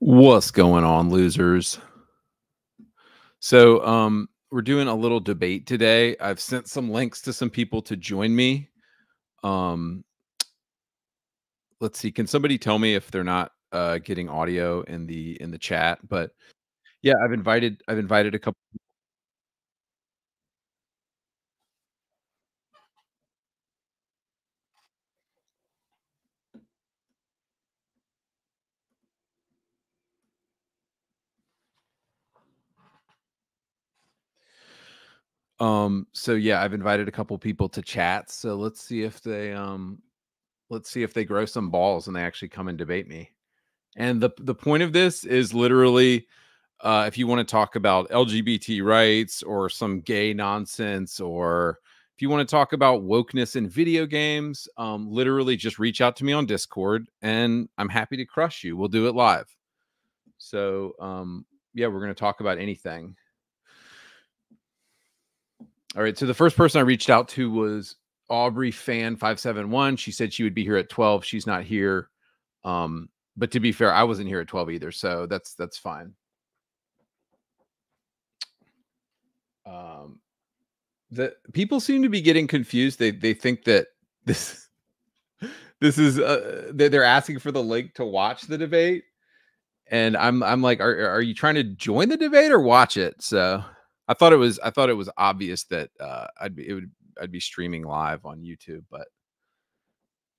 What's going on, losers? So, we're doing a little debate today. I've sent some links to some people to join me. Um, let's see. Can somebody tell me if they're not getting audio in the chat? But yeah, I've invited a couple. So yeah, I've invited a couple people to chat. So let's see if they grow some balls and they actually come and debate me. And the point of this is literally if you want to talk about LGBT rights or some gay nonsense, or if you want to talk about wokeness in video games, literally just reach out to me on Discord and I'm happy to crush you. We'll do it live. So, yeah, we're going to talk about anything. All right. So the first person I reached out to was Aubrey Fan 571. She said she would be here at 12. She's not here. But to be fair, I wasn't here at 12 either. So that's fine. The people seem to be getting confused. They think that this is they're asking for the link to watch the debate, and I'm like, are you trying to join the debate or watch it? So I thought it was obvious that I'd be streaming live on YouTube, but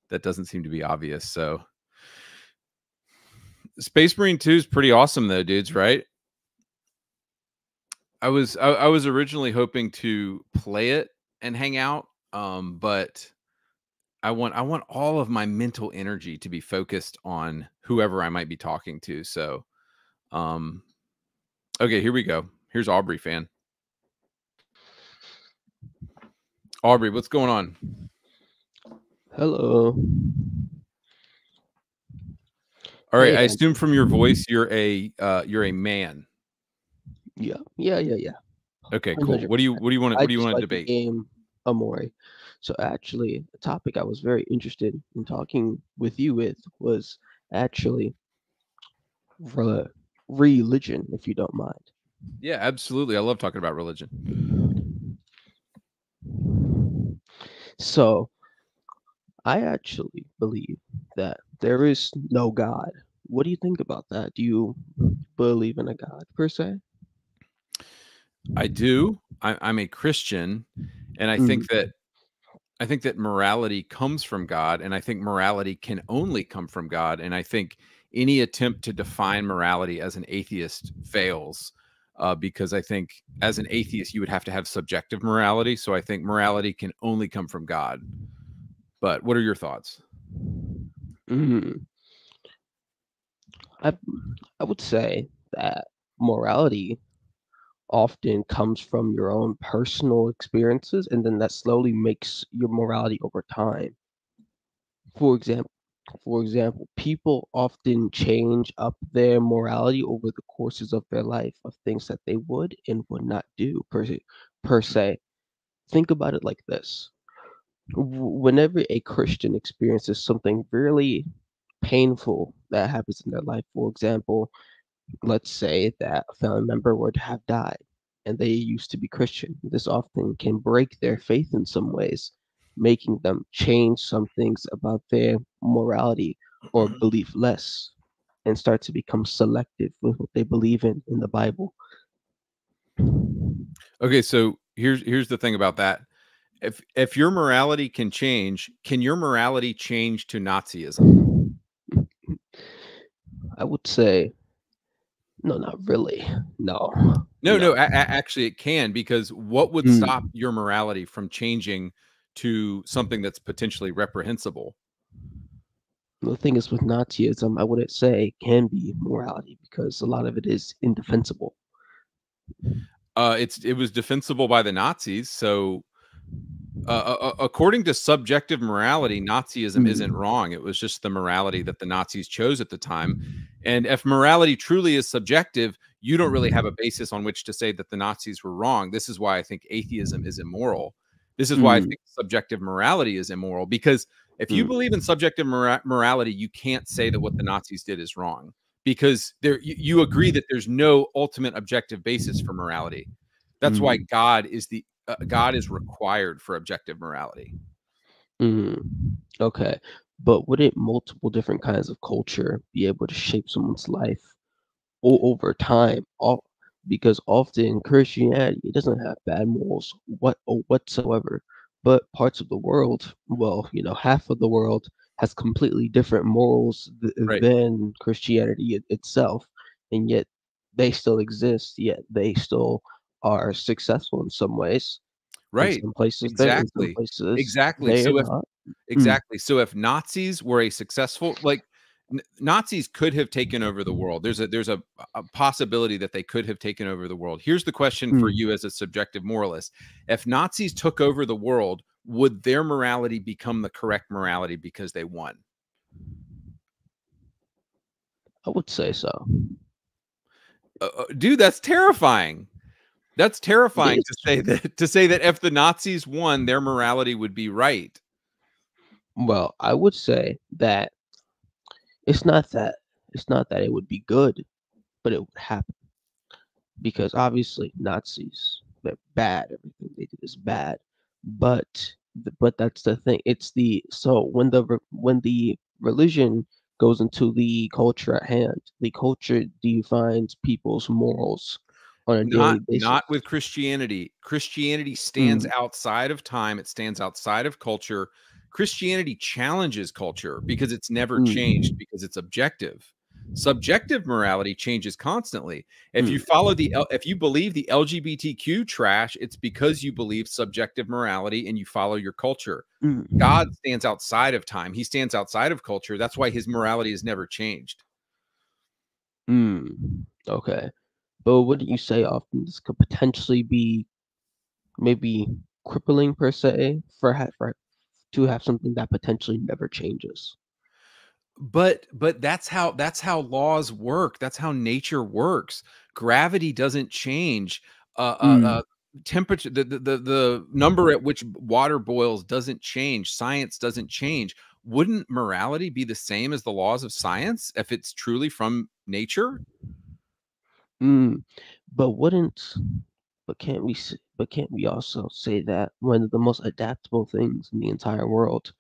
that doesn't seem to be obvious. So Space Marine 2 is pretty awesome though, dudes, right? I was originally hoping to play it and hang out, but I want all of my mental energy to be focused on whoever I might be talking to. So, okay, here we go. Here's Aubrey Fan. Aubrey, what's going on? Hello. All right, I assume from your voice you're a man. Yeah. Okay, cool. 100%. What do you want to debate? Game Amori. So actually, the topic I was very interested in talking with you with was actually religion, if you don't mind. Yeah, absolutely. I love talking about religion. So I actually believe that there is no God. What do you think about that? Do you believe in a God per se? I do. I'm a Christian, and I think that morality comes from God, and I think morality can only come from God. And I think any attempt to define morality as an atheist fails, because I think as an atheist, you would have to have subjective morality. So I think morality can only come from God. But what are your thoughts? I would say that morality often comes from your own personal experiences, and then that slowly makes your morality over time. For example, people often change up their morality over the courses of their life of things that they would and would not do per se. Think about it like this. Whenever a Christian experiences something really painful that happens in their life, for example, let's say that a family member were to have died and they used to be Christian. This often can break their faith in some ways, making them change some things about their morality or belief less and start to become selective with what they believe in the Bible. Okay, so here's the thing about that. If your morality can change, can your morality change to Nazism? I would say no, not really. No. No. Actually, it can, because what would stop your morality from changing to something that's potentially reprehensible? The thing is, with Nazism, I wouldn't say it can be morality because a lot of it is indefensible. It was defensible by the Nazis. So, according to subjective morality, Nazism isn't wrong. It was just the morality that the Nazis chose at the time. And if morality truly is subjective, you don't really have a basis on which to say that the Nazis were wrong. This is why I think atheism is immoral. This is why I think subjective morality is immoral, because if you believe in subjective morality, you can't say that what the Nazis did is wrong, because you agree that there's no ultimate objective basis for morality. That's why Mm, God is required for objective morality. mm. Okay. But wouldn't multiple different kinds of culture be able to shape someone's life over time? Because often Christianity it doesn't have bad morals whatsoever, but parts of the world, well, half of the world has completely different morals Right. than Christianity itself, and yet they still exist. Yet they still are successful in some ways. In Right. some places, in some Exactly. places Exactly. they are So if not. Mm, Exactly. So if Nazis were a successful like Nazis could have taken over the world. There's a possibility that they could have taken over the world. Here's the question for mm. you as a subjective moralist. If Nazis took over the world, would their morality become the correct morality because they won? I would say so. Dude, that's terrifying. That's It terrifying is. to say that if the Nazis won, their morality would be right. Well, I would say that it's not that it would be good, but it would happen because obviously Nazis they're bad. Everything they did is bad, but that's the thing. It's the so when the religion goes into the culture at hand, the culture defines people's morals on a daily Not basis. with Christianity. Christianity stands Mm, outside of time, it stands outside of culture. Christianity challenges culture because it's never changed, mm, because it's objective. Subjective morality changes constantly. mm, If you believe the LGBTQ trash, it's because you believe subjective morality and you follow your culture. God mm, stands outside of time. He stands outside of culture. That's why his morality has never changed. okay. But wouldn't you say often this could potentially be maybe crippling per se for to have something that potentially never changes? But that's how laws work. That's how nature works. Gravity doesn't change. Uh, uh, Mm, uh, Temperature, the number at which water boils doesn't change. Science doesn't change. Wouldn't morality be the same as the laws of science if it's truly from nature? mm. But wouldn't but can't we also say that one of the most adaptable things in the entire world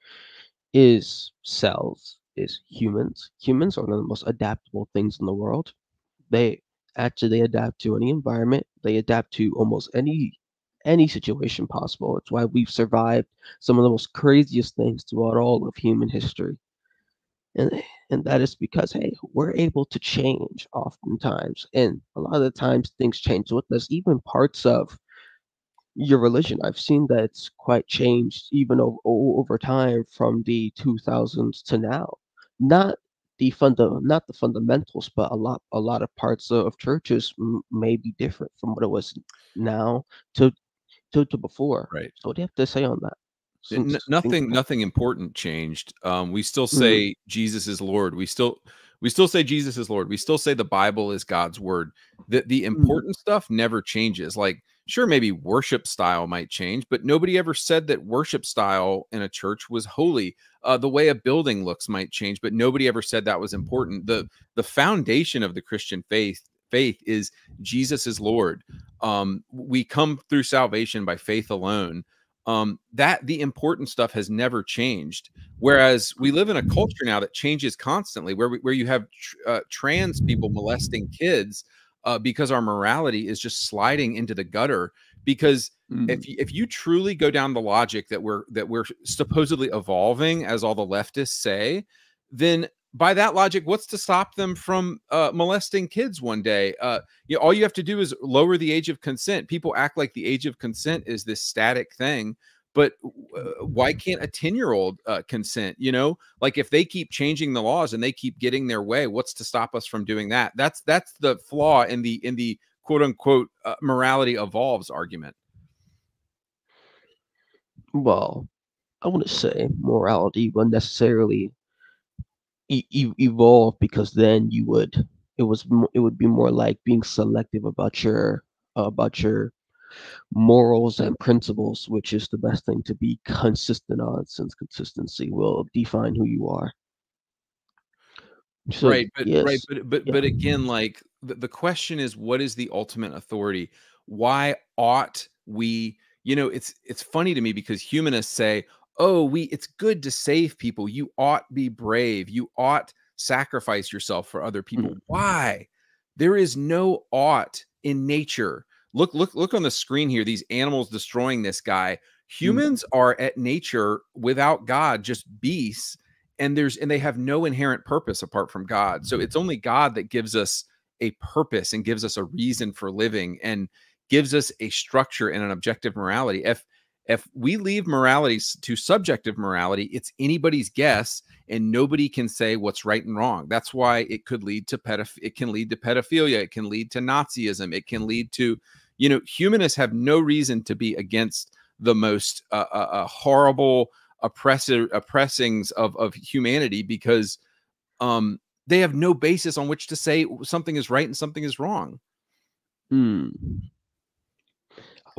is cells, is humans? Humans are one of the most adaptable things in the world. They they adapt to any environment. They adapt to almost any situation possible. It's why we've survived some of the most craziest things throughout all of human history. And that is because hey, we're able to change oftentimes. And a lot of the times things change with us, even parts of your religion. I've seen that it's quite changed even over time from the 2000s to now. Not not the fundamentals, but a lot of parts of churches may be different from what it was now to to before. Right. So what do you have to say on that? Since things have Nothing important changed. We still mm, say Jesus is Lord. We still say Jesus is Lord. We still say the Bible is God's word. The mm, important stuff never changes. Like, sure, maybe worship style might change, but nobody ever said that worship style in a church was holy. The way a building looks might change, but nobody ever said that was important. The foundation of the Christian faith is Jesus is Lord. We come through salvation by faith alone. That the important stuff has never changed. Whereas we live in a culture now that changes constantly, where you have trans people molesting kids because our morality is just sliding into the gutter. Because mm, if you truly go down the logic that we're supposedly evolving, as all the leftists say, then by that logic, what's to stop them from molesting kids one day? All you have to do is lower the age of consent. People act like the age of consent is this static thing, but why can't a 10-year-old consent? Like, if they keep changing the laws and they keep getting their way, what's to stop us from doing that? That's the flaw in the quote unquote morality evolves argument. well, I wouldn't say morality will necessarily evolve because then you would it would be more like being selective about your morals and principles, which is the best thing to be consistent on, since consistency will define who you are. So Right, yes, yeah. but again, like, the question is, what is the ultimate authority? Why ought we, it's funny to me because humanists say, "Oh, we it's good to save people. You ought be brave. You ought sacrifice yourself for other people." Mm, Why? There is no ought in nature. Look on the screen here, these animals destroying this guy. mm, Humans are at nature without God, just beasts, and they have no inherent purpose apart from God. So it's only God that gives us a purpose and gives us a reason for living and gives us a structure and an objective morality. If we leave morality to subjective morality, it's anybody's guess and nobody can say what's right and wrong. That's why it could lead to it can lead to pedophilia, it can lead to Nazism, it can lead to, humanists have no reason to be against the most horrible oppressings of humanity because they have no basis on which to say something is right and something is wrong. mm.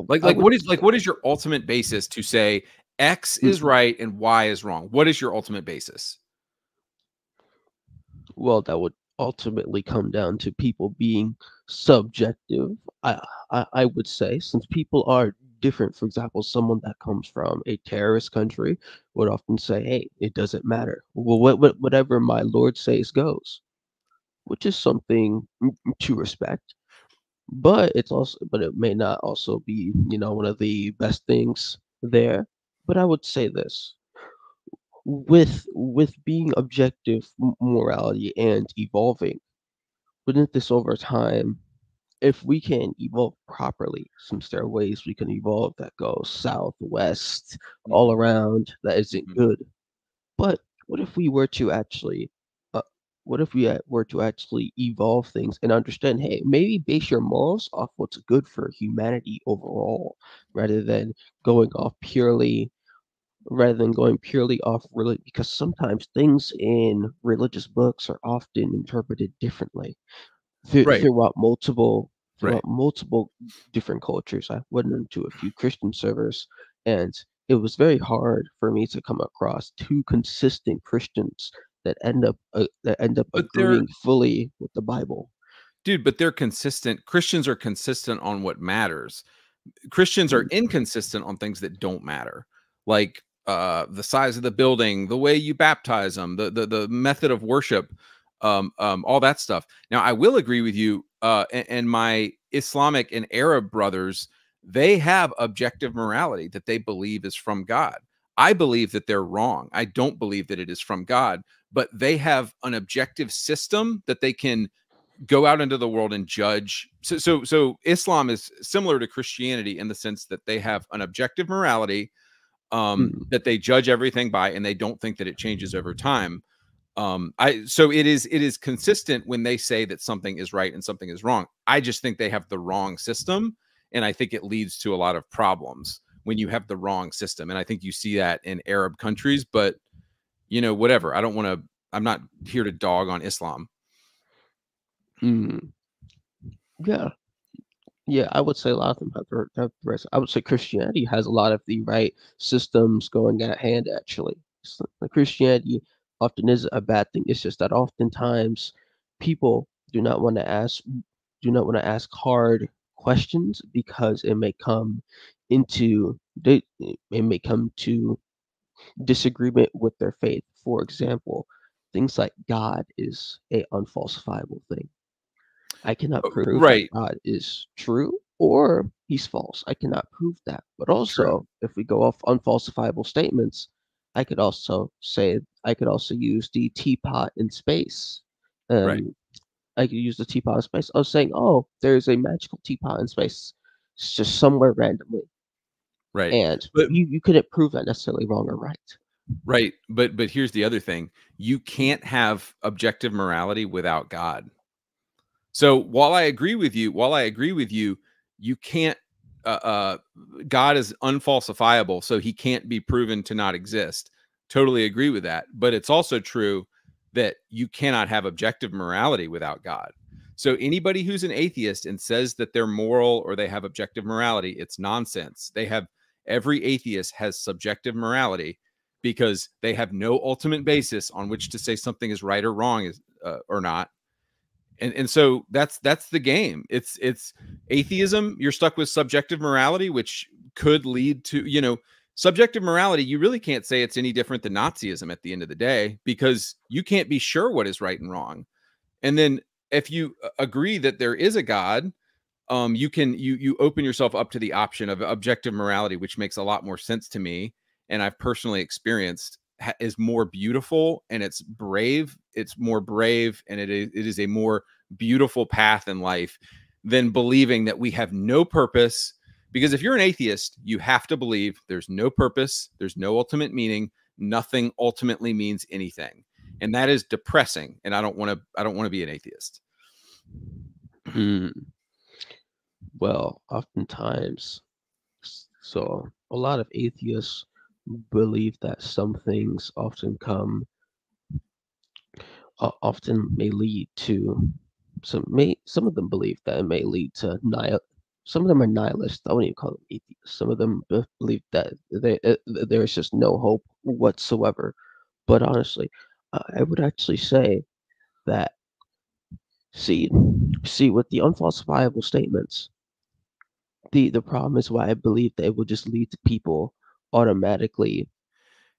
Like I like would what is like what is your ultimate basis to say X is mm, right and Y is wrong? What is your ultimate basis? well, that would ultimately come down to people being subjective. I, I would say, since people are different, for example, someone that comes from a terrorist country would often say, "Hey, it doesn't matter. Well, whatever my Lord says goes," which is something to respect. But it may not also be, one of the best things there. But I would say this: with being objective morality and evolving, wouldn't this over time, if we can evolve properly, since there are ways we can evolve that go south, west, all Mhm, around, that isn't mhm. good. But what if we were to actually, uh, were to actually evolve things and understand, hey, maybe base your morals off what's good for humanity overall, rather than going off purely, going purely off religion, because sometimes things in religious books are often interpreted differently Right, throughout multiple right. different cultures. I went into a few Christian servers, and it was very hard for me to come across two consistent Christians that end up But they're agreeing fully with the Bible. Dude, but they're consistent. Christians are consistent on what matters. Christians are Mm, inconsistent on things that don't matter, like the size of the building, the way you baptize them, the method of worship, all that stuff. Now, I will agree with you, and my Islamic and Arab brothers, they have objective morality that they believe is from God. I believe that they're wrong. I don't believe that it is from God, but they have an objective system that they can go out into the world and judge. So Islam is similar to Christianity in the sense that they have an objective morality mm, that they judge everything by, and they don't think that it changes over time. I so it is consistent when they say that something is right and something is wrong. I just think they have the wrong system, and I think it leads to a lot of problems when you have the wrong system. And I think you see that in Arab countries, but whatever. I don't want to. I'm not here to dog on Islam. mm. Yeah, yeah, I would say a lot of them have the rest. I would say Christianity has a lot of the right systems going at hand, actually. So, like, Christianity often is a bad thing. It's just that oftentimes people do not want to ask hard questions because it may come to disagreement with their faith. For example, things like God is a unfalsifiable thing. I cannot prove that Right. God is true or he's false. I cannot prove that. But True. also, if we go off unfalsifiable statements, I could also use the teapot in space. Right. Um, I could use the teapot in space. I was saying, oh, there's a magical teapot in space. It's just somewhere randomly. Right. And But you couldn't prove that necessarily wrong or right. right. But here's the other thing. You can't have objective morality without God. So while I agree with you, you can't uh God is unfalsifiable, so he can't be proven to not exist. Totally agree with that. But it's also true that you cannot have objective morality without God. So anybody who's an atheist and says that they're moral or they have objective morality, it's nonsense. Every atheist has subjective morality, because they have no ultimate basis on which to say something is right or wrong or not. And so that's the game. It's atheism. You're stuck with subjective morality, which could lead to, you know, subjective morality. You really can't say it's any different than Nazism at the end of the day, because you can't be sure what is right and wrong. And then if you agree that there is a God, you can you open yourself up to the option of objective morality, which makes a lot more sense to me, and I've personally experienced, is more beautiful, and it's brave. It's more brave, and it is a more beautiful path in life than believing that we have no purpose. Because if you're an atheist, you have to believe there's no purpose, there's no ultimate meaning, nothing ultimately means anything, and that is depressing. And I don't want to be an atheist. Well, oftentimes, so a lot of atheists believe that some things often may lead to some of them believe that it may lead to some of them are nihilists. I wouldn't even call them atheists. Some of them believe that there's just no hope whatsoever. But honestly, I would actually say that see with the unfalsifiable statements, the problem is why I believe that it will just lead to people automatically.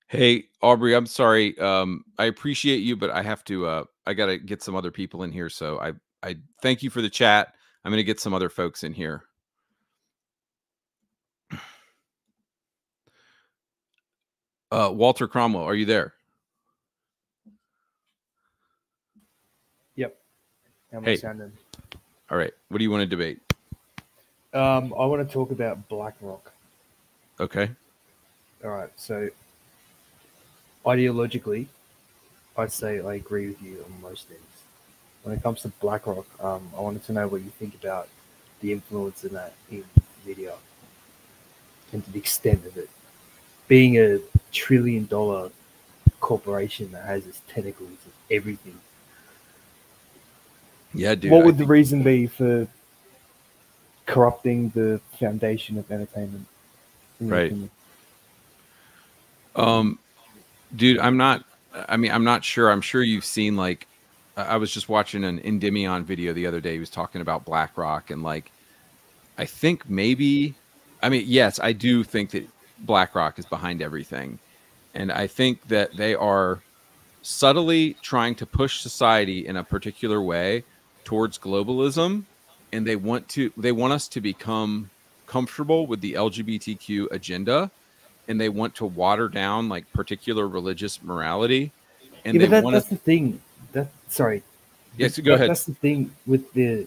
Hey, Aubrey, I'm sorry. I appreciate you, but I have to, I got to get some other people in here. So I thank you for the chat. I'm going to get some other folks in here. Walter Cromwell, are you there? Yep. How am I Hey. sounding? All right. What do you want to debate? I want to talk about BlackRock. Okay. All right. So, ideologically, I'd say I agree with you on most things. When it comes to BlackRock, I wanted to know what you think about the influence in that in media and to the extent of it. Being a $1 trillion corporation that has its tentacles of everything. Yeah, dude. What would the reason be for corrupting the foundation of entertainment? Right. Dude, I'm not sure. I'm sure you've seen, like, I was just watching an Endymion video the other day. He was talking about BlackRock, and like, I think maybe, yes, I do think that BlackRock is behind everything. And I think that they are subtly trying to push society in a particular way towards globalism. And they want us to become comfortable with the LGBTQ agenda. And they want to water down like particular religious morality. And yeah, they but that's the thing. Sorry. Yes, go ahead. That's the thing with the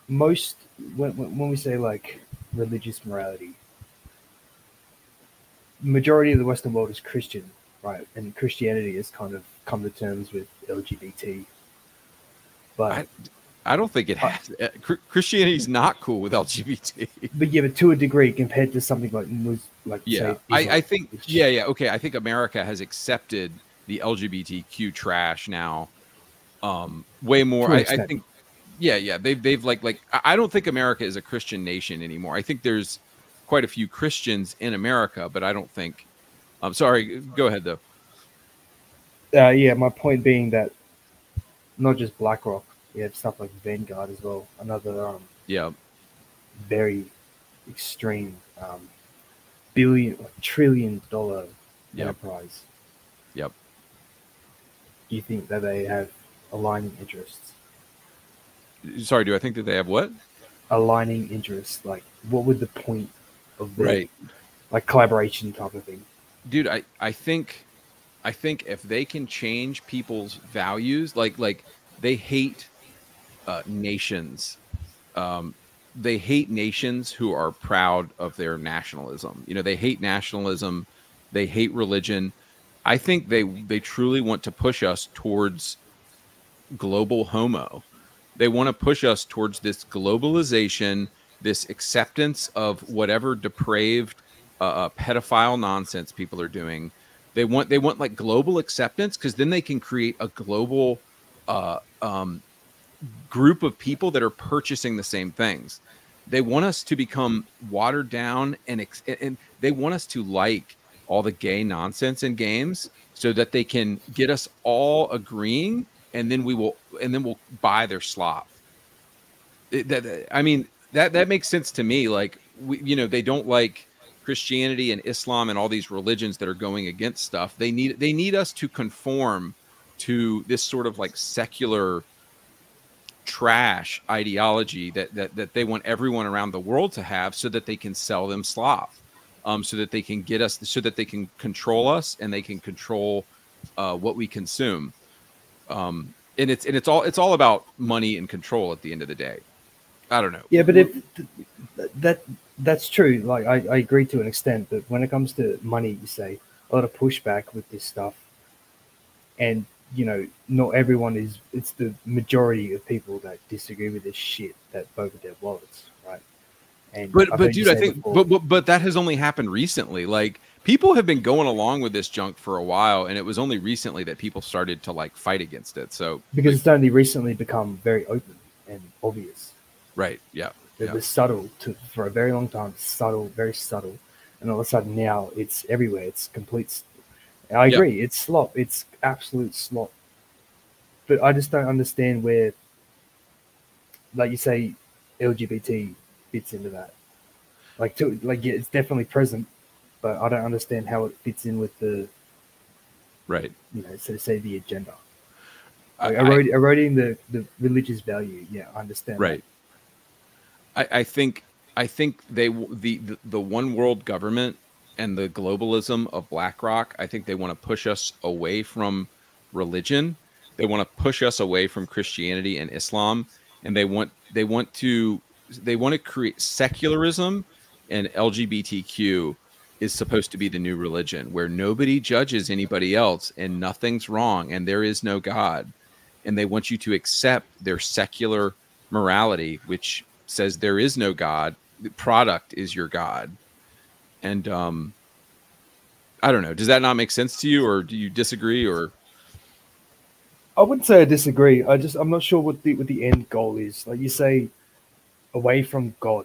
most when we say like religious morality, majority of the Western world is Christian, right? And Christianity has kind of come to terms with LGBT. But I don't think it has. Christianity is not cool with LGBT. But yeah, but to a degree, compared to something like yeah, say, I think okay. I think America has accepted the LGBTQ trash now, way more. I think, they've like I don't think America is a Christian nation anymore. I think there's quite a few Christians in America, but I don't think. I'm sorry. Go ahead though. Yeah, my point being that not just BlackRock, you have stuff like Vanguard as well. Another very extreme $1 trillion enterprise. Yep. Do you think that they have aligning interests? Sorry, do I think that they have what? Aligning interests. Like, what would the point of the like collaboration type of thing? Dude, I think if they can change people's values, like they hate nations. They hate nations who are proud of their nationalism. You know, they hate nationalism. They hate religion. I think they truly want to push us towards global homo. They want to push us towards this globalization, this acceptance of whatever depraved pedophile nonsense people are doing. They want like global acceptance, because then they can create a global group of people that are purchasing the same things. They want us to become watered down, and they want us to like all the gay nonsense in games so that they can get us all agreeing, and then we'll buy their slop. I mean, that makes sense to me. Like, they don't like Christianity and Islam and all these religions that are going against stuff. They need us to conform to this sort of like secular trash ideology that they want everyone around the world to have, so that they can sell them sloth, so that they can get us, so that they can control us, and they can control what we consume. And it's all about money and control at the end of the day. I don't know. Yeah, but that's true. Like, I agree to an extent, but when it comes to money, you say a lot of pushback with this stuff, and not everyone is. It's the majority of people that disagree with this shit that vote with their wallets, right? And but dude, I think but that has only happened recently. Like, people have been going along with this junk for a while, and it was only recently that people started to like fight against it. So because it's only recently become very open and obvious. Right. Yeah. It was subtle for a very long time. Subtle, very subtle, and all of a sudden now it's everywhere. It's complete. I agree. It's slop. It's absolute slop. But I just don't understand where, like you say, LGBT fits into that. Yeah, it's definitely present, but I don't understand how it fits in with the right. So to say the agenda. Like, eroding the religious value. Yeah, I understand. Right. I think the one world government and the globalism of BlackRock, I think they want to push us away from religion. They want to push us away from Christianity and Islam, and they want to create secularism, and LGBTQ is supposed to be the new religion where nobody judges anybody else and nothing's wrong and there is no God. And they want you to accept their secular morality, which says there is no God. The product is your God. And I don't know. Does that not make sense to you, or do you disagree? Or I wouldn't say I disagree. I'm not sure what the end goal is. Like you say, away from God.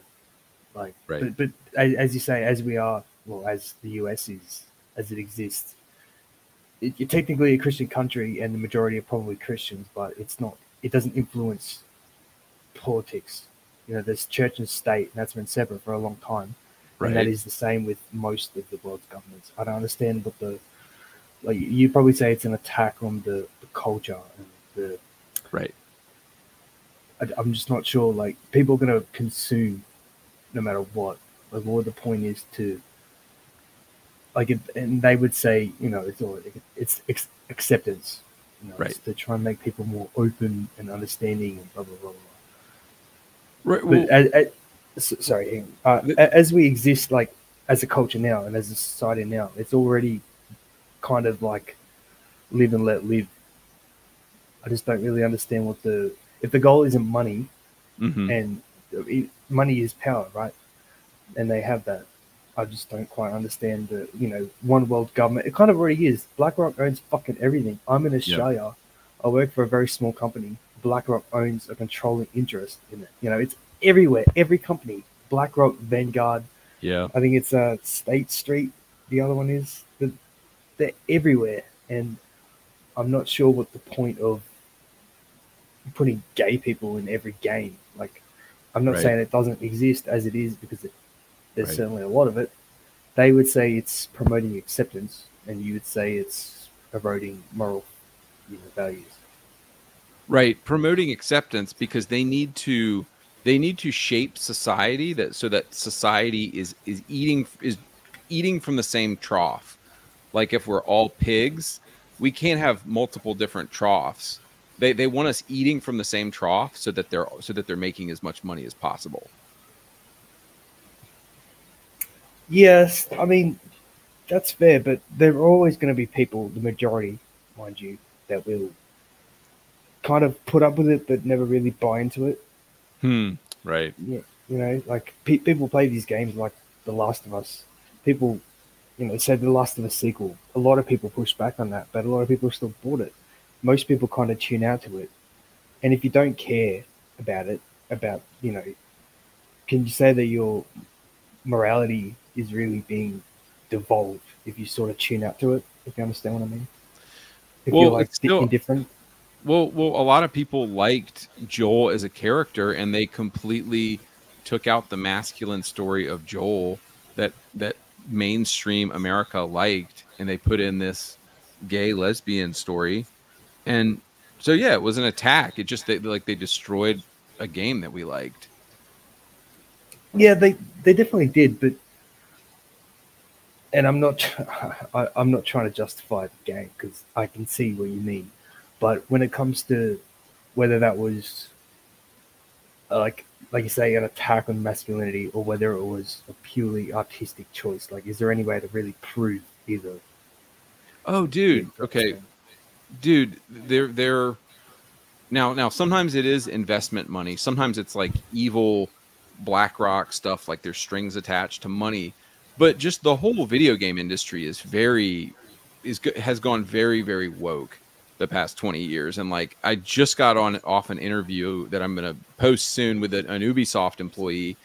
Like, right. But as you say, as we are, well, as the US is, as it exists, you're technically a Christian country, and the majority are probably Christians, but it's not. It doesn't influence politics. There's church and state, and that's been separate for a long time. Right. And that is the same with most of the world's governments. I don't understand what you probably say it's an attack on the culture and the right. I'm just not sure. Like, people are going to consume no matter what. Like, what the point is to and they would say, it's acceptance. Right. It's to try and make people more open and understanding and blah blah blah. Right. But sorry, as we exist, like as a culture now and as a society now, it's already kind of like live and let live. I just don't really understand if the goal isn't money, and money is power, right? And they have that. I just don't quite understand the one world government. It kind of already is. BlackRock owns fucking everything. I'm in Australia. Yep. I work for a very small company. BlackRock owns a controlling interest in it. It's everywhere. Every company. BlackRock, Vanguard. Yeah. I think it's State Street. The other one is. They're everywhere, and I'm not sure what the point of putting gay people in every game. Like, I'm not saying it doesn't exist as it is, because there's certainly a lot of it. They would say it's promoting acceptance, and you would say it's eroding moral values. Right, promoting acceptance because they need to shape society so that society is eating from the same trough. Like, if we're all pigs, we can't have multiple different troughs. They want us eating from the same trough so that they're making as much money as possible. Yes, I mean, that's fair, but there are always going to be people, the majority, mind you, that will kind of put up with it but never really buy into it. Right. Yeah, like people play these games like The Last of Us. People, say The Last of Us sequel. A lot of people push back on that, but a lot of people still bought it. Most people kind of tune out to it. And if you don't care about it, can you say that your morality is really being devolve if you sort of tune out to it. If you understand what I mean. If Well, you're like it's still indifferent. well, a lot of people liked Joel as a character, and they completely took out the masculine story of Joel that mainstream America liked, and they put in this gay lesbian story. And so yeah, it was an attack. It just they destroyed a game that we liked. Yeah, they definitely did, but and I'm not I'm not trying to justify the game because I can see what you mean, but when it comes to whether that was like you say an attack on masculinity or whether it was a purely artistic choice, like is there any way to really prove either? Oh, dude. Okay, dude. They're now sometimes it is investment money. Sometimes it's like evil BlackRock stuff, like there's strings attached to money. But just the whole video game industry has gone very, very woke the past 20 years. And like I just got off an interview that I'm going to post soon with an Ubisoft employee.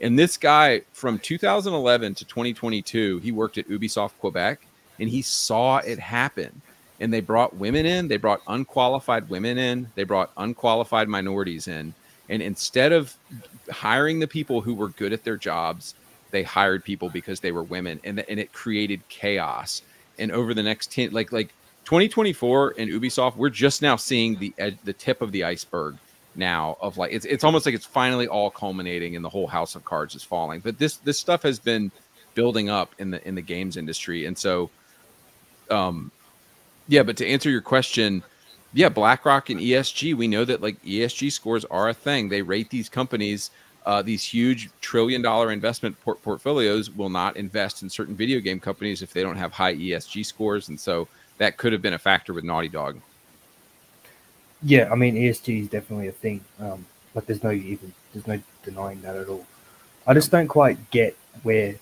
And this guy from 2011 to 2022, he worked at Ubisoft Quebec, and he saw it happen. And they brought women in, they brought unqualified women in, they brought unqualified minorities in. And instead of hiring the people who were good at their jobs, they hired people because they were women, and it created chaos. And over the next 10, like 2024 and Ubisoft, we're just now seeing the tip of the iceberg now of like it's almost like it's finally all culminating and the whole house of cards is falling. But this stuff has been building up in the games industry. And so yeah, but to answer your question, yeah, BlackRock and ESG, we know that like ESG scores are a thing. They rate these companies, these huge trillion-dollar investment portfolios will not invest in certain video game companies if they don't have high ESG scores. And so that could have been a factor with Naughty Dog. Yeah, I mean ESG is definitely a thing. Like there's no denying that at all. I just don't quite get where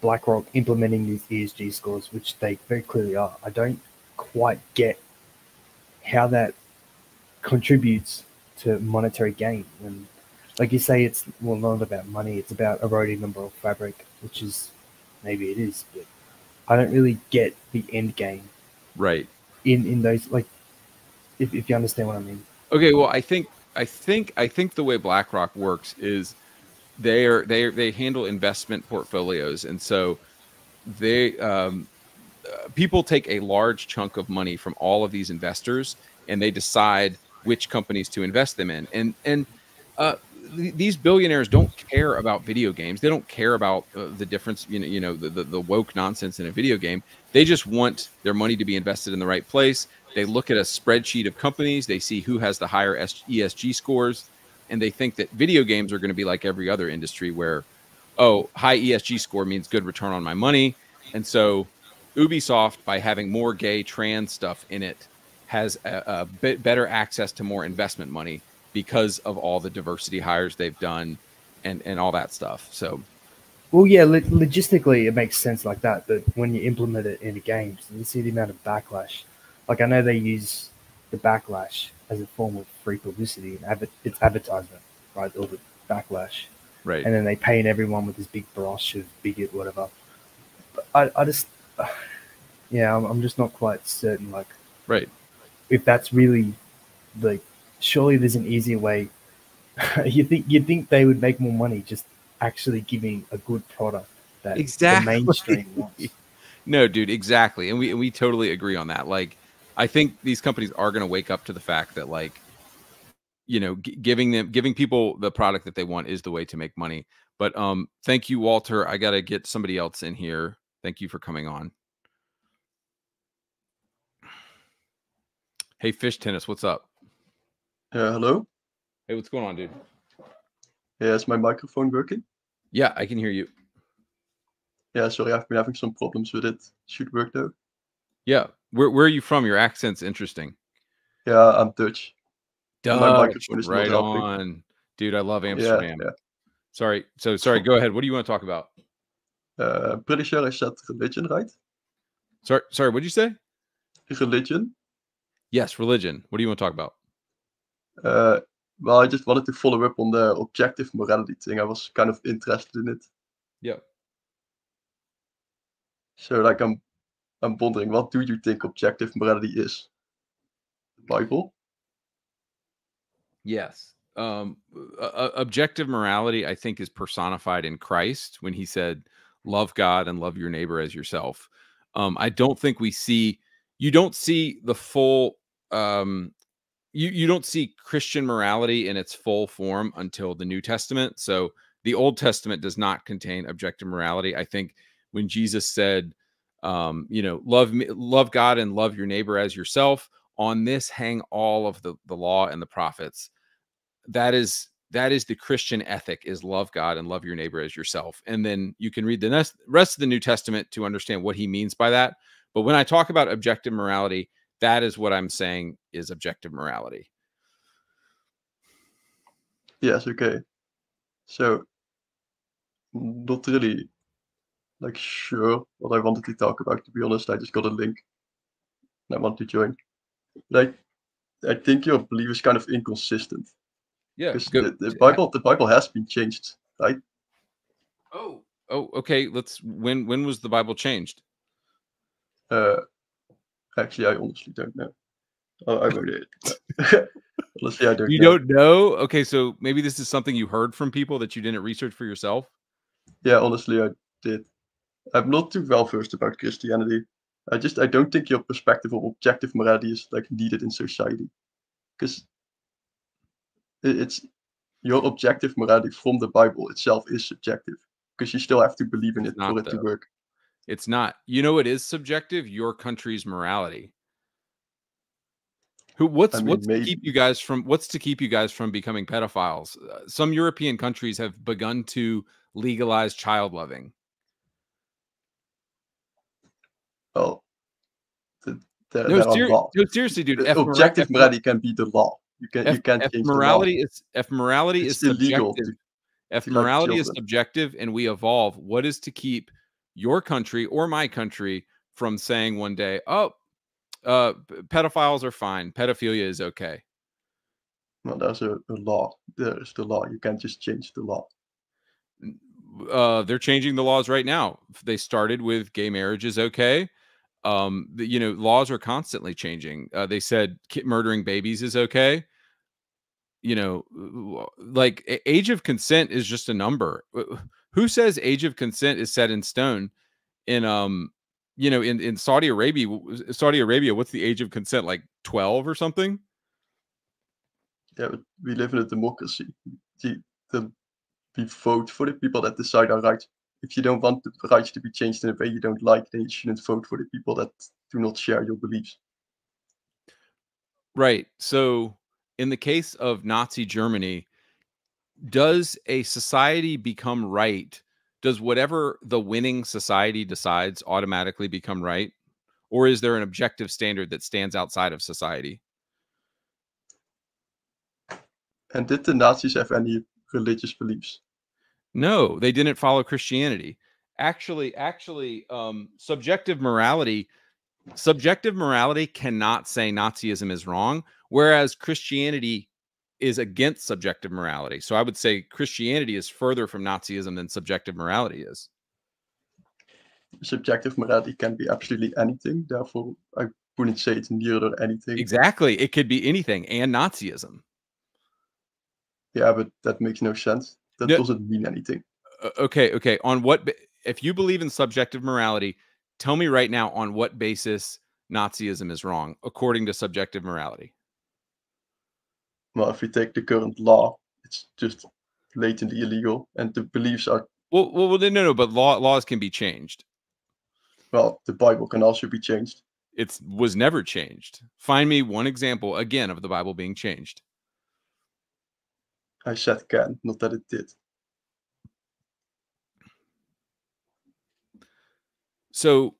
BlackRock implementing these ESG scores, which they very clearly are. I don't quite get how that contributes to monetary gain. And like you say, it's not about money. It's about eroding the moral fabric, which is maybe it is, but I don't really get the end game. Right. In those like, if you understand what I mean. Okay. Well, I think the way BlackRock works is they handle investment portfolios, and so they people take a large chunk of money from all of these investors, and they decide which companies to invest them in. And these billionaires don't care about video games. They don't care about the difference, the woke nonsense in a video game. They just want their money to be invested in the right place. They look at a spreadsheet of companies. They see who has the higher ESG scores, and they think that video games are going to be like every other industry where, oh, high ESG score means good return on my money. And so Ubisoft, by having more gay trans stuff in it, has a bit better access to more investment money because of all the diversity hires they've done and all that stuff. So, well, yeah, logistically it makes sense like that, but when you implement it into games, you see the amount of backlash. Like I know they use the backlash as a form of free publicity and it's advertisement, right? All the backlash, right? And then they paint everyone with this big brush of bigot, whatever. But I just, yeah, I'm just not quite certain, like, right, if that's really like. Surely there's an easier way. you'd think they would make more money just actually giving a good product that the mainstream wants. No, dude, exactly. And we totally agree on that. Like, I think these companies are going to wake up to the fact that, like, giving people the product that they want is the way to make money. But thank you, Walter. I got to get somebody else in here. Thank you for coming on. Hey, Fish Tennis, what's up? Hello. Hey, what's going on, dude? Yeah, is my microphone working? Yeah, I can hear you. Yeah, sorry, I've been having some problems with it. Should work though. Yeah. Where are you from? Your accent's interesting. Yeah, I'm Dutch. Dutch, my microphone is right not helping. on. Dude, I love Amsterdam. Yeah. Sorry. Go ahead. What do you want to talk about? Pretty sure I said religion, right? Sorry, what did you say? Religion? Yes, religion. What do you want to talk about? Well, I just wanted to follow up on the objective morality thing. I was kind of interested in it. Yeah. So like I'm wondering, what do you think objective morality is? The Bible? Yes. Objective morality, I think, is personified in Christ when he said, love God and love your neighbor as yourself. I don't think you don't see the full, you don't see Christian morality in its full form until the New Testament. So the Old Testament does not contain objective morality. I think when Jesus said, love God and love your neighbor as yourself, on this hang all of the law and the prophets. That is the Christian ethic, is love God and love your neighbor as yourself. And then you can read the rest of the New Testament to understand what he means by that. But when I talk about objective morality, that is what I'm saying is objective morality. Yes, okay. So not really like sure what I wanted to talk about, to be honest. I just got a link and I want to join. Like I think your belief is kind of inconsistent. Yeah. Because the Bible has been changed, right? Oh, okay. When was the Bible changed? Actually, I honestly don't know. I wrote it. Honestly, I don't know. You don't know? Okay, so maybe this is something you heard from people that you didn't research for yourself? Yeah, honestly, I did. I'm not too well versed about Christianity. I don't think your perspective of objective morality is like needed in society. Because it's your objective morality from the Bible itself is subjective. Because you still have to believe in it for it to work. It's not. You know, it is subjective, your country's morality. What's to keep you guys from becoming pedophiles? Some European countries have begun to legalize child loving. Well, seriously, dude. Objective morality can be the law. You can't change morality the law. If morality is illegal subjective, if morality is subjective and we evolve, what is to keep your country or my country from saying one day, oh, pedophiles are fine, pedophilia is okay? Well, there's a law. There's the law. You can't just change the law. They're changing the laws right now. They started with gay marriage is okay. Laws are constantly changing. They said murdering babies is okay. Like age of consent is just a number. Who says age of consent is set in stone? In in Saudi Arabia, what's the age of consent? Like 12 or something? Yeah, but we live in a democracy. We vote for the people that decide our rights. If you don't want the rights to be changed in a way you don't like, then you shouldn't vote for the people that do not share your beliefs. Right. So in the case of Nazi Germany, does a society become right? Does whatever the winning society decides automatically become right? Or is there an objective standard that stands outside of society? And did the Nazis have any religious beliefs? No, they didn't follow Christianity. Actually, subjective morality cannot say Nazism is wrong, whereas Christianity is against subjective morality. So I would say Christianity is further from Nazism than subjective morality is. Subjective morality can be absolutely anything. Therefore, I wouldn't say it's neither anything. Exactly. It could be anything and Nazism. Yeah, but that makes no sense. That doesn't mean anything. Okay. On what, if you believe in subjective morality, tell me right now on what basis Nazism is wrong, according to subjective morality. Well, if we take the current law, it's just blatantly illegal, and the beliefs are... Well, no, but laws can be changed. Well, the Bible can also be changed. It was never changed. Find me one example, again, of the Bible being changed. I said can, not that it did. So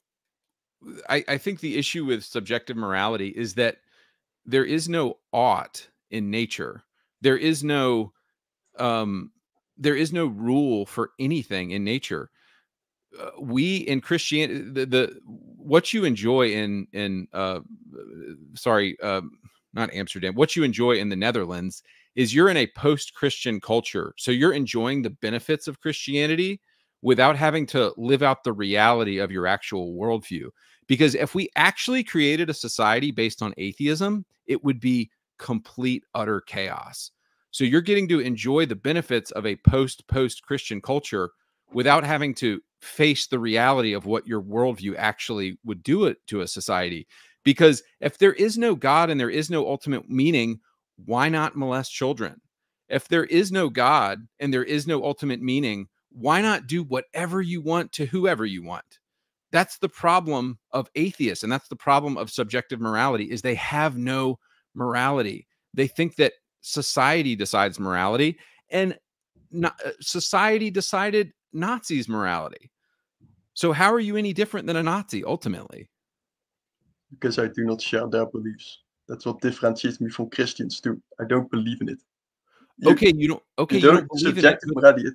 I think the issue with subjective morality is that there is no ought in nature. There is no rule for anything in nature. We in Christianity, what you enjoy not Amsterdam, what you enjoy in the Netherlands is you're in a post-Christian culture. So you're enjoying the benefits of Christianity, without having to live out the reality of your actual worldview. Because if we actually created a society based on atheism, it would be complete, utter chaos. So you're getting to enjoy the benefits of a post-Christian culture without having to face the reality of what your worldview actually would do it to a society. Because if there is no God and there is no ultimate meaning, why not molest children? If there is no God and there is no ultimate meaning, why not do whatever you want to whoever you want? That's the problem of atheists, and that's the problem of subjective morality, is they have no morality. They think that society decides morality, and society decided Nazis' morality. So how are you any different than a Nazi ultimately? Because I do not share their beliefs. That's what differentiates me from Christians too. I don't believe in it. You You don't believe in it. Subjective morality.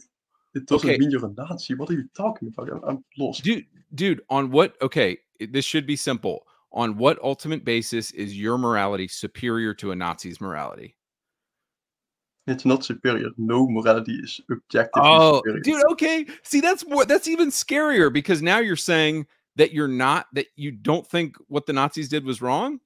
It doesn't Okay. mean you're a Nazi. What are you talking about? I'm lost. Dude, on what? Okay, this should be simple. On what ultimate basis is your morality superior to a Nazi's morality? It's not superior. No morality is objectively superior. Dude, okay. See, that's even scarier, because now you're saying that you don't think what the Nazis did was wrong?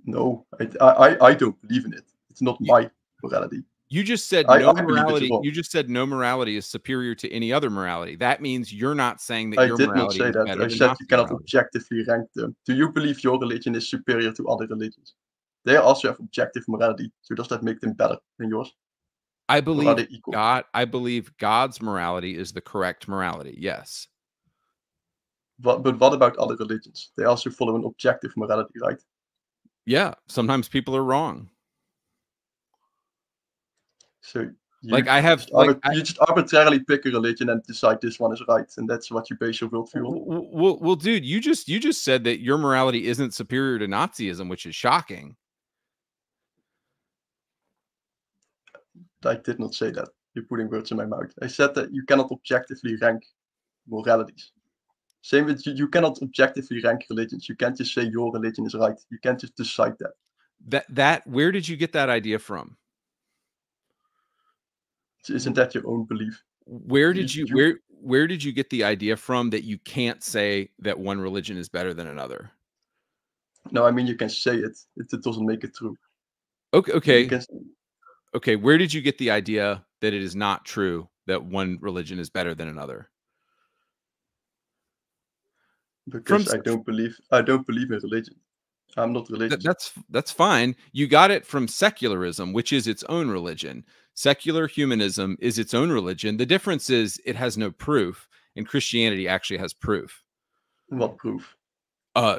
No, I don't believe in it. It's not my morality. You just said I no believe it's morality. wrong. You just said no morality is superior to any other morality. That means you're not saying that I your did not morality say is that. better I than said Nazi you cannot morality. objectively rank them. Do you believe your religion is superior to other religions? They also have objective morality. So does that make them better than yours? I Or are believe they equal? I believe God's morality is the correct morality. Yes. But what about other religions? They also follow an objective morality, right? Yeah. Sometimes people are wrong. So You just arbitrarily pick a religion and decide this one is right, and that's what you base your worldview on. Well, dude, you just said that your morality isn't superior to Nazism, which is shocking. I did not say that. You're putting words in my mouth. I said that you cannot objectively rank moralities. Same with you cannot objectively rank religions. You can't just say your religion is right. You can't just decide that. Where did you get that idea from? Isn't that your own belief? Where did you get the idea from that you can't say that one religion is better than another? No, I mean you can say it. It doesn't make it true. Okay. Okay, where did you get the idea that it is not true that one religion is better than another? Because I don't believe in religion. I'm not religious. That's fine. You got it from secularism, which is its own religion. Secular humanism is its own religion. The difference is it has no proof, and Christianity actually has proof. What proof?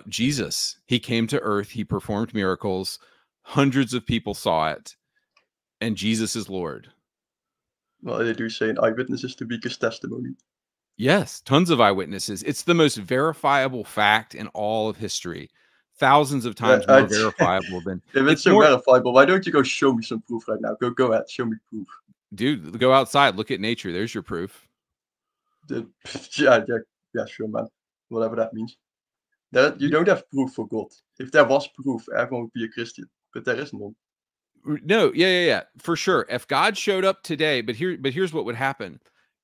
Jesus. He came to earth. He performed miracles. Hundreds of people saw it. And Jesus is Lord. Well, they do say an eyewitness is the weakest testimony. Yes, tons of eyewitnesses. It's the most verifiable fact in all of history. Thousands of times more verifiable than... If it's so verifiable, why don't you go show me some proof right now? Go ahead, show me proof. Dude, go outside, look at nature. There's your proof. Yeah, sure, man. Whatever that means. You don't have proof for God. If there was proof, everyone would be a Christian. But there is none. No, yeah, for sure. If God showed up today, but here's what would happen.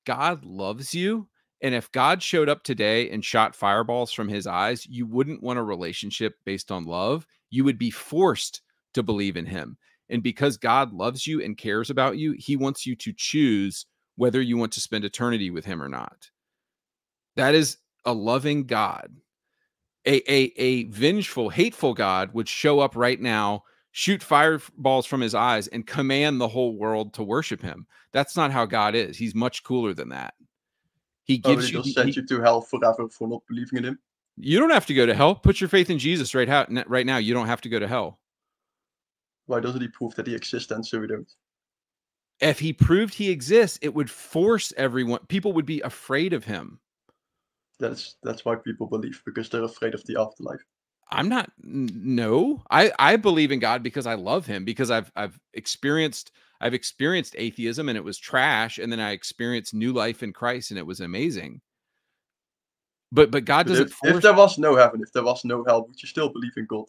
God loves you, and if God showed up today and shot fireballs from his eyes, you wouldn't want a relationship based on love. You would be forced to believe in him. And because God loves you and cares about you, he wants you to choose whether you want to spend eternity with him or not. That is a loving God. A vengeful, hateful God would show up right now, shoot fireballs from his eyes, and command the whole world to worship him. That's not how God is. He's much cooler than that. He gives you send you to hell forever for not believing in him. You don't have to go to hell. Put your faith in Jesus right now. You don't have to go to hell. Why doesn't he prove that he exists then, so we don't? If he proved he exists, it would force everyone. People would be afraid of him. That's why people believe, because they're afraid of the afterlife. I'm not. No, I believe in God because I love him, because I've experienced atheism and it was trash, and then I experienced new life in Christ and it was amazing. But God doesn't force. If there was no heaven, if there was no hell, would you still believe in God?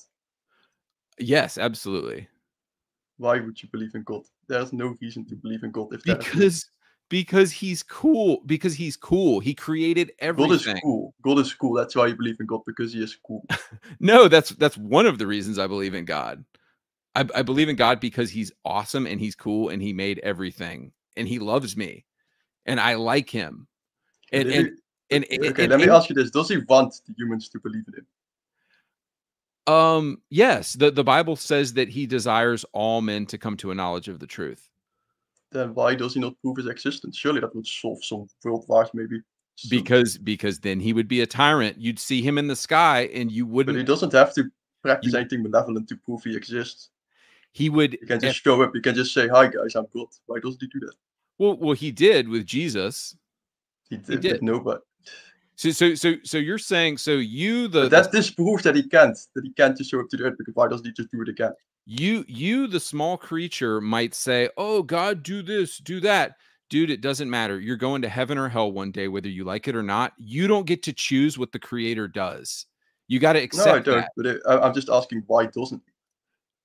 Yes, absolutely. Why would you believe in God? There's no reason to believe in God if Because he's cool. Because he's cool. He created God is everything. cool. God is cool. That's why you believe in God, because he is cool. No, that's one of the reasons I believe in God. I believe in God because he's awesome and he's cool and he made everything and he loves me and I like him. But And okay, let me ask you this: does he want the humans to believe in him? Yes, the Bible says that he desires all men to come to a knowledge of the truth. Then why does he not prove his existence? Surely that would solve some world wars, maybe. Because then he would be a tyrant. You'd see him in the sky and you wouldn't. But he doesn't have to practice anything malevolent to prove he exists. He would. He can just show up. He can just say, "Hi guys, I'm God." Why doesn't he do that? Well, he did with Jesus. He did. But nobody. So you're saying But that disproves that he can't just show up to the earth, because why doesn't he just do it again? You the small creature might say, "Oh God, do this, do that." Dude, it doesn't matter. You're going to heaven or hell one day, whether you like it or not. You don't get to choose what the creator does. You got to accept that. But I'm just asking, why doesn't he?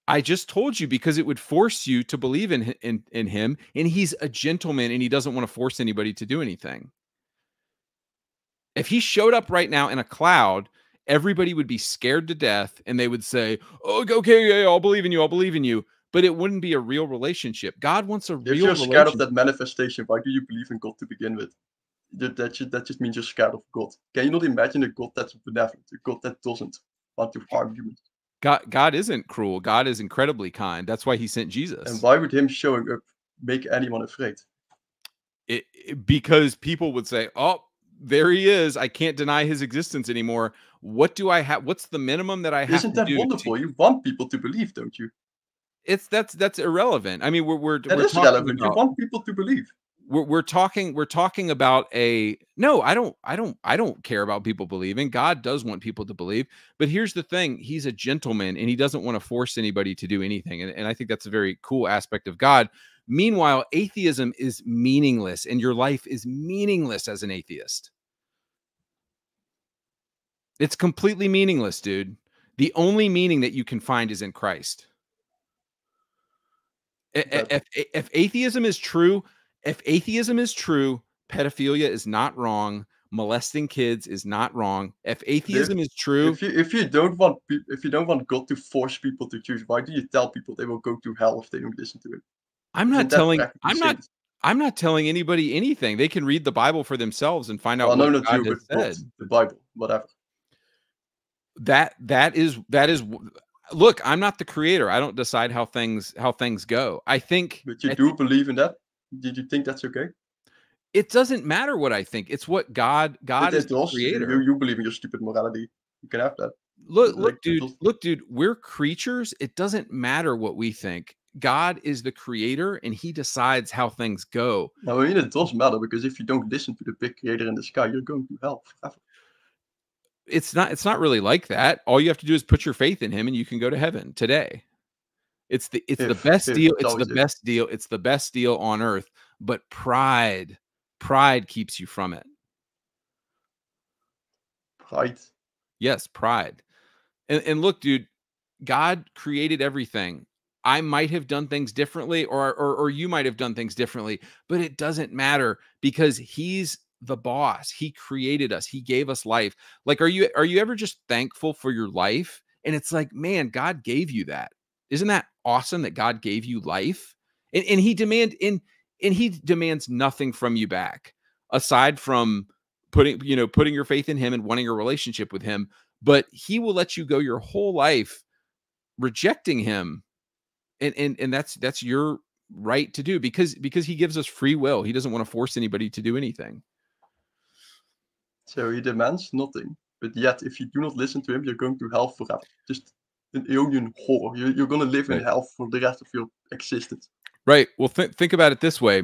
I just told you, because it would force you to believe in him, and he's a gentleman and he doesn't want to force anybody to do anything. If he showed up right now in a cloud, everybody would be scared to death and they would say, "Oh, okay, yeah, I'll believe in you. I'll believe in you." But it wouldn't be a real relationship. God wants a real relationship. If you're scared of that manifestation, why do you believe in God to begin with? That just means you're scared of God. Can you not imagine a God that's benevolent, a God that doesn't want to harm humans? God isn't cruel. God is incredibly kind. That's why he sent Jesus. And why would him showing up make anyone afraid? Because people would say, "Oh, there he is. I can't deny his existence anymore. What do I have? What's the minimum that I have to do?" Isn't that wonderful? You want people to believe, don't you? That's irrelevant. I mean, we're talking relevant. You want people to believe. We're talking about no, I don't care about people believing. God does want people to believe. But here's the thing. He's a gentleman and he doesn't want to force anybody to do anything. And I think that's a very cool aspect of God. Meanwhile, atheism is meaningless and your life is meaningless as an atheist. It's completely meaningless, dude. The only meaning that you can find is in Christ. If atheism is true, pedophilia is not wrong. Molesting kids is not wrong. If atheism is true, if you don't want God to force people to choose, why do you tell people they will go to hell if they don't listen to it? I'm not telling anybody anything. They can read the Bible for themselves and find out what God has said. The Bible, whatever. That is. Look, I'm not the creator. I don't decide how things go. I think. But you do believe in that? Did you think that's okay? It doesn't matter what I think. It's what God is the creator. You believe in your stupid morality. You can have that. Look, dude. We're creatures. It doesn't matter what we think. God is the creator, and he decides how things go. I mean, it does matter, because if you don't listen to the big creator in the sky, you're going to hell forever. It's not really like that. All you have to do is put your faith in him and you can go to heaven today. It's the best deal. It's the best deal. It's the best deal on earth. But pride keeps you from it. Pride? Yes, pride. And look, dude, God created everything. I might have done things differently, or you might have done things differently, but it doesn't matter, because he's the boss. He created us. He gave us life. Like, are you ever just thankful for your life? And it's like, man, God gave you that. Isn't that awesome that God gave you life? And he demands nothing from you back, aside from putting your faith in him and wanting a relationship with him. But he will let you go your whole life rejecting him. And that's your right to do, because he gives us free will. He doesn't want to force anybody to do anything. So he demands nothing, but yet if you do not listen to him, you're going to hell forever. Just an alien horror. You're going to live in hell for the rest of your existence. Right. Well, think about it this way.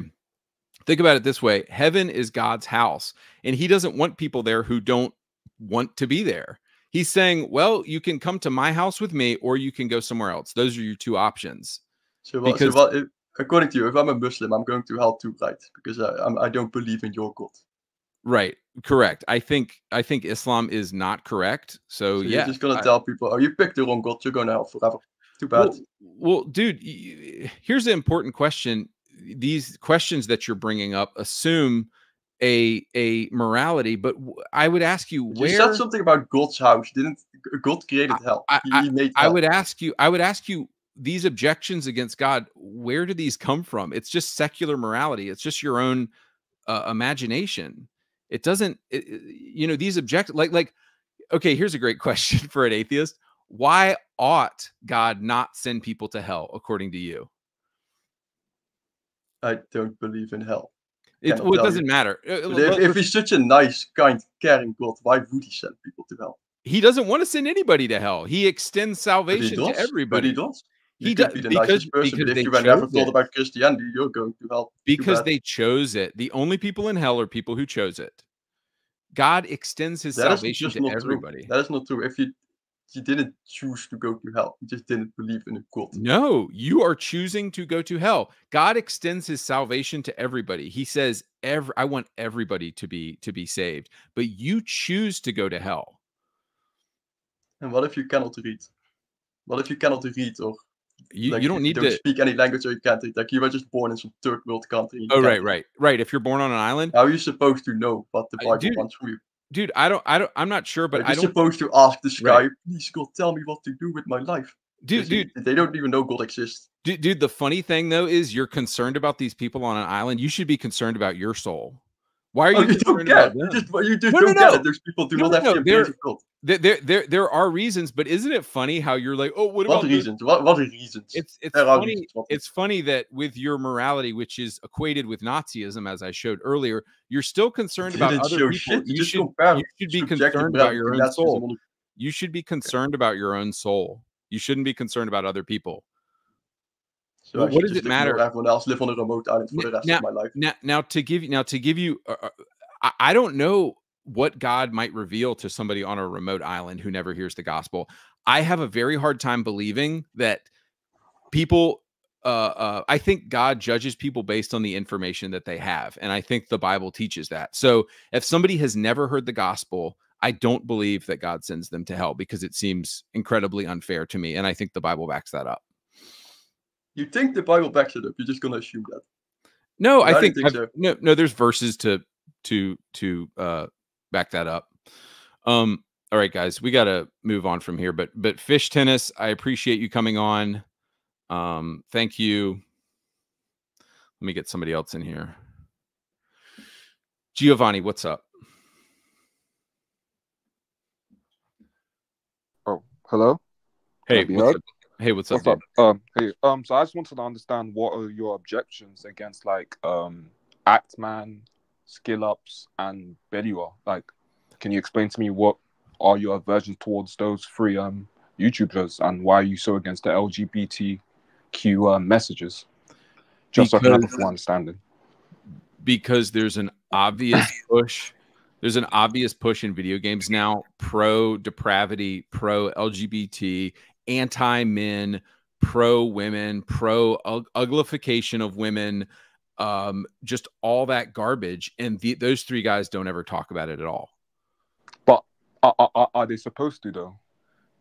Heaven is God's house, and he doesn't want people there who don't want to be there. He's saying, well, you can come to my house with me, or you can go somewhere else. Those are your two options. According to you, if I'm a Muslim, I'm going to hell too, right? Because I don't believe in your God. Right. Correct. I think Islam is not correct. So yeah. You're just going to tell people, oh, you picked the wrong God, you're going to hell forever. Too bad. Well, dude, here's the important question. these questions that you're bringing up assume a morality, but I would ask you, You said where something about God's house. Didn't God created hell? He made I hell. would ask you these objections against God, where do these come from? It's just secular morality. It's just your own imagination. It doesn't, you know, these like, okay, here's a great question for an atheist. Why ought God not send people to hell, according to you? I don't believe in hell. It doesn't matter. But if he's such a nice, kind, caring God, why would he send people to hell? He doesn't want to send anybody to hell. He extends salvation to everybody. But he does. He could does, be the nicest person, but if you never thought about Christianity, you're going to hell. Because they chose it. The only people in hell are people who chose it. God extends his salvation to everybody. That is not true. If you didn't choose to go to hell, you just didn't believe in a God. No, you are choosing to go to hell. God extends his salvation to everybody. He says, I want everybody to be saved, but you choose to go to hell. And what if you cannot read? What if you cannot read, or you don't need to speak any language, or you can't read? Like, you were just born in some third world country. Oh, right. If you're born on an island, how are you supposed to know what the Bible wants from you? Dude, I'm not sure, but you're supposed to ask the sky, please God, tell me what to do with my life. Dude, they don't even know God exists. Dude, the funny thing though is you're concerned about these people on an island. You should be concerned about your soul. Why are you concerned about them? You just don't get it. Those people do not have the embrace of God. There are reasons, but isn't it funny how you're like, oh, what about reasons? What reasons? It's funny. It's funny that with your morality, which is equated with Nazism, as I showed earlier, you're still concerned about other people. You should be concerned about your own soul. You should be concerned about your own soul. You shouldn't be concerned about other people. So what does it matter? Everyone else live on a remote island for the rest of my life. Now to give you, I don't know what God might reveal to somebody on a remote island who never hears the gospel. I have a very hard time believing that people. I think God judges people based on the information that they have, and I think the Bible teaches that. So if somebody has never heard the gospel, I don't believe that God sends them to hell, because it seems incredibly unfair to me, and I think the Bible backs that up. You think the Bible backs it up? You're just gonna assume that? No, I think so. No. There's verses to back that up. All right, guys, we got to move on from here. But Fish Tennis, I appreciate you coming on. Thank you. Let me get somebody else in here. Giovanni, what's up? Oh, hello. Hey, what's up? Hey, what's up? Hey, so I just wanted to understand, what are your objections against like ActMan, Skill Ups, and Belial? Like, can you explain to me what are your aversions towards those three YouTubers, and why are you so against the LGBTQ messages? Just so I can have a full understanding. Because there's an obvious push. There's an obvious push in video games now, pro depravity, pro LGBT, anti-men, pro-women, pro-uglification of women, just all that garbage. And those three guys don't ever talk about it at all. But are they supposed to, though?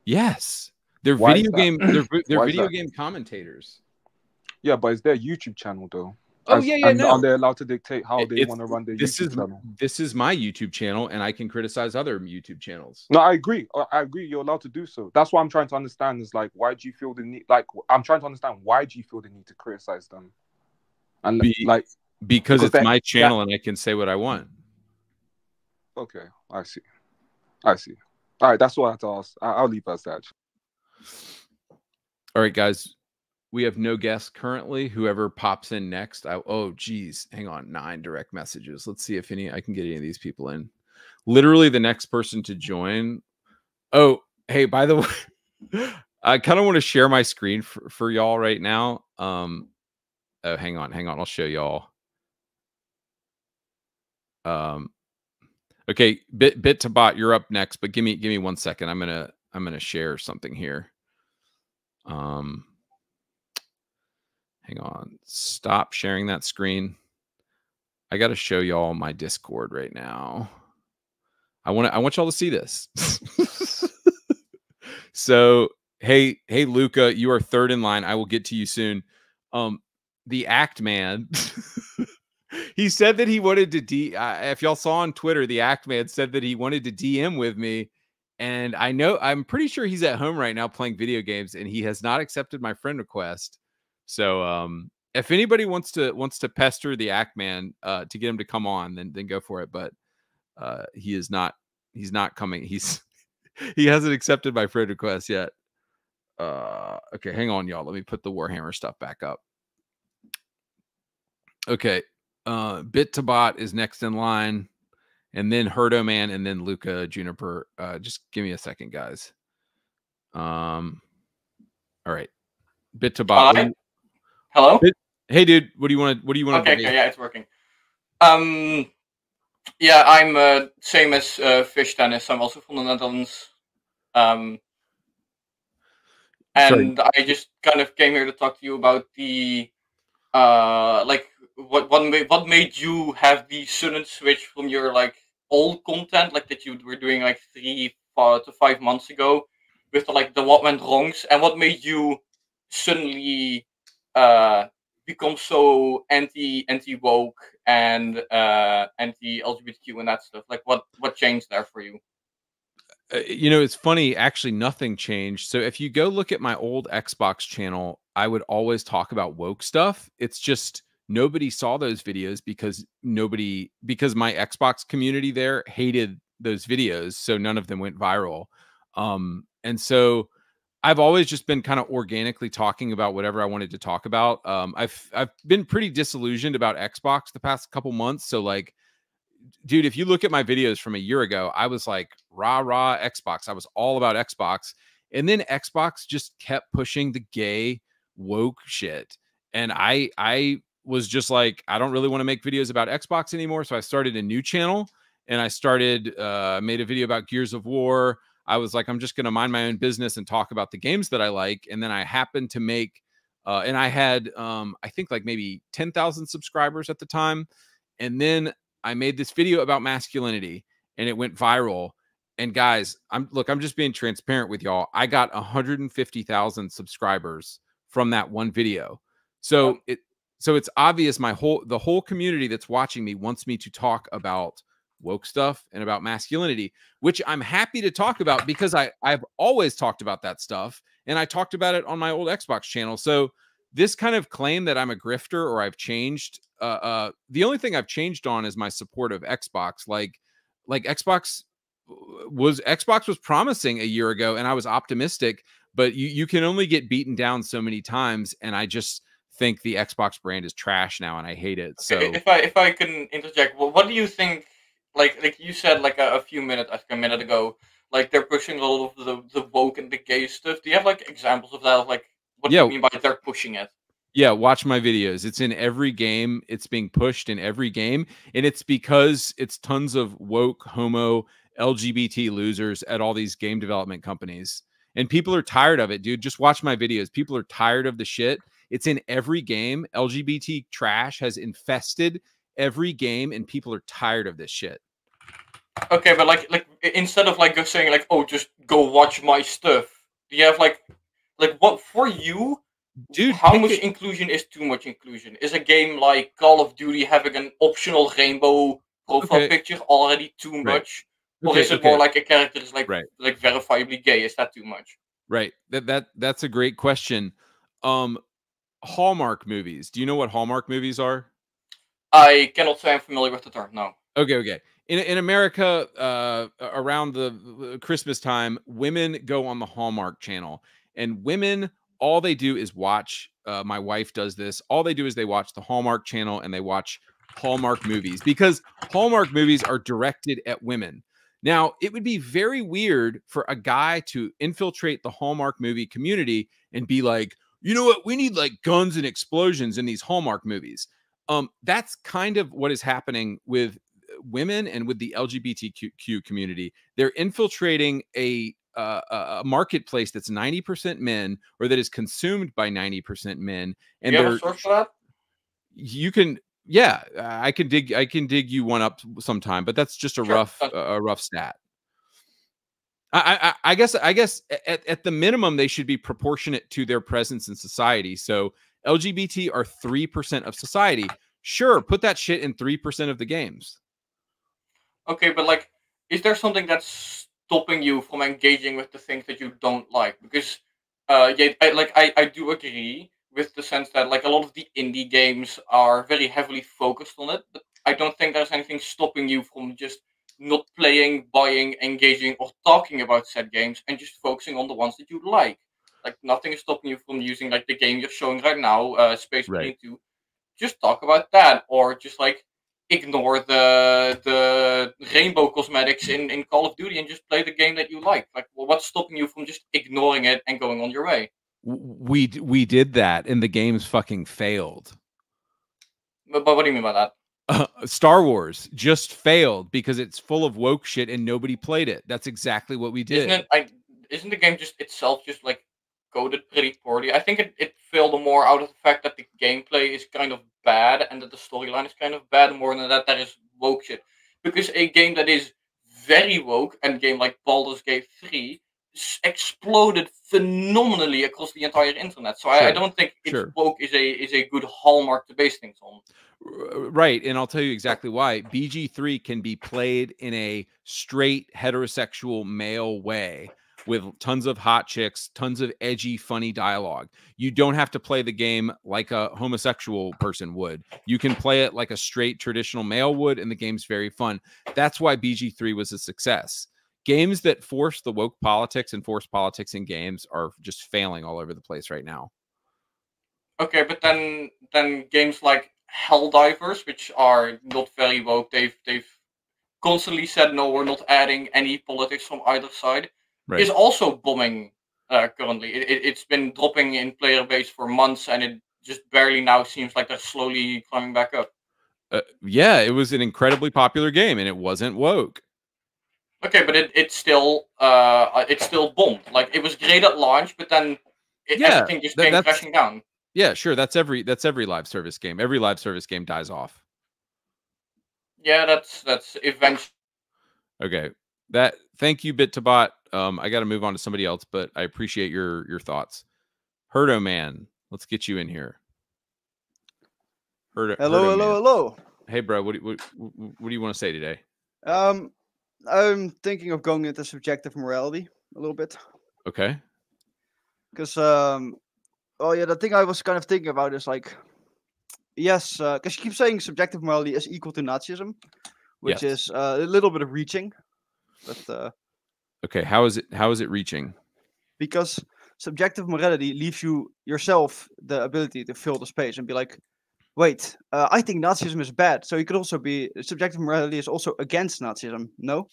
Yes. They're video game commentators. Yeah, but it's their YouTube channel, though. Oh, yeah, no. Are they allowed to dictate how they want to run their YouTube channel? This is my YouTube channel, and I can criticize other YouTube channels. No, I agree. You're allowed to do so. That's what I'm trying to understand, is like, why do you feel the need? Like, I'm trying to understand, why do you feel the need to criticize them? And because it's my channel and I can say what I want. Okay, I see. All right, that's what I had to ask. I'll leave us that. All right, guys. We have no guests currently. Whoever pops in next. Oh, geez. Hang on. 9 direct messages. Let's see if I can get any of these people in. Literally the next person to join. Oh, hey, by the way, I kind of want to share my screen for y'all right now. Oh, hang on. I'll show y'all. Okay, bit to bot, you're up next, but give me 1 second. I'm gonna share something here. Hang on. Stop sharing that screen. I got to show y'all my Discord right now. I want y'all to see this. So, hey, Luca, you are third in line. I will get to you soon. the ActMan. He said that he wanted to if y'all saw on Twitter, the ActMan said that he wanted to DM with me. And I'm pretty sure he's at home right now playing video games, and he has not accepted my friend request. So if anybody wants to pester the ActMan to get him to come on, then go for it. But he's not coming. He hasn't accepted my friend request yet. Okay, hang on, y'all. Let me put the Warhammer stuff back up. Okay. Bit to Bot is next in line, and then Herdoman, and then Luca Juniper. Just give me a second, guys. All right. Bit to Bot. Hello. Hey, dude. What do you want? Okay, yeah, it's working. Yeah, I'm same as Fish Tennis. I'm also from the Netherlands. And I just kind of came here to talk to you about the like what made you have the sudden switch from your like old content like that you were doing like 3 to 5 months ago with the what went wrongs, and what made you suddenly become so anti woke and anti LGBTQ and that stuff. Like what changed there for you? It's funny, actually nothing changed. So if you go look at my old Xbox channel, I would always talk about woke stuff. It's just nobody saw those videos because my Xbox community there hated those videos, so none of them went viral. And so I've always just been kind of organically talking about whatever I wanted to talk about. I've been pretty disillusioned about Xbox the past couple months. So like, dude, if you look at my videos from a year ago, I was like, rah, Xbox. I was all about Xbox. And then Xbox just kept pushing the gay woke shit. And I was just like, I don't really want to make videos about Xbox anymore. So I started a new channel, and I made a video about Gears of War. I was like, I'm just going to mind my own business and talk about the games that I like. And then I happened to make, and I had, I think like maybe 10,000 subscribers at the time. And then I made this video about masculinity, and it went viral. And guys, I'm just being transparent with y'all. I got 150,000 subscribers from that one video. So it's obvious the whole community that's watching me wants me to talk about woke stuff and about masculinity, which I'm happy to talk about because I've always talked about that stuff, and I talked about it on my old Xbox channel. So this kind of claim that I'm a grifter or I've changed, the only thing I've changed on is my support of Xbox. Like Xbox was promising a year ago, and I was optimistic, but you can only get beaten down so many times, and I just think the Xbox brand is trash now, and I hate it. So if I can interject, what do you think? Like you said like a minute ago, like they're pushing a lot of the woke and the gay stuff. Do you have like examples of that? Like what do you mean by they're pushing it? Yeah, watch my videos. It's in every game. It's being pushed in every game. And it's because it's tons of woke, homo, LGBT losers at all these game development companies. And people are tired of it, dude. Just watch my videos. People are tired of the shit. It's in every game. LGBT trash has infested every game, and people are tired of this shit. Okay, but like instead of like just saying like, oh, just go watch my stuff, do you have like what for you? Dude, how much inclusion is too much inclusion? Is a game like Call of Duty having an optional rainbow profile picture already too much? Or is it more like a character is like verifiably gay? Is that too much? Right. That's a great question. Hallmark movies. Do you know what Hallmark movies are? I cannot say I'm familiar with the term. No. Okay. In America, around the Christmas time, women go on the Hallmark channel, and women, all they do is watch. My wife does this. All they do is they watch the Hallmark channel, and they watch Hallmark movies because Hallmark movies are directed at women. Now, it would be very weird for a guy to infiltrate the Hallmark movie community and be like, you know what? We need like guns and explosions in these Hallmark movies. That's kind of what is happening with women and with the LGBTQ community. They're infiltrating a marketplace that's 90% men, or that is consumed by 90% men. And you have a source for that? You can, yeah, I can dig you one up sometime, but that's just a rough stat. I guess at the minimum they should be proportionate to their presence in society. So LGBT are 3% of society. Sure, put that shit in 3% of the games. Okay, but like, is there something that's stopping you from engaging with the things that you don't like? Because, yeah, I do agree with the sense that like a lot of the indie games are very heavily focused on it, but I don't think there's anything stopping you from just not playing, buying, engaging, or talking about said games and just focusing on the ones that you like. Like nothing is stopping you from using like the game you're showing right now, Space Marine 2. Just talk about that, or just like ignore the rainbow cosmetics in Call of Duty and just play the game that you like. Like, well, what's stopping you from just ignoring it and going on your way? We did that, and the games fucking failed. But what do you mean by that? Star Wars just failed because it's full of woke shit and nobody played it. That's exactly what we did. Isn't the game just itself just like coded pretty poorly? I think it failed more out of the fact that the gameplay is kind of bad and that the storyline is kind of bad more than that is woke shit. Because a game that is very woke, and a game like Baldur's Gate 3 exploded phenomenally across the entire internet. So I don't think woke is a good hallmark to base things on. Right, and I'll tell you exactly why. BG3 can be played in a straight heterosexual male way with tons of hot chicks, tons of edgy, funny dialogue. You don't have to play the game like a homosexual person would. You can play it like a straight traditional male would, and the game's very fun. That's why BG3 was a success. Games that force the woke politics and force politics in games are just failing all over the place right now. Okay, but then games like Helldivers, which are not very woke, they've constantly said no, we're not adding any politics from either side. Right. Is also bombing currently. It's been dropping in player base for months, and it just barely now seems like they're slowly climbing back up. Yeah, it was an incredibly popular game, and it wasn't woke. Okay, but it still bombed. Like it was great at launch, but then everything just came crashing down. Yeah, sure. That's every live service game. Every live service game dies off. Yeah, that's eventually. Okay. Thank you, BitTobot. I got to move on to somebody else, but I appreciate your thoughts. Herdo Man, let's get you in here. Hello. Hey, bro. What do you want to say today? I'm thinking of going into subjective morality a little bit. Okay. Because the thing I was kind of thinking about is like, yes, because you keep saying subjective morality is equal to Nazism, which is a little bit of reaching. But okay, how is it reaching? Because subjective morality leaves you yourself the ability to fill the space and be like, wait, I think Nazism is bad. So you could also be subjective morality is also against Nazism. No.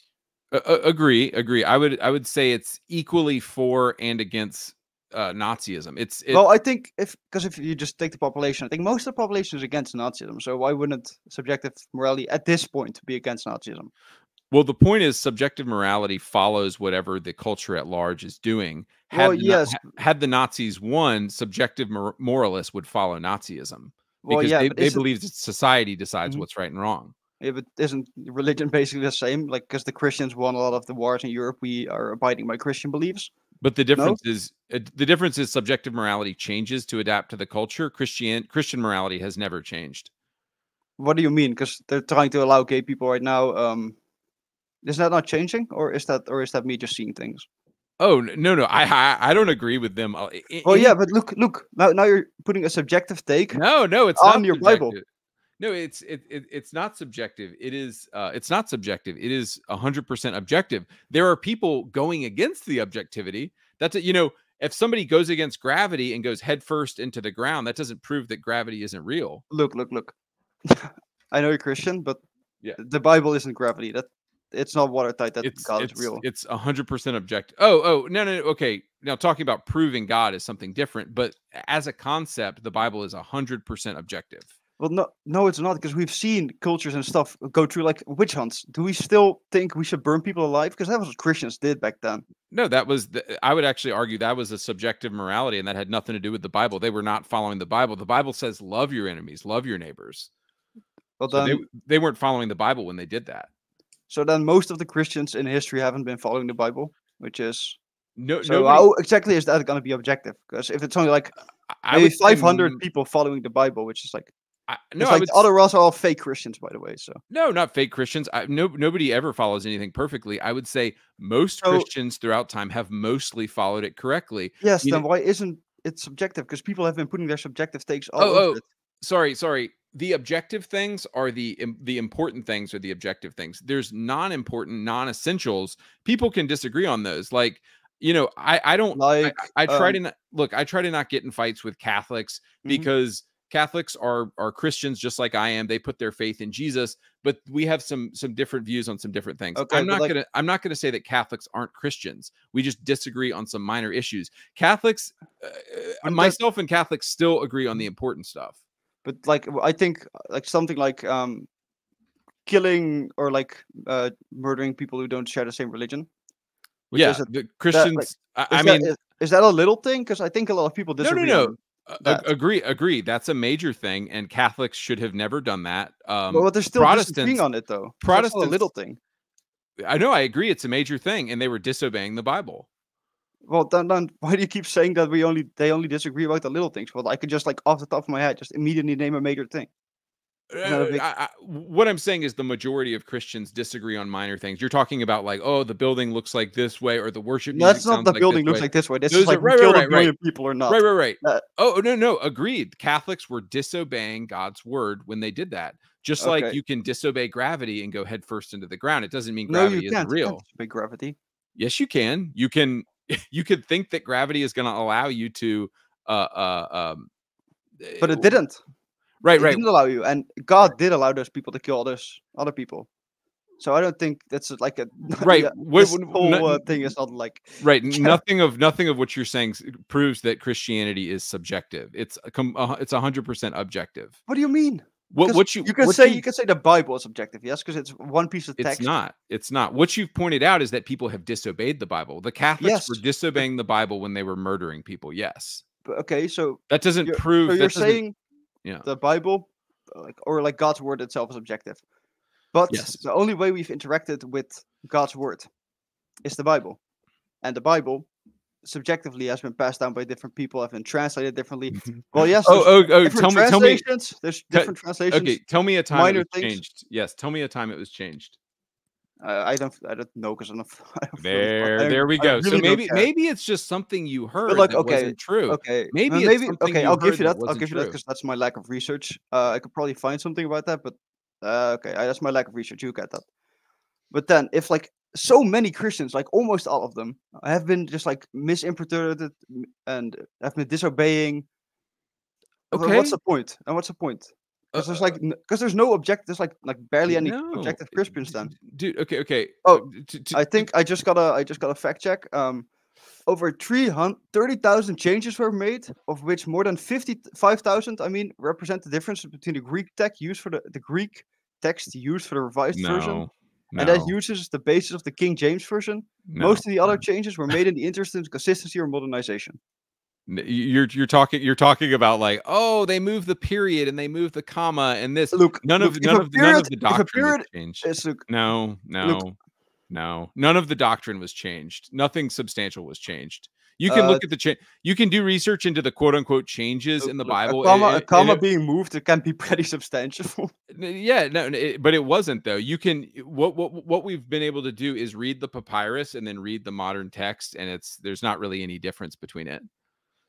Agree. I would say it's equally for and against Nazism. Well, I think if you just take the population, I think most of the population is against Nazism. So why wouldn't subjective morality at this point be against Nazism? Well, the point is subjective morality follows whatever the culture at large is doing. Had the Nazis won, subjective moralists would follow Nazism. Because they believe that society decides what's right and wrong. Yeah, but isn't religion basically the same? Like, because the Christians won a lot of the wars in Europe, we are abiding by Christian beliefs. But the difference is subjective morality changes to adapt to the culture. Christian morality has never changed. What do you mean? Because they're trying to allow gay people right now. Is that not changing, or is that me just seeing things? Oh no! I don't agree with them. Yeah, but look. Now you're putting a subjective take. No, it's on not your subjective. Bible. No, it's not subjective. It's not subjective. It is 100% objective. There are people going against the objectivity. That's it. If somebody goes against gravity and goes headfirst into the ground, that doesn't prove that gravity isn't real. Look. I know you're Christian, but the Bible isn't gravity. It's not watertight. God is real. It's 100% objective. Oh, no. Okay. Now talking about proving God is something different, but as a concept, the Bible is 100% objective. Well, no, it's not, because we've seen cultures and stuff go through like witch hunts. Do we still think we should burn people alive? Because that was what Christians did back then. No, I would actually argue that was a subjective morality, and that had nothing to do with the Bible. They were not following the Bible. The Bible says, love your enemies, love your neighbors. Well, then they weren't following the Bible when they did that. So then most of the Christians in history haven't been following the Bible, which is... No. So how exactly is that going to be objective? Because if it's only like I maybe would say 500 people following the Bible, which is like no. it's I like would the other ones are all fake Christians, by the way. So no, not fake Christians. Nobody ever follows anything perfectly. I would say most So- Christians throughout time have mostly followed it correctly. yes, You then know- why isn't it subjective? Because people have been putting their subjective takes all Oh, over it. sorry. The objective things are the important things, are the objective things. There's non-important, non-essentials. People can disagree on those. Like, I don't Like, I try to not, look. I try to not get in fights with Catholics Mhm. because Catholics are Christians just like I am. They put their faith in Jesus, but we have some different views on some different things. Okay, I'm but not like- gonna say that Catholics aren't Christians. We just disagree on some minor issues. Catholics, But myself and Catholics still agree on the important stuff. But like I think like something like killing or like murdering people who don't share the same religion. Which Yeah, is a- the Christians. like, I mean, is that a little thing? Because I think a lot of people disagree. no. on that. Agree. That's a major thing, and Catholics should have never done that. Well, they're still disagreeing on it though. That's not a Protestants- little thing. I know, I agree, it's a major thing, and they were disobeying the Bible. Well, then why do you keep saying that they only disagree about the little things? Well, I could just like off the top of my head just immediately name a major thing. Not a big- What I'm saying is the majority of Christians disagree on minor things. You're talking about like, oh, the building looks like this way, or the worship music That's not sounds the like building this looks way. like this way. This Those is like are- we right, killed right, a million people or not. Right. Uh, Oh, no, agreed. Catholics were disobeying God's word when they did that. Just like Okay. you can disobey gravity and go headfirst into the ground. It doesn't mean No, gravity you isn't can't. You real. can't disobey gravity. Yes, you can. You can. You could think that gravity is going to allow you to. But it didn't. Right. It didn't allow you, and God did allow those people to kill other people. So I don't think that's like a Right. yeah, What- this what- whole thing is not like Right. Yeah. Nothing of what you're saying proves that Christianity is subjective. It's 100% objective. What do you mean? What 'Cause you you can what say you can say the Bible is objective, yes, because it's one piece of text. It's not. It's not. What you've pointed out is that people have disobeyed the Bible. The Catholics were Yes, disobeying the Bible when they were murdering people. Yes. But, okay, so That doesn't you're, prove. so that you're doesn't- saying yeah. the Bible, like God's word itself, is objective. But Yes. the only way we've interacted with God's word is the Bible, and the Bible subjectively has been passed down by different people, have been translated differently. Well, yes. there's Oh, different tell me. translations. There's Te- different translations. Okay, tell me a time it minor was things. changed. Yes, tell me a time it was changed. I don't know because There we go. So maybe it's just something you heard like, that okay, wasn't true. Okay, Maybe it's maybe something okay. you I'll give heard you that. I'll wasn't give you that true. because that's my lack of research. I could probably find something about that, but okay, that's my lack of research. You get that. But then, if like so many Christians, like almost all of them, have been just like misinterpreted and have been disobeying. Okay. What's the point? And what's the point? Because there's like because there's no object. There's like barely any No, objective Christians then. dude. Okay. Oh, I think I just got a fact check. Over 330,000 changes were made, of which more than 55,000, represent the difference between the Greek text used for the Greek text used for the revised version, and that uses the basis of the King James version. Most of the other changes were made in the interest of consistency or modernization. You're talking about like, oh, they moved the period and they moved the comma and this. Look, none of the doctrine was changed. No. None of the doctrine was changed. Nothing substantial was changed. You can look at the change. You can do research into the quote unquote changes in the Bible. A comma being moved, it can be pretty substantial. Yeah, but it wasn't though. You can what we've been able to do is read the papyrus and then read the modern text, and there's not really any difference between it.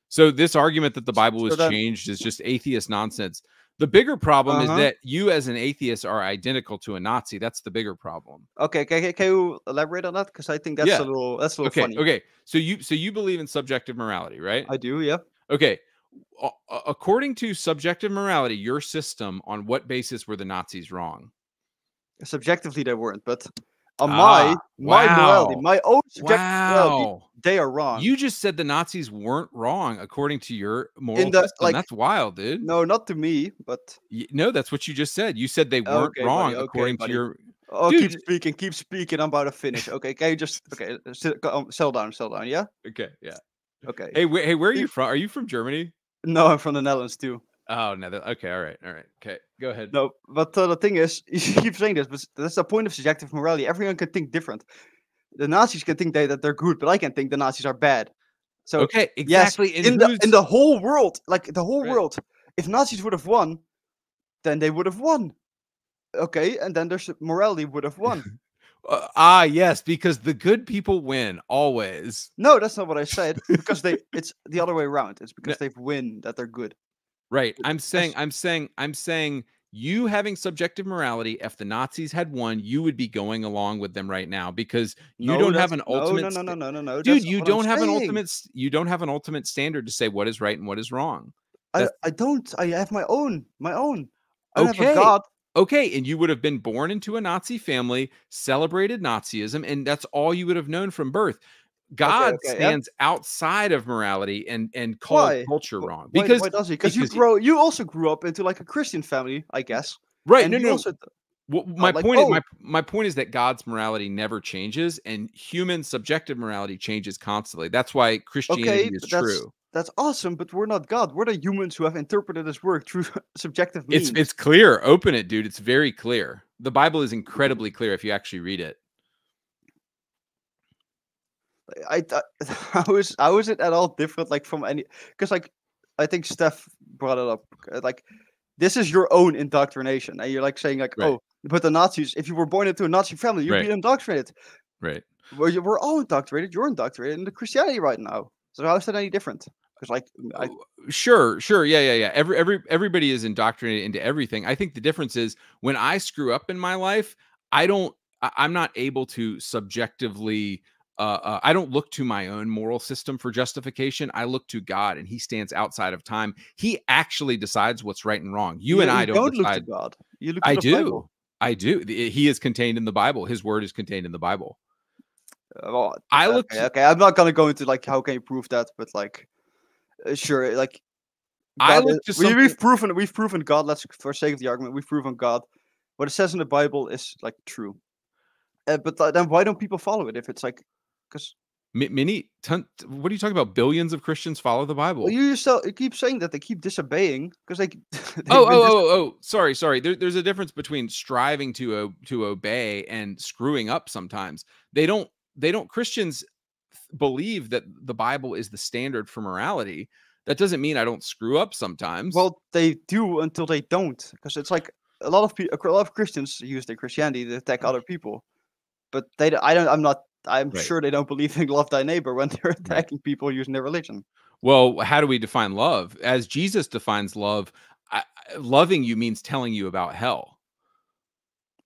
So this argument that the Bible was changed is just atheist nonsense. The bigger problem is that you as an atheist are identical to a Nazi. That's the bigger problem. Okay, can you elaborate on that? Because I think that's a little funny. Okay. So you believe in subjective morality, right? I do, yeah. Okay. According to subjective morality, your system, on what basis were the Nazis wrong? Subjectively, they weren't, but on my morality, my own subjective morality, they are wrong. You just said the Nazis weren't wrong according to your moral system. That's wild, dude. No, not to me, but no, that's what you just said. You said they weren't wrong according to your. Oh, dude. Keep speaking. I'm about to finish. Okay, can you just settle down, yeah. Okay, yeah. Okay. Hey, where are you from? Are you from Germany? No, I'm from the Netherlands too. Oh no. Okay. All right. Okay. Go ahead. No, but the thing is, you keep saying this, but that's the point of subjective morality. Everyone can think different. The Nazis can think that they're good, but I can think the Nazis are bad. So Okay, yes, exactly. And in the whole world, like the whole Right. world, if Nazis would have won, then they would have won. Okay, and then there's morality would have won. Yes, because the good people win always. No, that's not what I said. Because it's the other way around. It's because No. they win that they're good. Right. I'm saying you having subjective morality, if the Nazis had won, you would be going along with them right now because you don't have an ultimate No. dude, That's you not what I'm don't have an saying. ultimate you don't have an ultimate standard to say what is right and what is wrong. I don't. I have my own. I don't have a Okay. god. Okay, and you would have been born into a Nazi family, celebrated Nazism, and that's all you would have known from birth. God Okay, yeah. stands outside of morality and calls Why? culture wrong. Why Because does he? Because because you also grew up into like a Christian family, I guess. right, And you no. also Well, like, my point is that God's morality never changes, and human subjective morality changes constantly. That's why Christianity is but true. that's awesome, but we're not God. We're the humans who have interpreted this work through subjective means. It's clear. Open it, dude. It's very clear. The Bible is incredibly clear if you actually read it. How is it at all different like from any? Because like I think Steph brought it up. Like this is your own indoctrination, and you're like saying like, Right. oh, but the Nazis. If you were born into a Nazi family, you'd Right. be indoctrinated. Right. Well, we're all indoctrinated. You're indoctrinated into Christianity right now. So how is that any different? Because like, Sure. Yeah. Everybody is indoctrinated into everything. I think the difference is when I screw up in my life, I'm not able to subjectively. I don't look to my own moral system for justification. I look to God, and He stands outside of time. He actually decides what's right and wrong. You and I don't look to decide. God. You look to I the do. Bible. I do. He is contained in the Bible. His word is contained in the Bible. Well, I look. Okay. I'm not gonna go into like how can you prove that, but like, sure, like. I look to something. We've proven God. Let's for sake of the argument, we've proven God. What it says in the Bible is like true. But then why don't people follow it if it's like, because What are you talking about? Billions of Christians follow the Bible. well, you keep saying that they keep disobeying because they. Sorry. There's a difference between striving to obey and screwing up. Sometimes they don't. Christians believe that the Bible is the standard for morality. That doesn't mean I don't screw up sometimes. Well, they do until they don't, because it's like a lot of Christians use their Christianity to attack other people, but I'm sure they don't believe in love thy neighbor when they're attacking people using their religion. Well, how do we define love? As Jesus defines love, loving you means telling you about hell.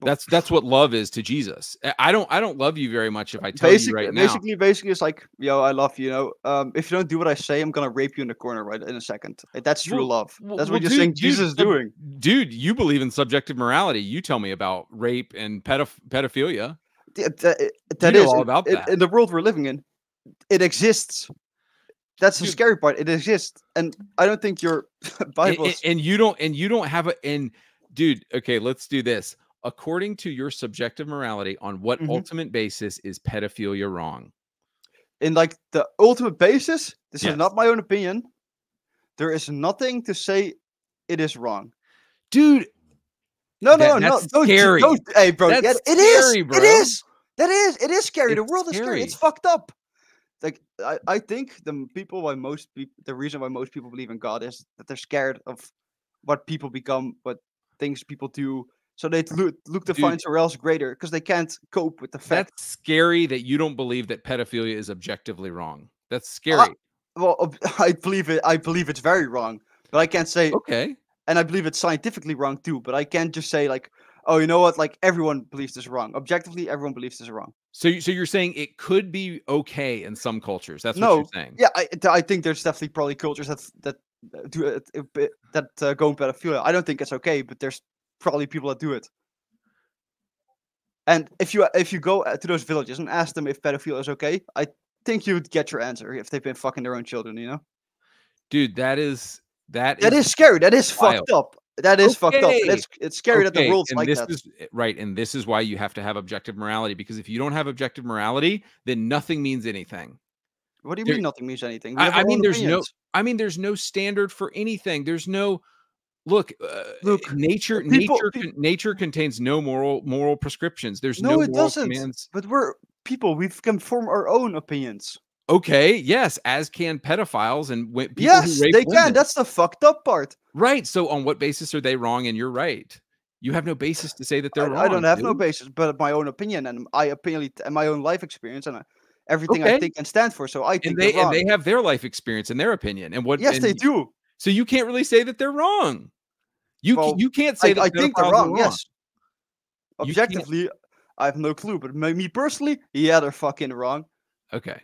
That's what love is to Jesus. I don't love you very much if I tell you right now. Basically, it's like, yo, I love you. If you don't do what I say, I'm gonna rape you in the corner right in a second. That's true love. That's what you're saying Jesus is doing. Dude, you believe in subjective morality. You tell me about rape and pedophilia. That is all about that. In the world we're living in, it exists. That's the scary part. It exists, and I don't think your Bible. And you don't have dude. Okay, let's do this. According to your subjective morality, on what ultimate basis is pedophilia wrong? In like the ultimate basis, this is not my own opinion. There is nothing to say it is wrong, dude. No. Scary. Hey, bro. That's scary, bro. It is scary. The world is scary. It's fucked up. Like I think the reason why most people believe in God is that they're scared of what people become, what things people do. So they look to find somewhere else greater because they can't cope with the fact. That's scary that you don't believe that pedophilia is objectively wrong. That's scary. Well, I believe it. I believe it's very wrong, but I can't say okay. And I believe it's scientifically wrong too. But I can't just say like, oh, you know what? Like everyone believes this is wrong. Objectively, everyone believes this is wrong. So you're saying it could be okay in some cultures? That's what you're saying. Yeah, I think there's definitely probably cultures that go in pedophilia. I don't think it's okay, but there's probably people that do it. And if you go to those villages and ask them if pedophilia is okay, I think you would get your answer if they've been fucking their own children, you know? Dude, that is scary. That is fucked up. That is fucked up. And it's scary that the world's like that. Right, and this is why you have to have objective morality, because if you don't have objective morality, then nothing means anything. What do you mean nothing means anything? I mean, there's no standard for anything. There's no look. Nature contains no moral prescriptions. There's no moral commands. But we're people. We can form our own opinions. Okay, yes, as can pedophiles and people Yes, who rape they women. can. That's the fucked up part. Right. So on what basis are they wrong and you're right? You have no basis to say that they're wrong. I don't have no dude. basis, but my own opinion and my own life experience and everything I Okay. think and stand for. So I think And they're wrong. they have their life experience and their opinion. And what? Yes, and they do. So you can't really say that they're wrong. Well, You can't say that I think they're pedophiles are wrong. wrong. Yes. You can't- Objectively, I have no clue, but me personally, yeah, they're fucking wrong. Okay.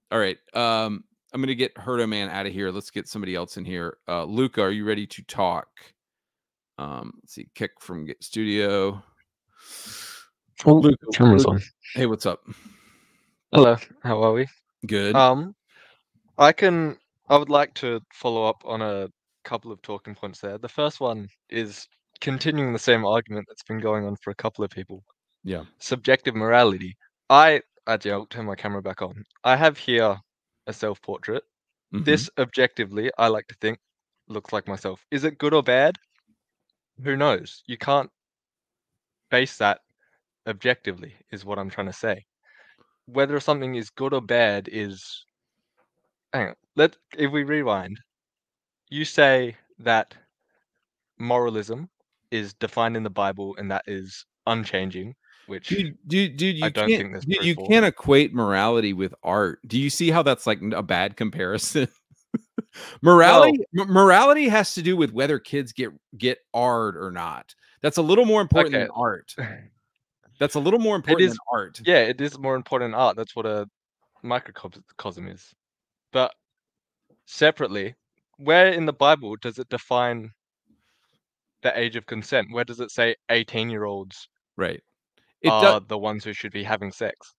All right. I'm gonna get Herdo Man out of here. Let's get somebody else in here. Luca, are you ready to talk? Let's see. Kick from Get Studio. Oh, Luca, camera's on. hey, what's up? Hello, how are we? Good. I would like to follow up on a couple of talking points there. The first one is continuing the same argument that's been going on for a couple of people. Yeah. Subjective morality. Actually, I'll turn my camera back on. I have here a self-portrait. Mhm. This objectively, I like to think, looks like myself. Is it good or bad? Who knows? You can't base that objectively, is what I'm trying to say. Whether something is good or bad is... Hang on. If we rewind, you say that moralism is defined in the Bible and that is unchanging, which dude, I don't think there's proof you for. can't equate morality with art. Do you see how that's like a bad comparison? Morality has to do with whether kids get art or not. That's a little more important than art. That's a little more important than art. Yeah, it is more important than art. That's what a microcosm is. But separately, where in the Bible does it define the age of consent? Where does it say 18-year-olds right are the ones who should be having sex?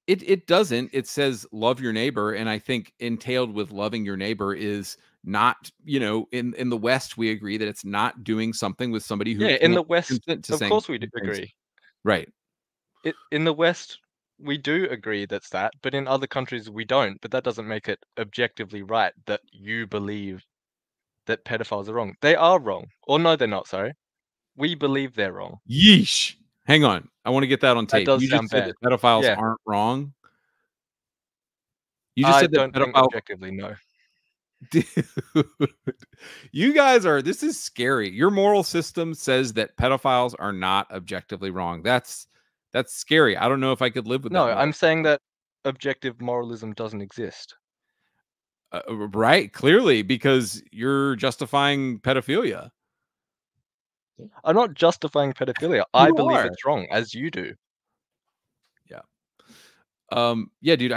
It doesn't. It says love your neighbor, and I think entailed with loving your neighbor is not, in the West we agree that it's not doing something with somebody who in the West, of course we agree. Right. In the West, we do agree that's that, but in other countries we don't. But that doesn't make it objectively right that you believe that pedophiles are wrong. They are wrong. Or no, they're not, sorry. We believe they're wrong. Yeesh. Hang on. I want to get that on tape. That does you sound just said bad. that pedophiles aren't wrong? You just said that don't think objectively, no. Dude, you guys this is scary. Your moral system says that pedophiles are not objectively wrong. That's scary. I don't know if I could live with that. No, I'm saying that objective moralism doesn't exist. Right, clearly, because you're justifying pedophilia. I'm not justifying pedophilia. I believe it's wrong, as you do. Yeah. Yeah, dude.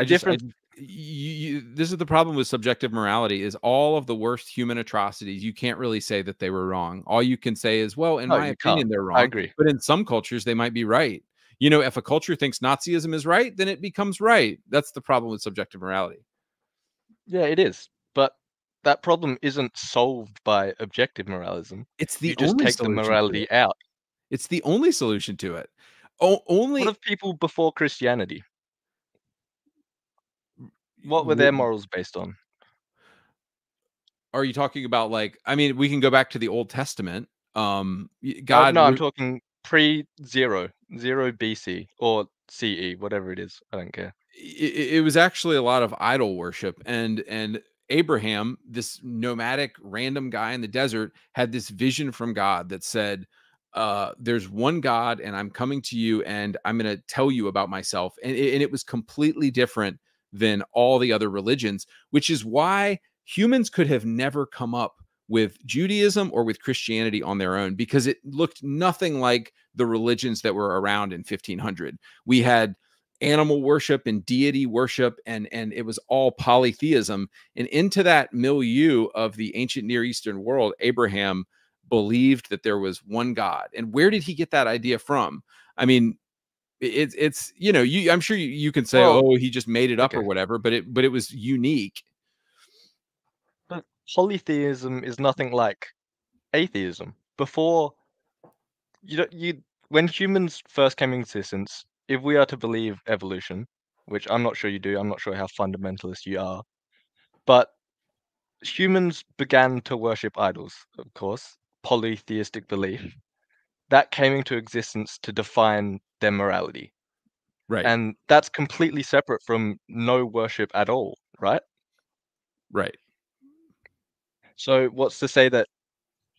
This is the problem with subjective morality: is all of the worst human atrocities. You can't really say that they were wrong. All you can say is, well, in my opinion, they're wrong. I agree. But in some cultures, they might be right. If a culture thinks Nazism is right, then it becomes right. That's the problem with subjective morality. Yeah, it is. But that problem isn't solved by objective moralism. It's the you just only take the morality out. It's the only solution to it. What of people before Christianity? What were their morals based on? Are you talking about we can go back to the Old Testament. God. No, I'm talking pre-0 BC or CE, whatever it is. I don't care. It was actually a lot of idol worship, and Abraham, this nomadic random guy in the desert, had this vision from God that said, there's one God and I'm coming to you and I'm going to tell you about myself. And it was completely different than all the other religions, which is why humans could have never come up with Judaism or with Christianity on their own, because it looked nothing like the religions that were around in 1500. We had animal worship and deity worship, and it was all polytheism. And into that milieu of the ancient Near Eastern world, Abraham believed that there was one God. And where did he get that idea from? I mean, it's I'm sure you can say, oh, he just made it up or whatever, but it was unique. But polytheism is nothing like atheism. Before, when humans first came into existence, if we are to believe evolution, which I'm not sure you do, I'm not sure how fundamentalist you are, but humans began to worship idols, of course, polytheistic belief. That came into existence to define their morality. Right. And that's completely separate from no worship at all, right? Right. So what's to say that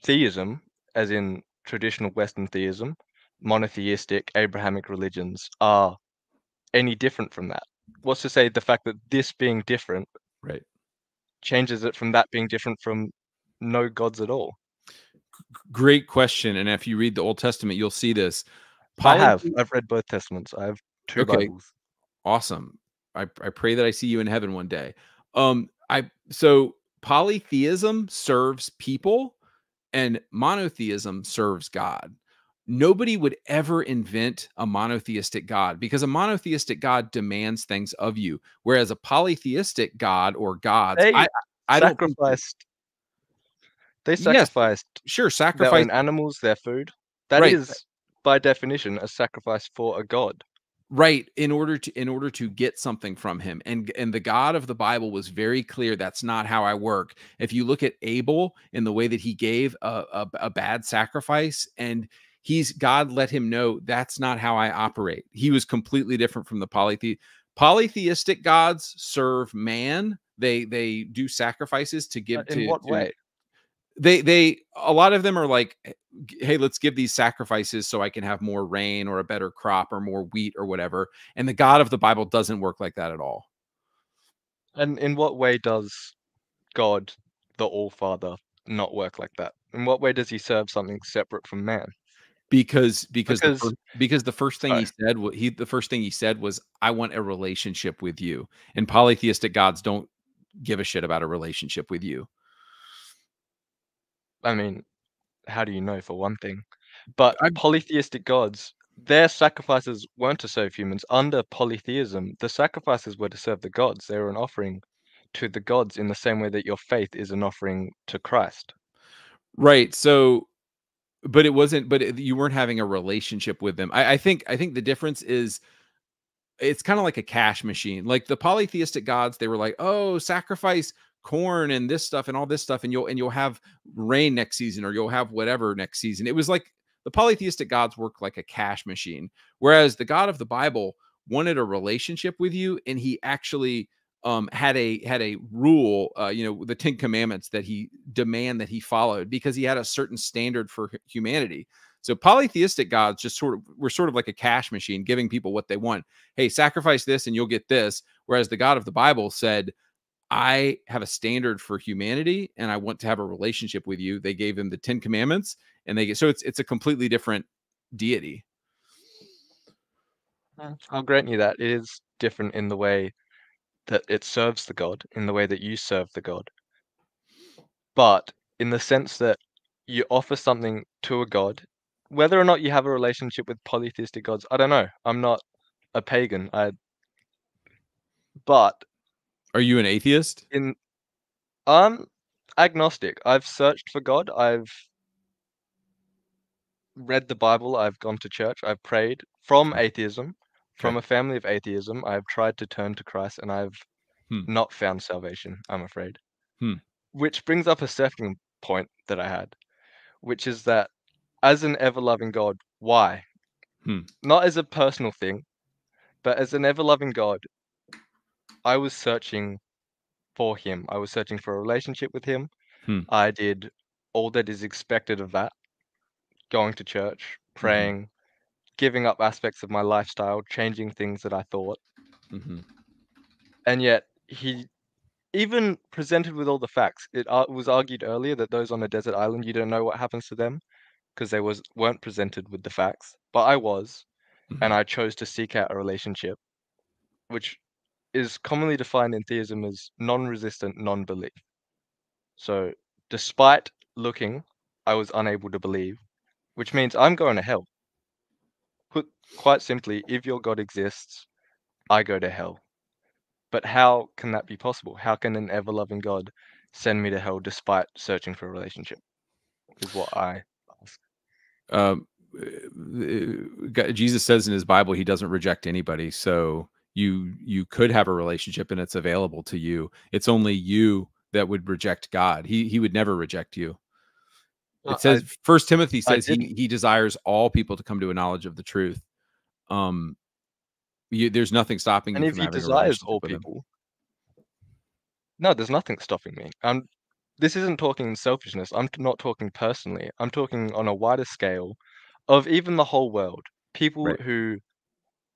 theism, as in traditional Western theism, monotheistic Abrahamic religions, are any different from that? What's to say the fact that this being different Right. changes it from that being different from no gods at all? Great question. And if you read the Old Testament, you'll see this. I've read both testaments. I have 2 Okay. Bibles. Awesome. I pray that I see you in heaven one day. So polytheism serves people and monotheism serves God. Nobody would ever invent a monotheistic God because a monotheistic God demands things of you, whereas a polytheistic God or gods, They I don't think sacrificed. They yes, sacrificed sure, their sacrifice, own animals, their food. That right, is, by definition, a sacrifice for a god. right, in order to get something from him. And the God of the Bible was very clear, that's not how I work. If you look at Abel and the way that he gave a bad sacrifice, and God let him know that's not how I operate. He was completely different from the polytheistic gods serve man. They do sacrifices to give In what way? They a lot of them are like, hey, let's give these sacrifices so I can have more rain or a better crop or more wheat or whatever. And the God of the Bible doesn't work like that at all. And in what way does God, the All-Father, not work like that? In what way does he serve something separate from man? Because the first thing Sorry. the first thing he said was, I want a relationship with you. And polytheistic gods don't give a shit about a relationship with you. I mean, how do you know, for one thing? But polytheistic gods, their sacrifices weren't to serve humans. Under polytheism, the sacrifices were to serve the gods. They were an offering to the gods in the same way that your faith is an offering to Christ. Right. So, but you weren't having a relationship with them. I think the difference is, it's kind of like a cash machine. Like the polytheistic gods, they were like, oh, sacrifice corn and this stuff and all this stuff, and you'll have rain next season, or you'll have whatever next season. It was like the polytheistic gods work like a cash machine, whereas the God of the Bible wanted a relationship with you, and he actually had a rule, the 10 Commandments that he followed, because he had a certain standard for humanity. So polytheistic gods were sort of like a cash machine, giving people what they want. Hey, sacrifice this and you'll get this. Whereas the God of the Bible said, I have a standard for humanity and I want to have a relationship with you. They gave him the 10 Commandments, and so it's a completely different deity. I'll grant you that it is different in the way that it serves the god, in the way that you serve the god. But in the sense that you offer something to a god, whether or not you have a relationship with polytheistic gods, I don't know. I'm not a pagan. But are you an atheist? I'm agnostic. I've searched for God. I've read the Bible. I've gone to church. I've prayed from atheism, from a family of atheism. I've tried to turn to Christ, and I've not found salvation, I'm afraid. Which brings up a second point that I had, which is that as an ever-loving God, why? Not as a personal thing, but as an ever-loving God, I was searching for him. I was searching for a relationship with him. I did all that is expected of that, going to church, praying, giving up aspects of my lifestyle, changing things that I thought. And yet he even presented with all the facts. It was argued earlier that those on a desert island, you don't know what happens to them because they weren't presented with the facts. But I was, and I chose to seek out a relationship, which is commonly defined in theism as non-resistant non-belief. So despite looking, I was unable to believe, which means I'm going to hell. Put quite simply, if your God exists, I go to hell. But how can that be possible? How can an ever-loving God send me to hell despite searching for a relationship? Is what I ask. Jesus says in his Bible, he doesn't reject anybody. So you could have a relationship and it's available to you. It's only you that would reject God. He would never reject you. It says, First Timothy says he desires all people to come to a knowledge of the truth. There's nothing stopping And you if from he having a desires relationship all with him. people, no, there's nothing stopping me. This isn't talking selfishness. I'm not talking personally. I'm talking on a wider scale of even the whole world. People Right. who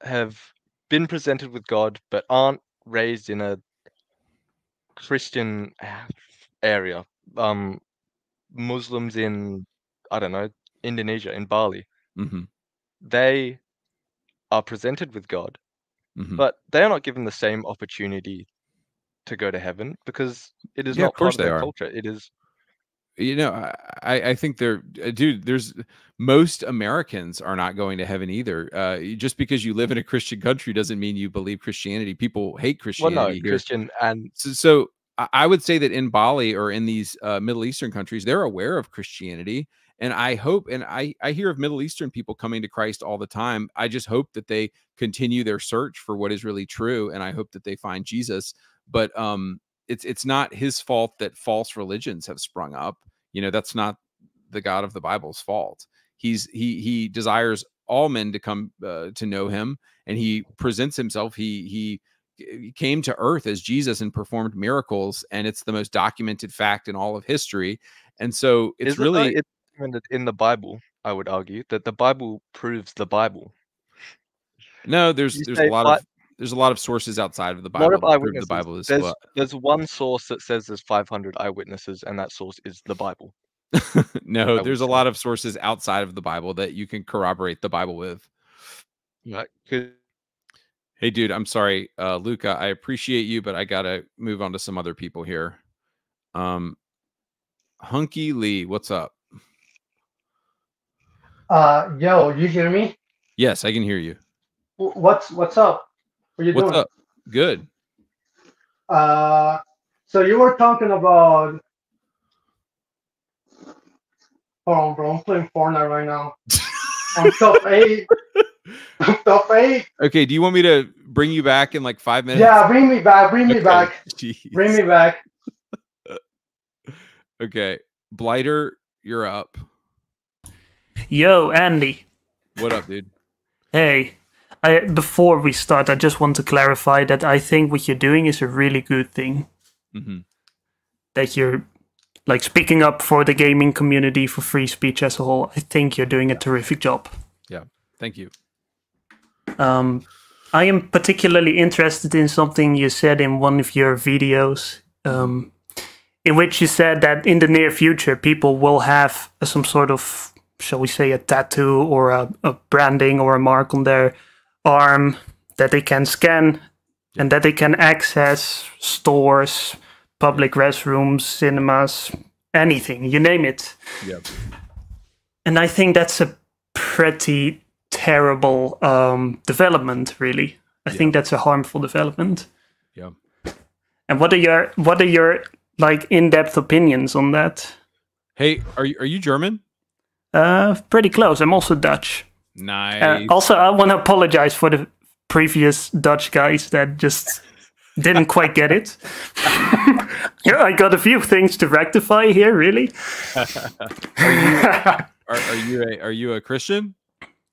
have been presented with God but aren't raised in a Christian area. Muslims in, I don't know, Indonesia, in Bali. Mm-hmm. They are presented with God, Mm-hmm. but they are not given the same opportunity to go to heaven because it is Yeah, not of course part of they their are. culture. It is. You know, I think they're, dude, there's most Americans are not going to heaven either. Just because you live in a Christian country doesn't mean you believe Christianity. People hate Well, no, Christianity here. Christian and So I would say that in Bali or in these Middle Eastern countries, they're aware of Christianity. And I hope, and I hear of Middle Eastern people coming to Christ all the time. I just hope that they continue their search for what is really true. And I hope that they find Jesus. But it's not his fault that false religions have sprung up. You know, that's not the God of the Bible's fault. He desires all men to come to know him, and he presents himself. He came to earth as Jesus and performed miracles, and it's the most documented fact in all of history. And so it's is it though? really It's documented in the Bible. I would argue that the Bible proves the Bible. no. You There's a say lot of there's a lot of sources outside of the a lot Bible of that prove the eyewitnesses. Bible is There's one source that says there's 500 eyewitnesses, and that source is the Bible. no, I would there's a say. lot of sources outside of the Bible that you can corroborate the Bible with. Right. Hey, dude, I'm sorry, Luca. I appreciate you, but I gotta move on to some other people here. Hunky Lee, what's up? Yo, you hear me? Yes, I can hear you. What's up? What you What's doing? up? Good. So you were talking about. Hold on, bro. I'm playing Fortnite right now. I'm top 8. I'm top 8. Okay, do you want me to bring you back in like 5 minutes? Yeah, bring me back. Bring me Okay, back. jeez. Bring me back. Okay, Blighter, you're up. Yo, Andy. What up, dude? Hey. Before we start, I just want to clarify that I think what you're doing is a really good thing. Mm-hmm. That you're like speaking up for the gaming community, for free speech as a whole. I think you're doing a terrific job. Yeah, thank you. I am particularly interested in something you said in one of your videos, in which you said that in the near future, people will have some sort of, shall we say, a tattoo or a branding or a mark on their arm that they can scan and that they can access stores, public restrooms, cinemas, anything, you name it. Yep. And I think that's a pretty terrible development, really. I think that's a harmful development. Yeah. And what are your like in-depth opinions on that? Hey, are you German? Pretty close. I'm also Dutch. Nice. Also, I want to apologize for the previous Dutch guys that just didn't quite get it. Yeah, I got a few things to rectify here, really. Are you a Christian?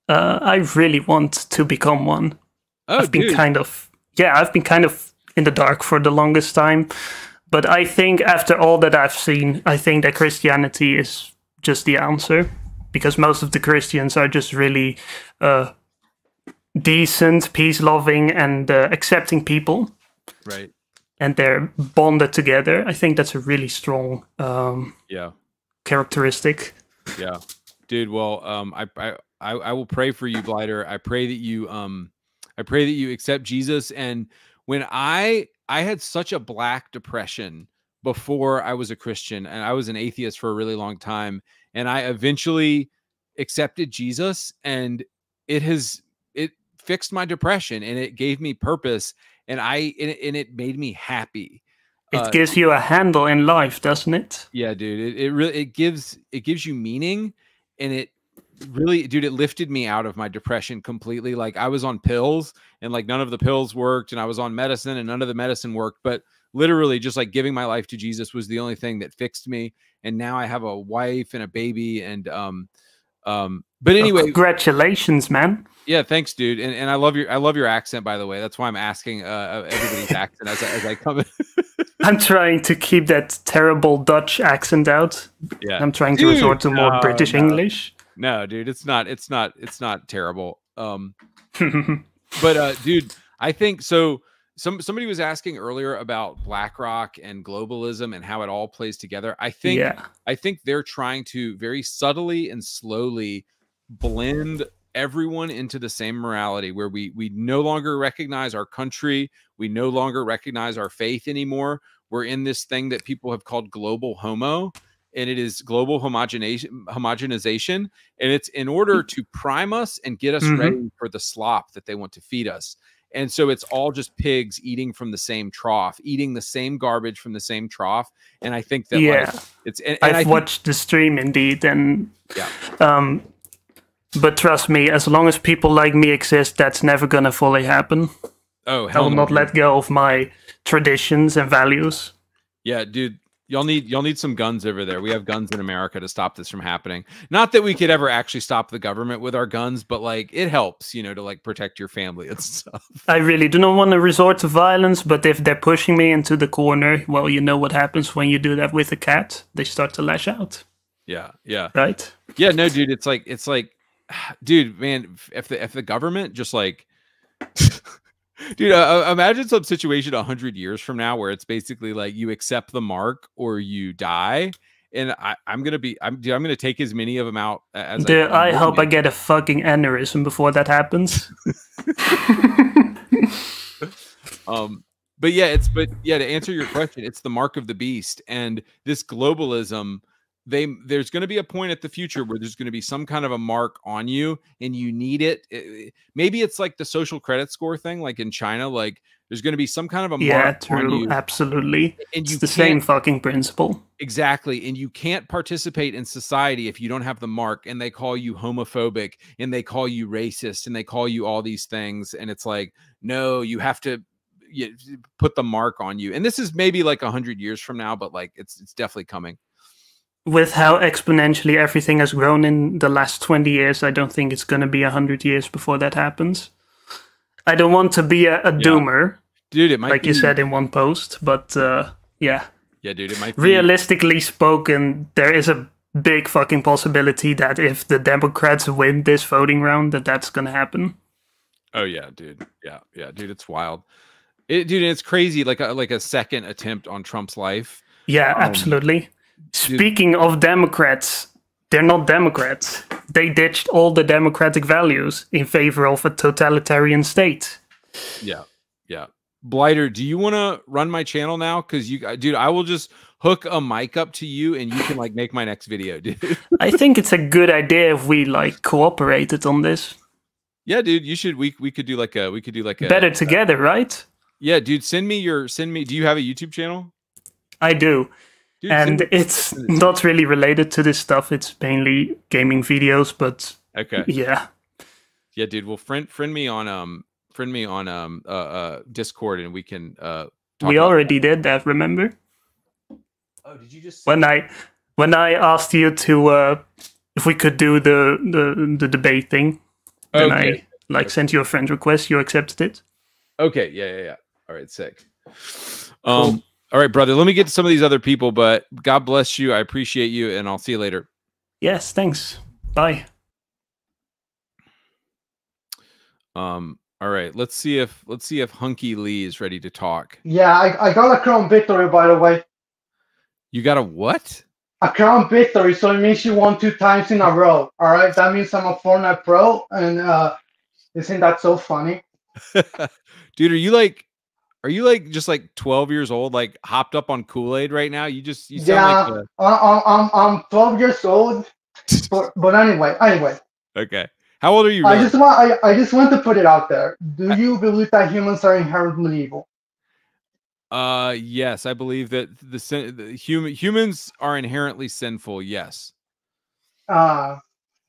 I really want to become one. Oh, I've been dude. kind of in the dark for the longest time. But I think after all that I've seen, I think that Christianity is just the answer. Because most of the Christians are just really decent, peace-loving, and accepting people. Right. And they're bonded together. I think that's a really strong characteristic. Yeah. Dude, well, I will pray for you, Blighter. I pray that you accept Jesus. And when I had such a black depression before I was a Christian, and I was an atheist for a really long time, and I eventually accepted Jesus, and it fixed my depression, and it gave me purpose, and it made me happy. It gives you a handle in life, doesn't it? Yeah, dude. It really gives you meaning, and it really, dude, it lifted me out of my depression completely. Like I was on pills, and like none of the pills worked, and I was on medicine, and none of the medicine worked. But literally, just like giving my life to Jesus was the only thing that fixed me. And now I have a wife and a baby, and But anyway, congratulations, man. Yeah, thanks, dude. And I love your accent, by the way. That's why I'm asking everybody's accent as I come in. I'm trying to keep that terrible Dutch accent out. Yeah, I'm trying to resort to more British no. English. No, dude, it's not terrible. But dude, I think so. Somebody was asking earlier about BlackRock and globalism and how it all plays together. I think they're trying to very subtly and slowly blend everyone into the same morality, where we no longer recognize our country, we no longer recognize our faith anymore. We're in this thing that people have called global homo, and it is global homogenization, and it's in order to prime us and get us ready for the slop that they want to feed us. And so it's all just pigs eating from the same trough, eating the same garbage from the same trough. And I think that like, it's and I've watched the stream indeed, and yeah. But trust me, as long as people like me exist, that's never gonna fully happen. Oh, I will not let go of my traditions and values. Yeah, dude, y'all need some guns over there. We have guns in America to stop this from happening. Not that we could ever actually stop the government with our guns, but like it helps, you know, to like protect your family and stuff. I really do not want to resort to violence, but if they're pushing me into the corner, well, you know what happens when you do that with a cat. They start to lash out. Yeah, yeah. Right? Yeah, no, dude, it's like dude, man, if the government just like dude, imagine some situation 100 years from now where it's basically like you accept the mark or you die, and I'm gonna take as many of them out as I hope I get a fucking aneurysm before that happens. But yeah, to answer your question, it's the mark of the beast, and this globalism. There's going to be a point at the future where there's going to be some kind of a mark on you, and you need it. Maybe it's like the social credit score thing, like in China. Like there's going to be some kind of a mark on you. Absolutely. And it's the same fucking principle. Exactly. And you can't participate in society if you don't have the mark, and they call you homophobic, and they call you racist, and they call you all these things. And it's like, no, you have to put the mark on you. And this is maybe like 100 years from now, but like it's definitely coming. With how exponentially everything has grown in the last 20 years, I don't think it's going to be 100 years before that happens. I don't want to be a doomer, dude. It might like you said in one post, but yeah. Yeah, dude, it might be. Realistically spoken, there is a big fucking possibility that if the Democrats win this voting round, that's going to happen. Oh yeah, dude. Yeah, dude, it's wild. Dude, it's crazy. Like a second attempt on Trump's life. Yeah, absolutely. Speaking of Democrats, they're not Democrats. They ditched all the democratic values in favor of a totalitarian state. Yeah. Blighter, do you want to run my channel now? Because dude, I will just hook a mic up to you, and you can like make my next video, dude. I think it's a good idea if we like cooperated on this. Yeah, dude, you should. We could do like a better together, right? Yeah, dude, send me. Do you have a YouTube channel? I do. Dude, and it's not really related to this stuff. It's mainly gaming videos, but okay. Yeah, dude. Well, friend me on Discord, and we can talk. We already did that, remember? Oh, did you just when I asked you to if we could do the debate thing, then I sent you a friend request. You accepted it. Okay. Yeah. All right. Sick. Cool. All right, brother, let me get to some of these other people, but God bless you. I appreciate you, and I'll see you later. Yes, thanks. Bye. All right, let's see if Hunky Lee is ready to talk. Yeah, I got a crown victory, by the way. You got a what? A crown victory, so it means you won 2 times in a row. All right, that means I'm a Fortnite pro, and isn't that so funny? Dude, are you like just like 12 years old, like hopped up on Kool-Aid right now? You sound like I'm 12 years old, but anyway. Okay, how old are you? I just want to put it out there. Do you believe that humans are inherently evil? Yes, I believe that humans are inherently sinful. Yes. Will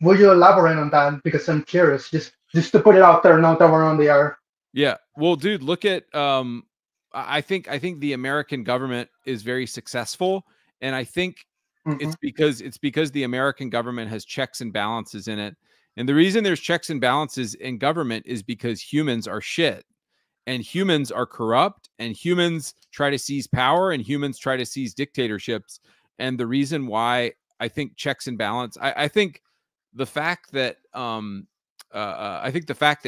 you elaborate on that? Because I'm curious. Just to put it out there, now that we're on the air. Yeah. Well, dude, look at I think the American government is very successful, and I think it's because the American government has checks and balances in it, And the reason there's checks and balances in government is because humans are shit. And humans are corrupt, and humans try to seize power, and humans try to seize dictatorships. And the reason why I think checks and balance, I think the fact that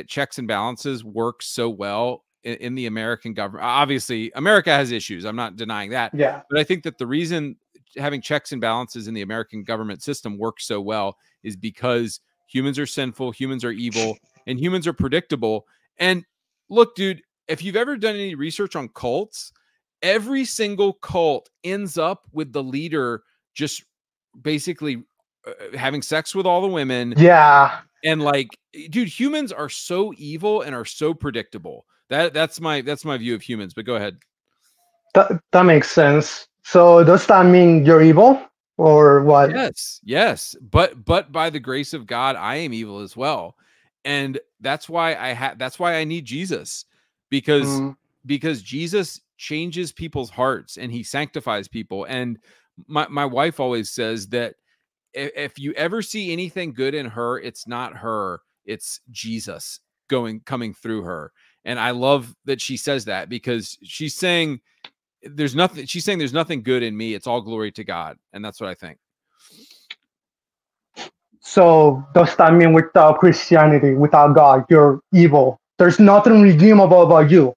checks and balances work so well in the American government. Obviously, America has issues. I'm not denying that. Yeah. But I think that the reason having checks and balances in the American government system works so well is because humans are sinful, humans are evil, and humans are predictable. And look, dude, if you've ever done any research on cults, every single cult ends up with the leader just basically having sex with all the women. Yeah. And like, dude, humans are so evil and are so predictable. That's my view of humans. But go ahead. That makes sense. So does that mean you're evil or what? Yes. But by the grace of God, I am evil as well. And that's why I need Jesus, because Jesus changes people's hearts and he sanctifies people. And my wife always says that if you ever see anything good in her, it's not her, it's Jesus coming through her. And I love that she says that, because she's saying there's nothing good in me. It's all glory to God. And that's what I think. So does that mean without Christianity, without God, you're evil? There's nothing redeemable about you.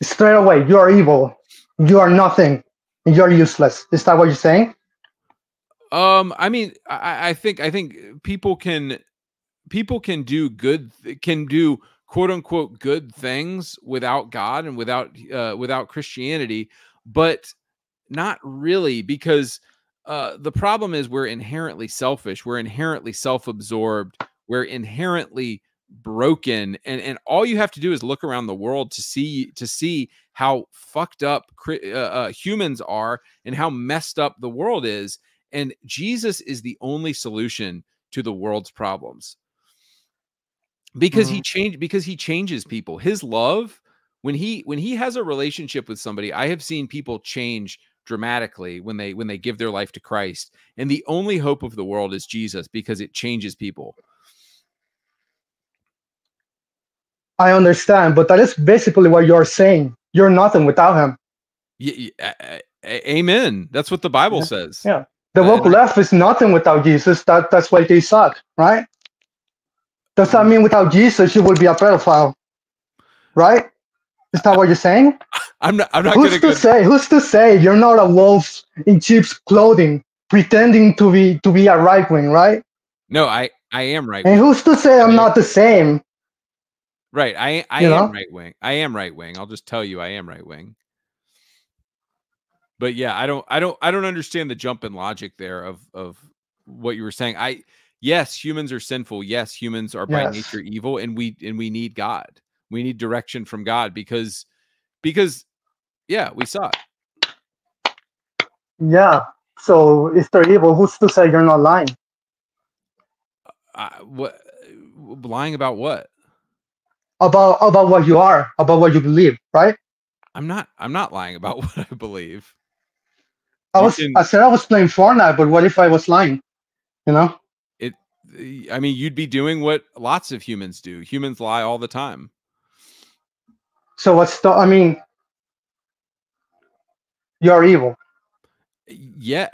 Straight away, you are evil. You are nothing. You're useless. Is that what you're saying? I mean, I think people can do quote unquote good things without God and without Christianity, but not really, because the problem is we're inherently selfish, we're inherently self-absorbed, we're inherently broken, and all you have to do is look around the world to see how fucked up humans are and how messed up the world is. And Jesus is the only solution to the world's problems, because he changes people. His love, when he has a relationship with somebody, I have seen people change dramatically when they give their life to Christ. And the only hope of the world is Jesus, because it changes people. I understand, but that is basically what you're saying. You're nothing without him. Amen. That's what the Bible says. Yeah. The book left is nothing without Jesus. That's why they suck, right? Does that mean without Jesus you will be a pedophile? Right? Is that what you're saying? I'm not Who's to say you're not a wolf in sheep's clothing pretending to be a right wing, right? No, I am right. And who's to say I'm not the same? Right. I am right wing. I am right wing. I'll just tell you I am right wing. But yeah, I don't understand the jump in logic there of what you were saying. Yes, humans are sinful. Yes, humans are by nature evil, and we need God. We need direction from God, because yeah, we suck. Yeah. So if they're evil, who's to say you're not lying? What? Lying about what? About what you are, about what you believe, right? I'm not lying about what I believe. I said I was playing Fortnite, but what if I was lying? You know? I mean, you'd be doing what lots of humans do. Humans lie all the time. So you're evil. Yeah,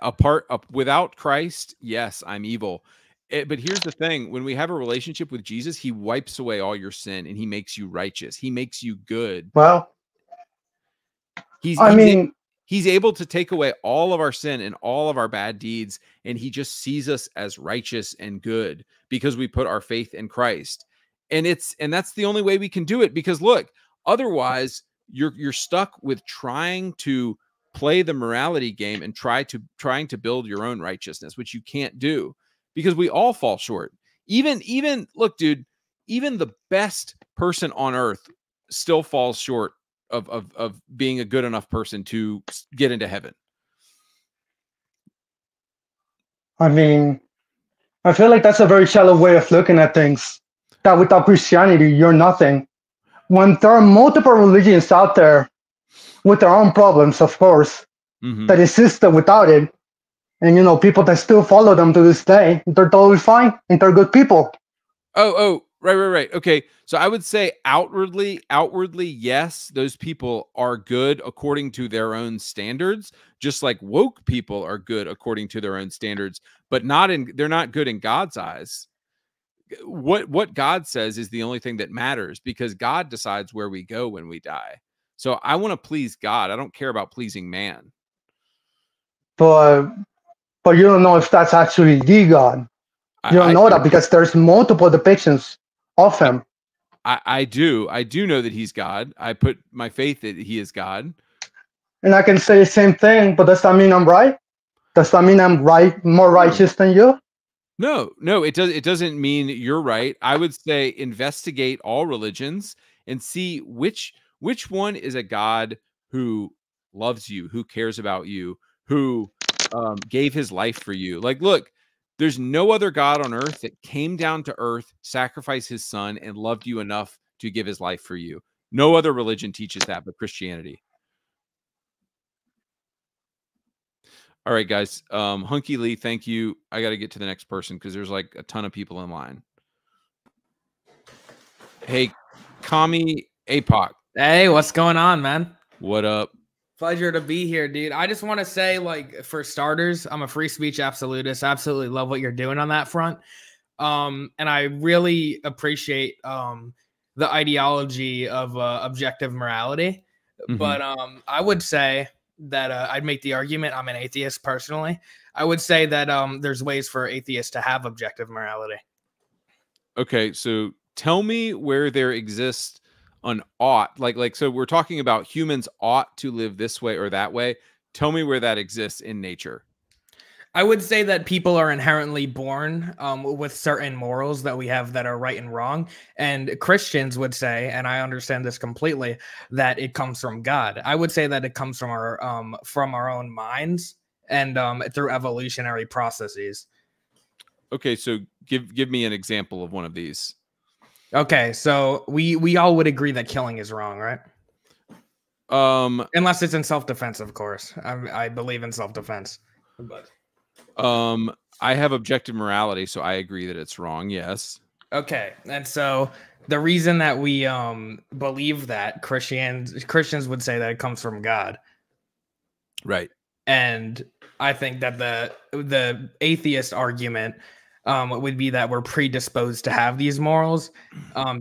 without Christ, yes, I'm evil. But here's the thing: when we have a relationship with Jesus, he wipes away all your sin and he makes you righteous. He makes you good. Well, he's able to take away all of our sin and all of our bad deeds, and he just sees us as righteous and good because we put our faith in Christ. And that's the only way we can do it, because look, otherwise you're stuck with trying to play the morality game and trying to build your own righteousness, which you can't do, because we all fall short. Even look, dude, even the best person on earth still falls short of being a good enough person to get into heaven. I mean, I feel like that's a very shallow way of looking at things. That without Christianity, you're nothing. When there are multiple religions out there with their own problems, of course, that exist without it, and people that still follow them to this day, they're totally fine and they're good people. Oh, right. Okay. So I would say outwardly, yes, those people are good according to their own standards, just like woke people are good according to their own standards, but they're not good in God's eyes. What God says is the only thing that matters, because God decides where we go when we die. So I want to please God. I don't care about pleasing man. But you don't know if that's actually the God. You don't know that because there's multiple depictions of him. I do know that he's God. I put my faith that he is God. And I can say the same thing, but does that mean I'm right? Does that mean I'm right, more righteous than you? No, it doesn't mean you're right. I would say investigate all religions and see which one is a God who loves you, who cares about you, who gave his life for you. Like, look, there's no other God on earth that came down to earth, sacrificed his son, and loved you enough to give his life for you. No other religion teaches that but Christianity. All right, guys. Hunky Lee, thank you. I got to get to the next person because there's like a ton of people in line. Hey, Kami APOC. Hey, what's going on, man? What up? Pleasure to be here, dude. I just want to say, like, for starters, I'm a free speech absolutist. I absolutely love what you're doing on that front. And I really appreciate the ideology of objective morality. Mhm. But I would say that I'd make the argument, I'm an atheist personally. I would say that there's ways for atheists to have objective morality. Okay, so tell me where there exists an ought. Like so we're talking about humans ought to live this way or that way. Tell me where that exists in nature. I would say that people are inherently born with certain morals that we have that are right and wrong. And Christians would say, and I understand this completely, that it comes from God. I would say that it comes from our own minds and through evolutionary processes. Okay, so give me an example of one of these. Okay, so we all would agree that killing is wrong, right? Unless it's in self-defense, of course. I believe in self-defense. But I have objective morality, so I agree that it's wrong. Yes. Okay, and so the reason that we believe that Christians would say that it comes from God, right? And I think that the atheist argument would be that we're predisposed to have these morals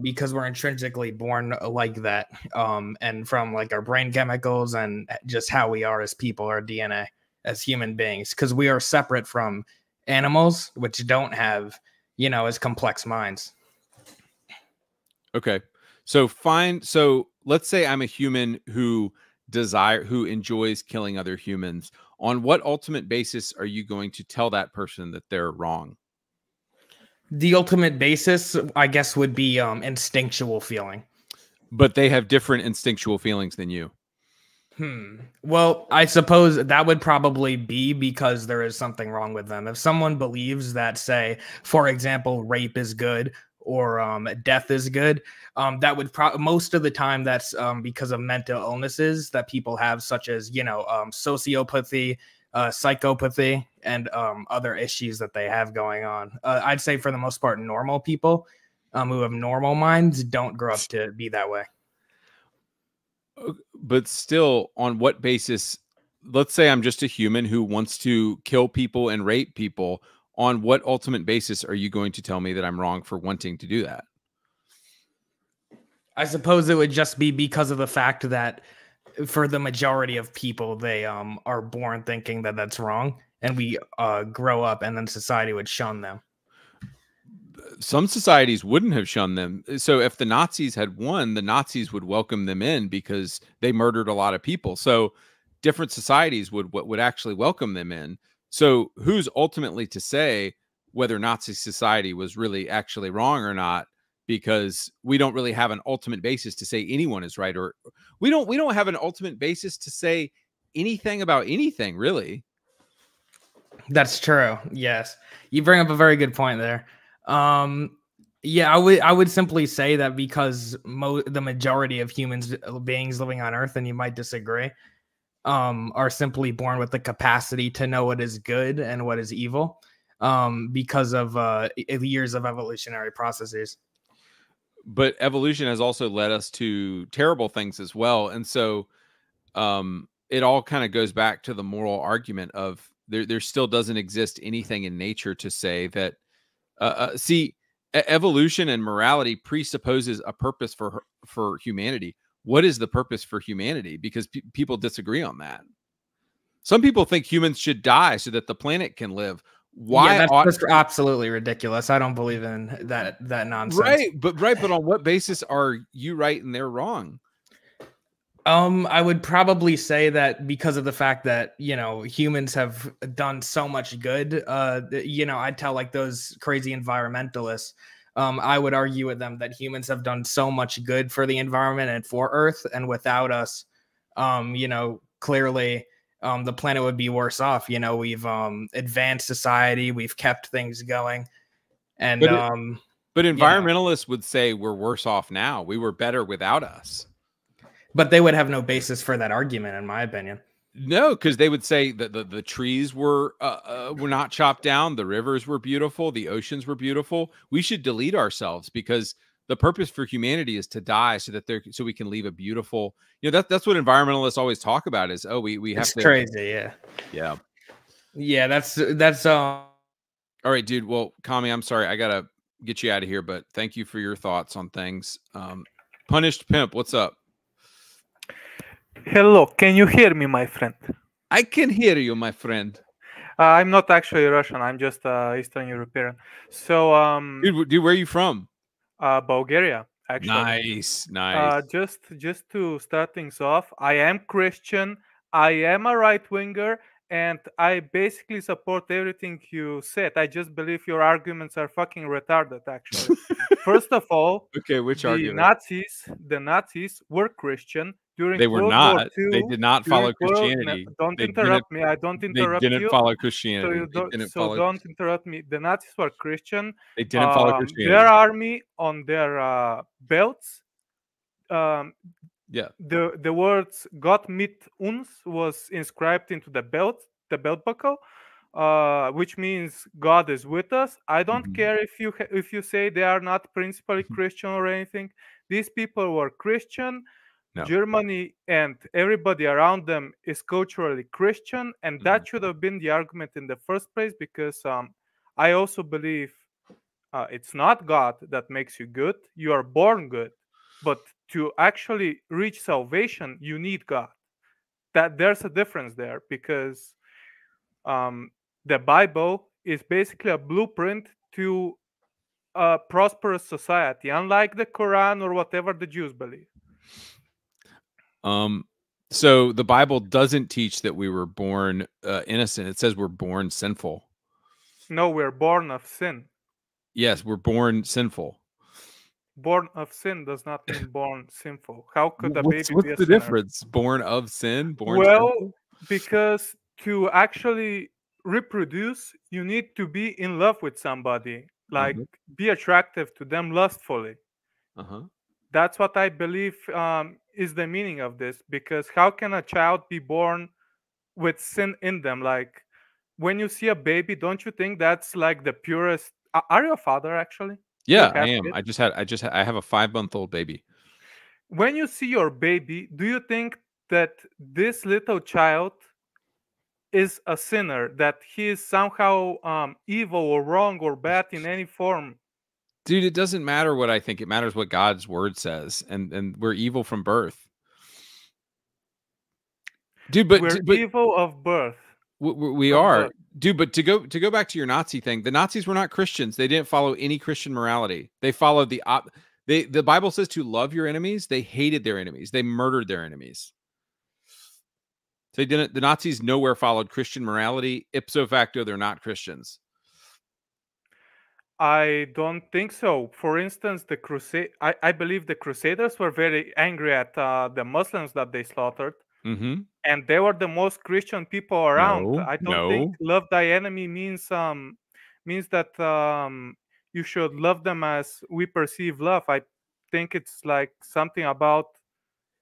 because we're intrinsically born like that, and from like our brain chemicals and just how we are as people, our DNA. As human beings, because we are separate from animals, which don't have, as complex minds. Okay. So let's say I'm a human who enjoys killing other humans. On what ultimate basis are you going to tell that person that they're wrong? The ultimate basis, I guess, would be instinctual feeling. But they have different instinctual feelings than you. Well, I suppose that would probably be because there is something wrong with them. If someone believes that, say, for example, rape is good or death is good, that would most of the time that's because of mental illnesses that people have, such as sociopathy, psychopathy, and other issues that they have going on. I'd say for the most part, normal people who have normal minds don't grow up to be that way. But still, on what basis? Let's say I'm just a human who wants to kill people and rape people. On what ultimate basis are you going to tell me that I'm wrong for wanting to do that? I suppose it would just be because of the fact that for the majority of people, they are born thinking that that's wrong, and we grow up, and then society would shun them. Some societies wouldn't have shunned them. So if the Nazis had won, the Nazis would welcome them in because they murdered a lot of people. So different societies would actually welcome them in. So who's ultimately to say whether Nazi society was really actually wrong or not? Because we don't really have an ultimate basis to say anyone is right, or we don't have an ultimate basis to say anything about anything, really. That's true. Yes, you bring up a very good point there. Yeah, I would simply say that because the majority of beings living on Earth, and you might disagree, are simply born with the capacity to know what is good and what is evil. because of years of evolutionary processes. But evolution has also led us to terrible things as well. And so it all kind of goes back to the moral argument of there still doesn't exist anything in nature to say that evolution and morality presupposes a purpose for humanity. What is the purpose for humanity? Because people disagree on that. Some people think humans should die so that the planet can live. Why? Yeah, that's absolutely ridiculous. I don't believe in that nonsense. Right, but on what basis are you right and they're wrong? I would probably say that because of the fact that, you know, humans have done so much good. You know, I tell like those crazy environmentalists, I would argue with them that humans have done so much good for the environment and for Earth, and without us, you know, clearly the planet would be worse off. You know, we've advanced society, we've kept things going, and but environmentalists would say we're worse off now. We were better without us. But they would have no basis for that argument, in my opinion. No, because they would say that the trees were not chopped down, the rivers were beautiful, the oceans were beautiful. We should delete ourselves because the purpose for humanity is to die so we can leave a beautiful. You know, that's what environmentalists always talk about is we have to. Crazy, yeah. That's all right, dude. Well, Kami, I'm sorry, I gotta get you out of here, but thank you for your thoughts on things. Punished Pimp, what's up? Hello, can you hear me, my friend? I can hear you, my friend. I'm not actually Russian. I'm just Eastern European. So, dude, where are you from? Bulgaria, actually. Nice. Just to start things off, I am Christian. I am a right winger, and I basically support everything you said. I just believe your arguments are fucking retarded, actually. First of all, okay, which argument? The Nazis were Christian. During they were World not. War II, they did not follow Christianity. Don't interrupt me. I don't interrupt you. They didn't follow Christianity. Don't interrupt me. The Nazis were Christian. They didn't follow Christianity. Their army on their belts. The words "Gott mit uns" was inscribed into the belt buckle, which means God is with us. I don't care if you say they are not principally Christian or anything. These people were Christian. No. Germany and everybody around them is culturally Christian, and that should have been the argument in the first place, because I also believe it's not God that makes you good. You are born good, but to actually reach salvation, you need God. That there's a difference there, because the Bible is basically a blueprint to a prosperous society, unlike the Quran or whatever the Jews believe. So the Bible doesn't teach that we were born innocent. It says we're born sinful. No, we're born of sin. Yes, we're born sinful. Born of sin does not mean born sinful. How could a baby be a sinner? What's the difference? Born of sin? Born sinful? Because to actually reproduce, you need to be in love with somebody, like be attractive to them lustfully. That's what I believe is the meaning of this, because how can a child be born with sin in them? Like, when you see a baby, don't you think that's like the purest? Are you a father, actually? Yeah, I am. I have a 5-month-old baby. When you see your baby, do you think that this little child is a sinner, that he is somehow evil or wrong or bad in any form? Dude, it doesn't matter what I think. It matters what God's word says, and we're evil from birth. Dude, but we're evil of birth. We are, dude. But to go back to your Nazi thing, the Nazis were not Christians. They didn't follow any Christian morality. They followed the Bible says to love your enemies. They hated their enemies. They murdered their enemies. They didn't. The Nazis nowhere followed Christian morality. Ipso facto, they're not Christians. I don't think so. For instance, I believe the Crusaders were very angry at the Muslims that they slaughtered. And they were the most Christian people around. I don't think love thy enemy means that you should love them as we perceive love. I think it's like something about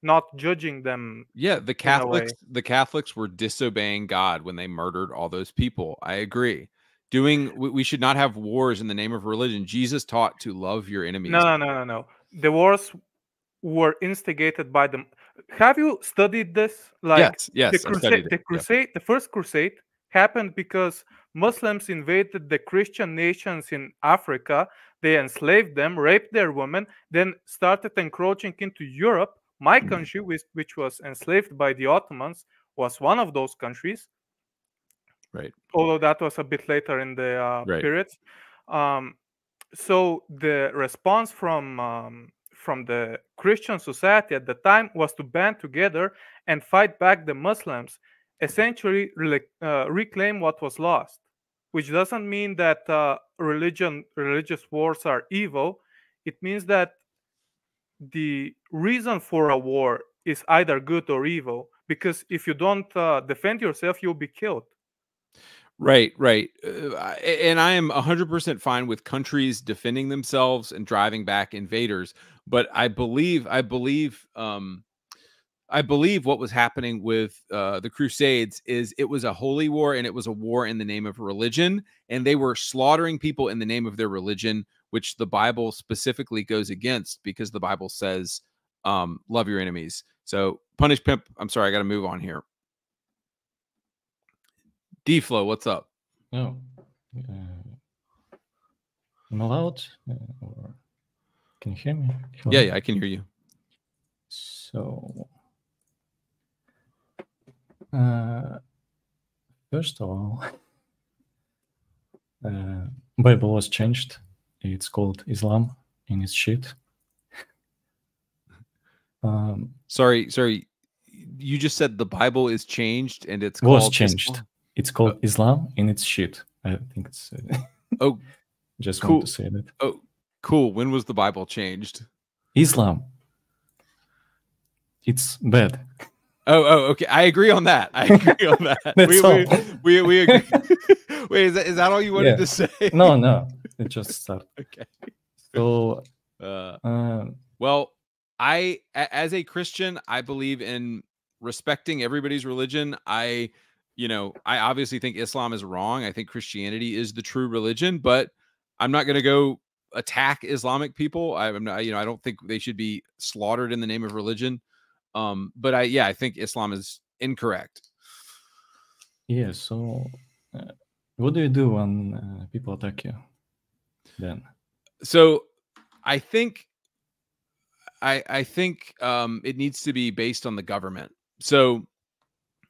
not judging them. Yeah, the Catholics were disobeying God when they murdered all those people. I agree. we should not have wars in the name of religion. Jesus taught to love your enemies. No. The wars were instigated by them. Have you studied this? Like yes, the first crusade happened because Muslims invaded the Christian nations in Africa. They enslaved them, raped their women, then started encroaching into Europe. My country, which was enslaved by the Ottomans, was one of those countries. Right. Although that was a bit later in the periods. So the response from the Christian society at the time was to band together and fight back the Muslims, essentially reclaim what was lost, which doesn't mean that religious wars are evil. It means that the reason for a war is either good or evil, because if you don't defend yourself, you'll be killed. Right. And I am 100% fine with countries defending themselves and driving back invaders. But I believe what was happening with the Crusades is it was a holy war, and it was a war in the name of religion, and they were slaughtering people in the name of their religion, which the Bible specifically goes against, because the Bible says, love your enemies. So Punish Pimp, I'm sorry, I got to move on here. D-Flow, what's up? Oh, am I loud? Or can you hear me? Yeah, I can hear you. So, first of all, Bible was changed. It's called Islam, and it's shit. Sorry. You just said the Bible is changed, and it's was called changed. Islam? It's called Islam, and it's shit. I think it's. Oh, just cool. want to say that. Oh, cool. When was the Bible changed? Islam. It's bad. Oh, okay. I agree on that. That's all. We agree. Wait, is that all you wanted to say? No. It just started. Okay. So, well, as a Christian, I believe in respecting everybody's religion. I obviously think Islam is wrong. I think Christianity is the true religion, but I'm not going to go attack Islamic people. I'm not, I don't think they should be slaughtered in the name of religion. But I think Islam is incorrect. Yeah. So, what do you do when people attack you? Then. So, I think it needs to be based on the government. So,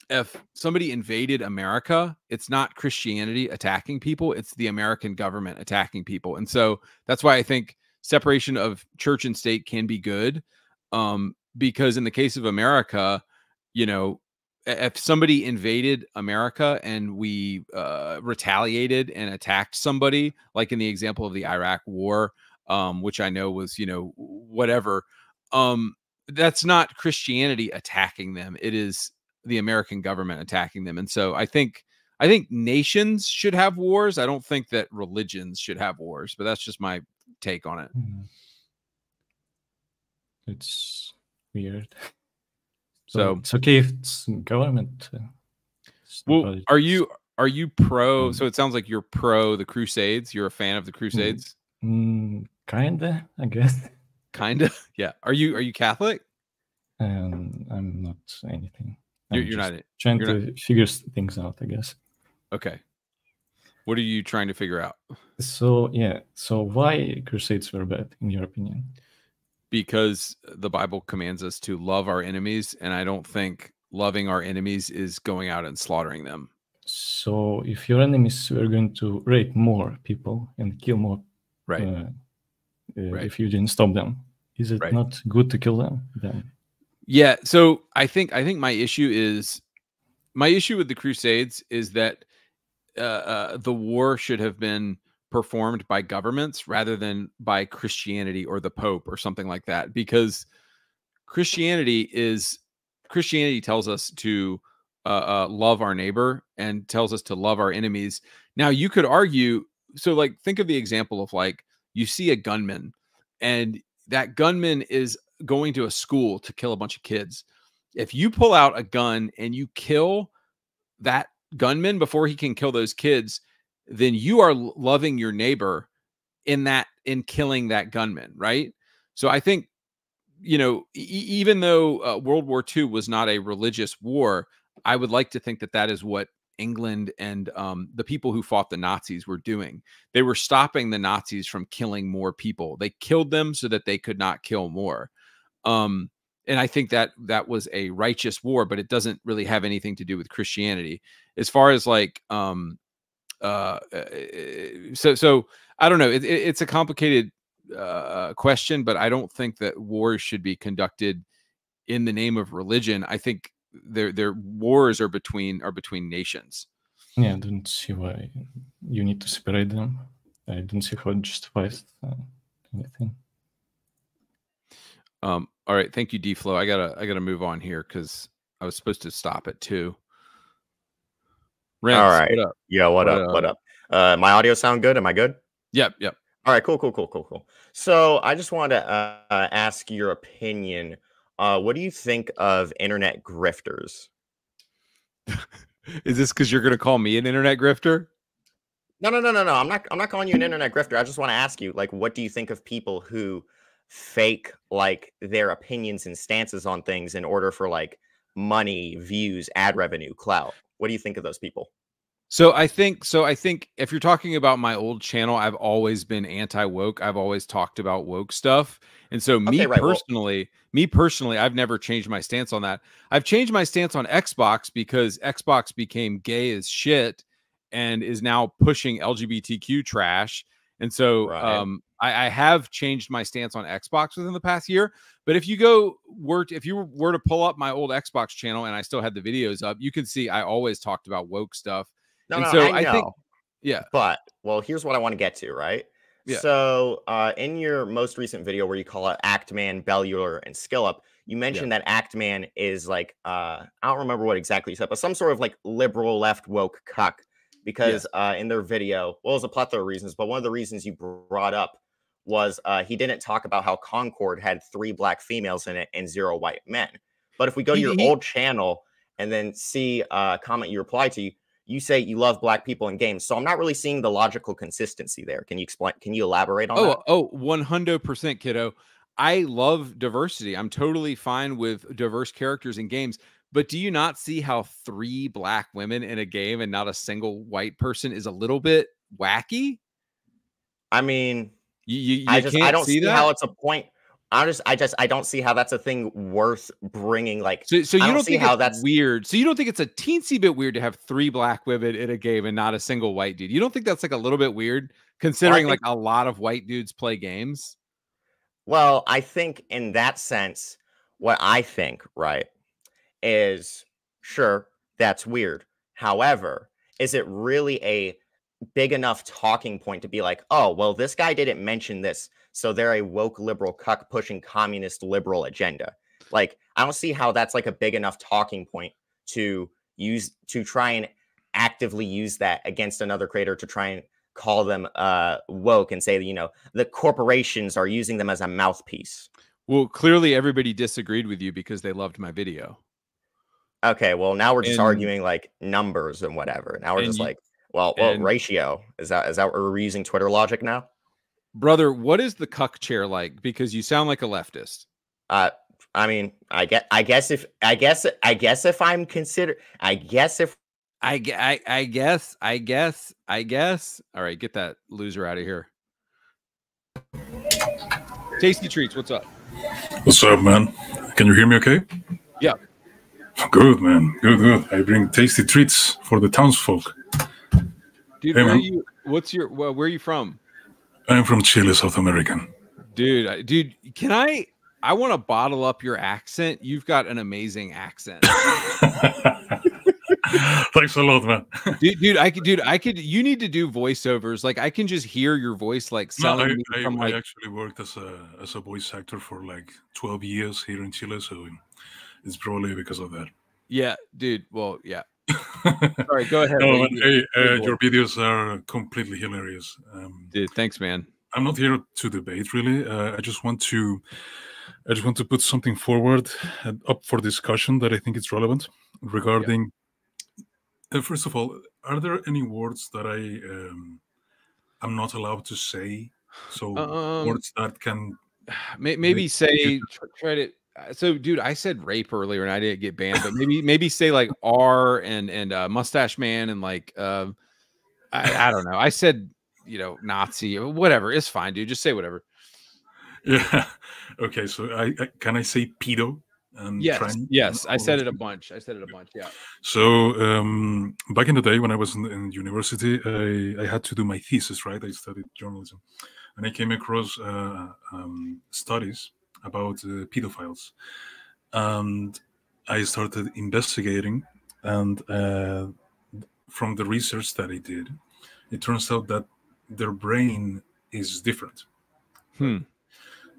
if somebody invaded America, it's not Christianity attacking people, it's the American government attacking people. And so that's why I think separation of church and state can be good. Because in the case of America, if somebody invaded America and we retaliated and attacked somebody, like in the example of the Iraq War, which I know was, whatever, that's not Christianity attacking them. It is the American government attacking them. And so I think nations should have wars. I don't think that religions should have wars, but that's just my take on it. It's weird. So it's okay if it's government. Well, are you pro? So it sounds like you're pro the Crusades. You're a fan of the Crusades. Kinda, I guess. Kinda, yeah. Are you Catholic? I'm not anything. You're not trying to figure things out, I guess. Okay. What are you trying to figure out? So why Crusades were bad, in your opinion? Because the Bible commands us to love our enemies, and I don't think loving our enemies is going out and slaughtering them. So if your enemies were going to rape more people and kill more, right. If you didn't stop them, is it not good to kill them then? Yeah, so I think my issue with the Crusades is that the war should have been performed by governments rather than by Christianity or the Pope or something like that, because Christianity tells us to love our neighbor and tells us to love our enemies. Now you could argue, so like think of the example of like you see a gunman and that gunman is going to a school to kill a bunch of kids. If you pull out a gun and you kill that gunman before he can kill those kids, then you are loving your neighbor in killing that gunman, right? So I think, you know, even though World War II was not a religious war, I would like to think that that is what England and the people who fought the Nazis were doing. They were stopping the Nazis from killing more people. They killed them so that they could not kill more. And I think that that was a righteous war, but it doesn't really have anything to do with Christianity. As far as like, so I don't know. It's a complicated question, but I don't think that wars should be conducted in the name of religion. I think their wars are between nations. Yeah, I don't see why you need to separate them. I don't see how it justifies anything. All right, thank you, D-Flow. I gotta move on here because I was supposed to stop at 2. Renz, all right. What up? Yeah, what up? My audio sound good? Am I good? Yep. All right, cool. So I just wanted to ask your opinion. What do you think of internet grifters? Is this because you're gonna call me an internet grifter? No. I'm not calling you an internet grifter. I just want to ask you, like, what do you think of people who fake like their opinions and stances on things in order for like money, views, ad revenue, clout? What do you think of those people? So I think if you're talking about my old channel, I've always been anti-woke. I've always talked about woke stuff. And so me personally, I've never changed my stance on that. I've changed my stance on Xbox because Xbox became gay as shit and is now pushing LGBTQ trash. And so I have changed my stance on Xbox within the past year. But if you were to pull up my old Xbox channel and I still had the videos up, you can see I always talked about woke stuff. I know. But here's what I want to get to, right? Yeah. So in your most recent video where you call it ActMan, Bellular, and SkillUp, you mentioned that ActMan is like I don't remember what exactly you said, but some sort of like liberal left woke cuck. Because in their video, well, it was a plethora of reasons, but one of the reasons you brought up was he didn't talk about how Concord had 3 black females in it and 0 white men. But if we go to your old channel and then see a comment you reply to, you say you love black people in games. So I'm not really seeing the logical consistency there. Can you explain? Can you elaborate on that? 100%, kiddo. I love diversity. I'm totally fine with diverse characters in games. But do you not see how 3 black women in a game and not a single white person is a little bit wacky? I mean, I don't see how it's a point. I don't see how that's a thing worth bringing. Like, so you don't think how that's weird? So you don't think it's a teensy bit weird to have 3 black women in a game and not a single white dude? You don't think that's like a little bit weird, considering like a lot of white dudes play games? Well, I think in that sense, what I think, right, is sure that's weird. However, is it really a big enough talking point to be like, oh, well, this guy didn't mention this, so they're a woke liberal cuck pushing communist liberal agenda? Like, I don't see how that's like a big enough talking point to use to try and actively use that against another creator to try and call them woke and say, you know, the corporations are using them as a mouthpiece. Well, clearly everybody disagreed with you because they loved my video. Okay, well, now we're just arguing like numbers and whatever. Now we're just like, well, ratio. Is that we're using Twitter logic now? Brother, what is the cuck chair like? Because you sound like a leftist. I mean, I guess if I'm considered, I guess. All right, get that loser out of here. Tasty Treats, what's up? What's up, man? Can you hear me okay? Yeah. Good, man. Good. I bring tasty treats for the townsfolk. Dude, hey, where are you from? I'm from Chile, South American. Dude, can I want to bottle up your accent. You've got an amazing accent. Thanks a lot, man. Dude, I could. You need to do voiceovers. Like, I can just hear your voice, like, selling I actually worked as a voice actor for like 12 years here in Chile, so it's probably because of that. Yeah, dude. Well, yeah. Sorry, go ahead. No, your videos are completely hilarious. Dude, thanks, man. I'm not here to debate, really. I just want to put something forward up for discussion that I think is relevant regarding. First of all, are there any words that I'm not allowed to say? So words that can maybe say try to. So, dude, I said rape earlier and I didn't get banned, but maybe say like R and mustache man and like I don't know. I said Nazi or whatever. It's fine, dude. Just say whatever. Yeah. Okay. So can I say pedo? And yes. I said it a bunch. Yeah. So back in the day when I was in university, I had to do my thesis, right? I studied journalism, and I came across studies about pedophiles, and I started investigating. And from the research that I did, it turns out that their brain is different.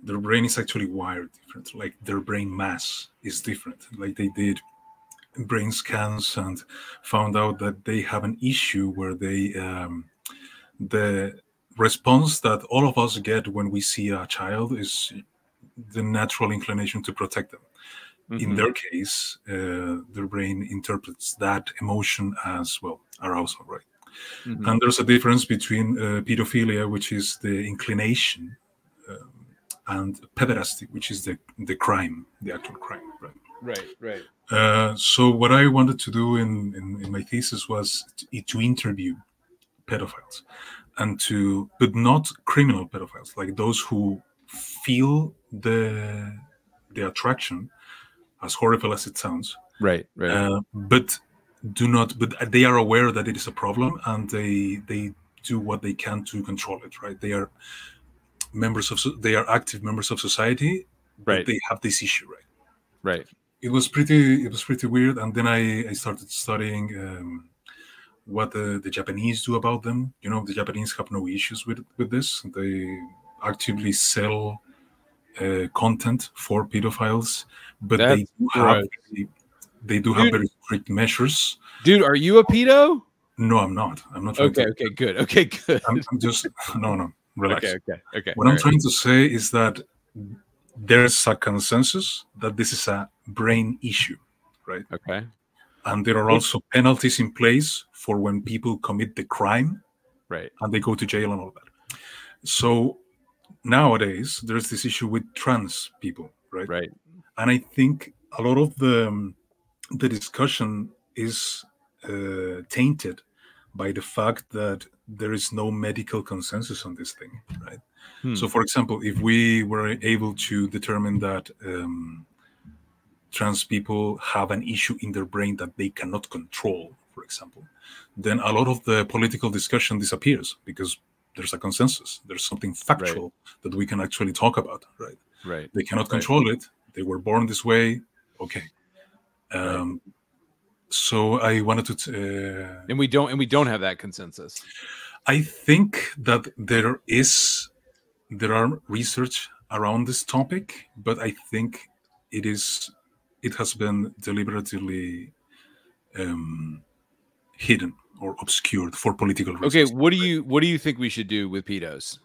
Their brain is actually wired different. Like their brain mass is different. Like they did brain scans and found out that they have an issue where they the response that all of us get when we see a child is the natural inclination to protect them. In their case, their brain interprets that emotion as, well, arousal, right? And there's a difference between pedophilia, which is the inclination, and pederasty, which is the crime, the actual crime, right? Right. So what I wanted to do in my thesis was to interview pedophiles, but not criminal pedophiles, like those who feel the attraction, as horrible as it sounds, right. But they are aware that it is a problem, and they do what they can to control it, right? They are active members of society, but they have this issue, right? It was pretty weird. And then I started studying what the Japanese do about them. The Japanese have no issues with this. They actively sell content for pedophiles, but they do have very strict measures. Dude, are you a pedo? No, I'm not. I'm not trying to. Okay, good. Okay, good. I'm just no. Relax. Okay. What I'm trying to say is that there's a consensus that this is a brain issue, right? Okay. And there are also penalties in place for when people commit the crime, right? And they go to jail and all that. So nowadays there's this issue with trans people, right? Right. And I think a lot of the discussion is tainted by the fact that there is no medical consensus on this thing, right? So, for example, if we were able to determine that trans people have an issue in their brain that they cannot control, for example, then a lot of the political discussion disappears because there's a consensus. There's something factual that we can actually talk about, right? Right. They cannot control it. They were born this way. Okay. So I wanted to, and we don't have that consensus. I think that there are research around this topic, but I think it has been deliberately hidden or obscured for political reasons. Okay, what do you think we should do with pedos?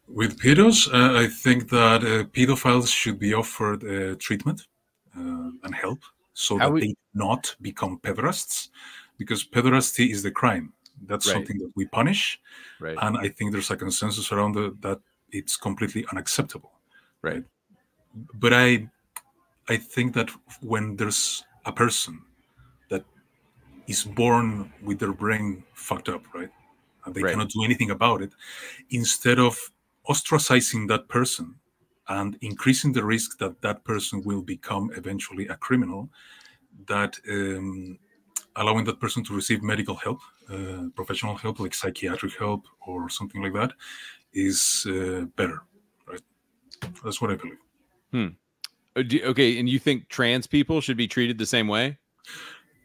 With pedos, I think that pedophiles should be offered treatment and help so that they not become pederasts, because pederasty is the crime. That's something that we punish, and I think there's a consensus around that it's completely unacceptable. Right. But I think that when there's a person that is born with their brain fucked up, right, and they cannot do anything about it, instead of ostracizing that person and increasing the risk that that person will become eventually a criminal, that allowing that person to receive medical help, professional help like psychiatric help or something like that, is better, right? That's what I believe. Okay, and you think trans people should be treated the same way?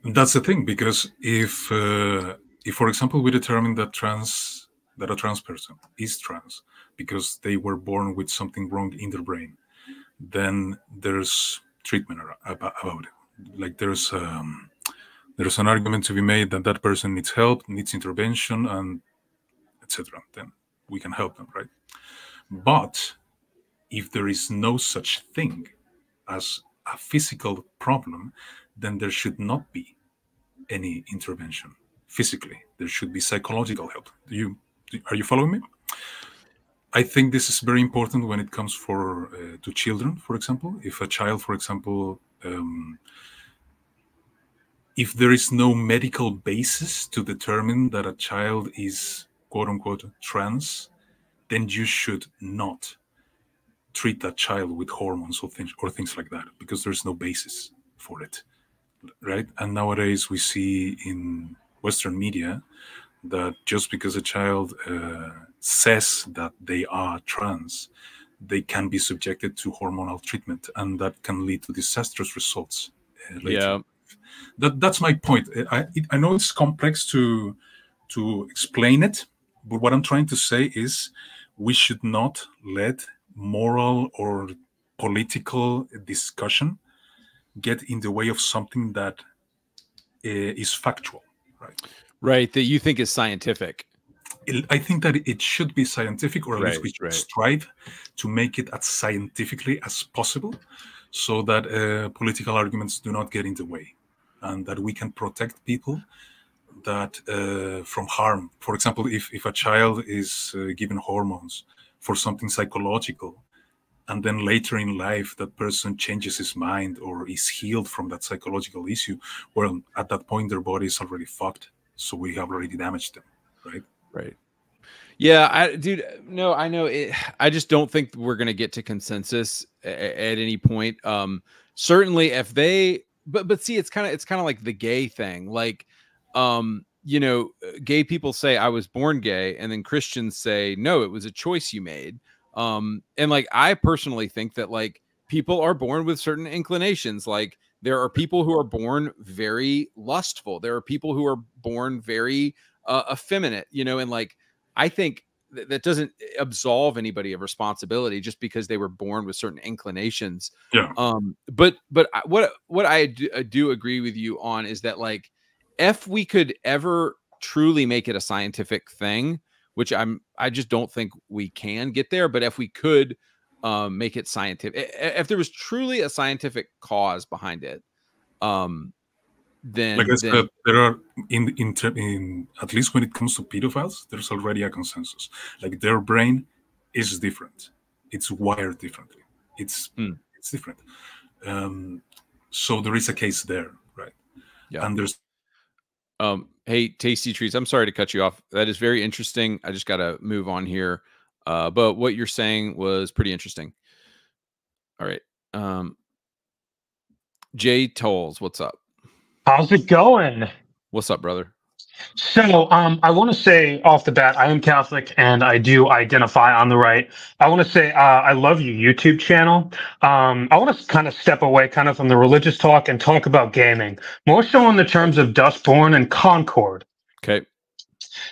That's the thing, because if for example, we determine that a trans person is trans because they were born with something wrong in their brain, then there's treatment about it. Like there's an argument to be made that that person needs help, needs intervention, and etc. Then we can help them, right? But if there is no such thing as a physical problem, then there should not be any intervention physically. There should be psychological help. Are you following me? I think this is very important when it comes to children, for example. If a child, for example, if there is no medical basis to determine that a child is quote unquote trans, then you should not treat that child with hormones or things like that, because there's no basis for it, right? And nowadays we see in Western media that just because a child says that they are trans, they can be subjected to hormonal treatment, and that can lead to disastrous results later. That's my point. I know it's complex to explain it, but what I'm trying to say is we should not let moral or political discussion get in the way of something that is factual, right? Right, that you think is scientific. I think that it should be scientific, or at least we should strive to make it as scientifically as possible, so that political arguments do not get in the way, and that we can protect people that from harm. For example, if a child is given hormones for something psychological, and then later in life that person changes his mind or is healed from that psychological issue, well, at that point their body is already fucked, so we have already damaged them, right? Right. Yeah, I know it. I just don't think we're going to get to consensus at any point. Certainly if they, but see, it's kind of like the gay thing. Like, gay people say I was born gay, and then Christians say, no, it was a choice you made. And like, I personally think that like people are born with certain inclinations. Like there are people who are born very lustful. There are people who are born very effeminate, and like, I think that doesn't absolve anybody of responsibility just because they were born with certain inclinations. Yeah. But what I do agree with you on is that like, if we could ever truly make it a scientific thing, which I just don't think we can get there, but if we could make it scientific, if there was truly a scientific cause behind it, then like I said, there are in at least when it comes to pedophiles, there's already a consensus. Like their brain is different, it's wired differently, it's different. So there is a case there, right? Yeah. And there's hey, Tasty Treats, I'm sorry to cut you off. That is very interesting. I just got to move on here. But what you're saying was pretty interesting. All right. Jay Tolls, what's up? How's it going? What's up, brother? So, I want to say off the bat, I am Catholic and I do identify on the right. I want to say I love your YouTube channel. I want to kind of step away kind of from the religious talk and talk about gaming, more so in the terms of Dustborn and Concord. Okay.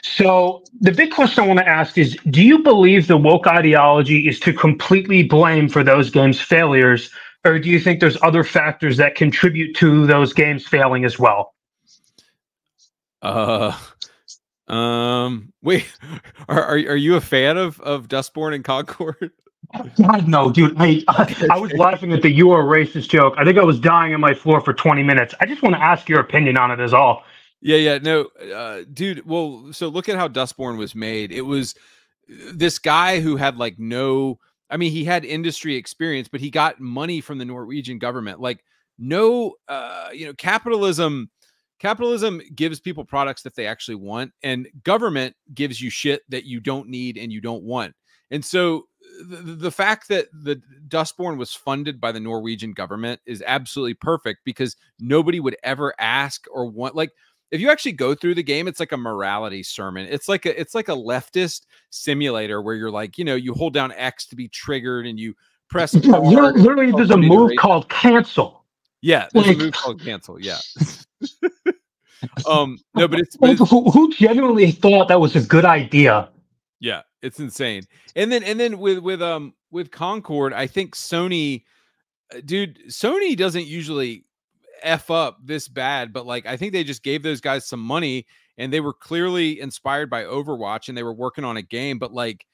So the big question I want to ask is, do you believe the woke ideology is to completely blame for those games' failures, or do you think there's other factors that contribute to those games failing as well? Wait, are you a fan of Dustborn and Concord? God, no, dude. I was laughing at the "you are racist" joke. I think I was dying on my floor for 20 minutes. I just want to ask your opinion on it is all. Yeah, no, dude. Well, so look at how Dustborn was made. It was this guy who had like no, I mean, he had industry experience, but he got money from the Norwegian government. Like no, capitalism gives people products that they actually want, and government gives you shit that you don't need and you don't want. And so the fact that the Dustborn was funded by the Norwegian government is absolutely perfect, because nobody would ever ask or want, like, if you actually go through the game, it's like a morality sermon. It's like a leftist simulator where you're like, you hold down X to be triggered and you press. Literally, there's a move called cancel. Yeah, there's a move called cancel. Yeah. No, but it's who genuinely thought that was a good idea? Yeah, it's insane. And then with Concord, I think Sony doesn't usually F up this bad, but like I think they just gave those guys some money and they were clearly inspired by Overwatch and they were working on a game, but like,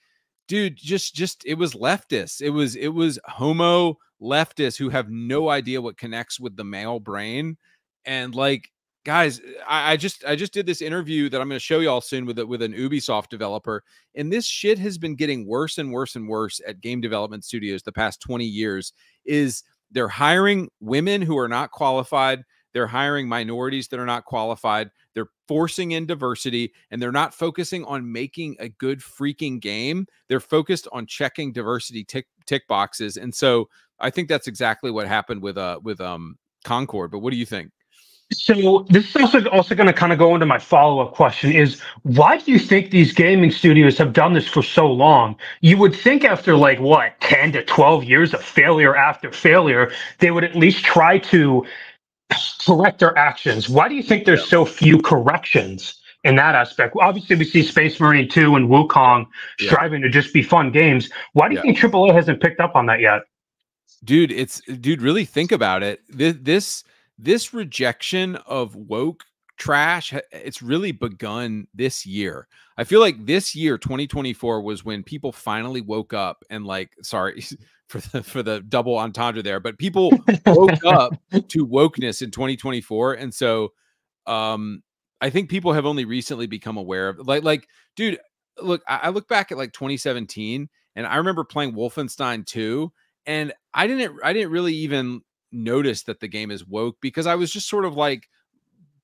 dude, just it was leftists. It was homo leftists who have no idea what connects with the male brain. And like, guys, I just did this interview that I'm going to show y'all soon with an Ubisoft developer, and this shit has been getting worse and worse and worse at game development studios the past 20 years. Is they're hiring women who are not qualified, they're hiring minorities that are not qualified, they're forcing in diversity, and they're not focusing on making a good freaking game. They're focused on checking diversity tick boxes, and so I think that's exactly what happened with Concord. But what do you think? So this is also going to kind of go into my follow-up question is, why do you think these gaming studios have done this for so long? You would think after like, what, 10 to 12 years of failure after failure, they would at least try to correct their actions. Why do you think there's so few corrections in that aspect? Obviously, we see Space Marine 2 and Wukong striving to just be fun games. Why do you think AAA hasn't picked up on that yet? Dude, really think about it. This rejection of woke trash, it's really begun this year. I feel like this year, 2024, was when people finally woke up and, like, sorry for the double entendre there, but people woke up to wokeness in 2024. And so I think people have only recently become aware of like, dude, look, I look back at like 2017 and I remember playing Wolfenstein 2, and I didn't really even notice that the game is woke because I was just sort of like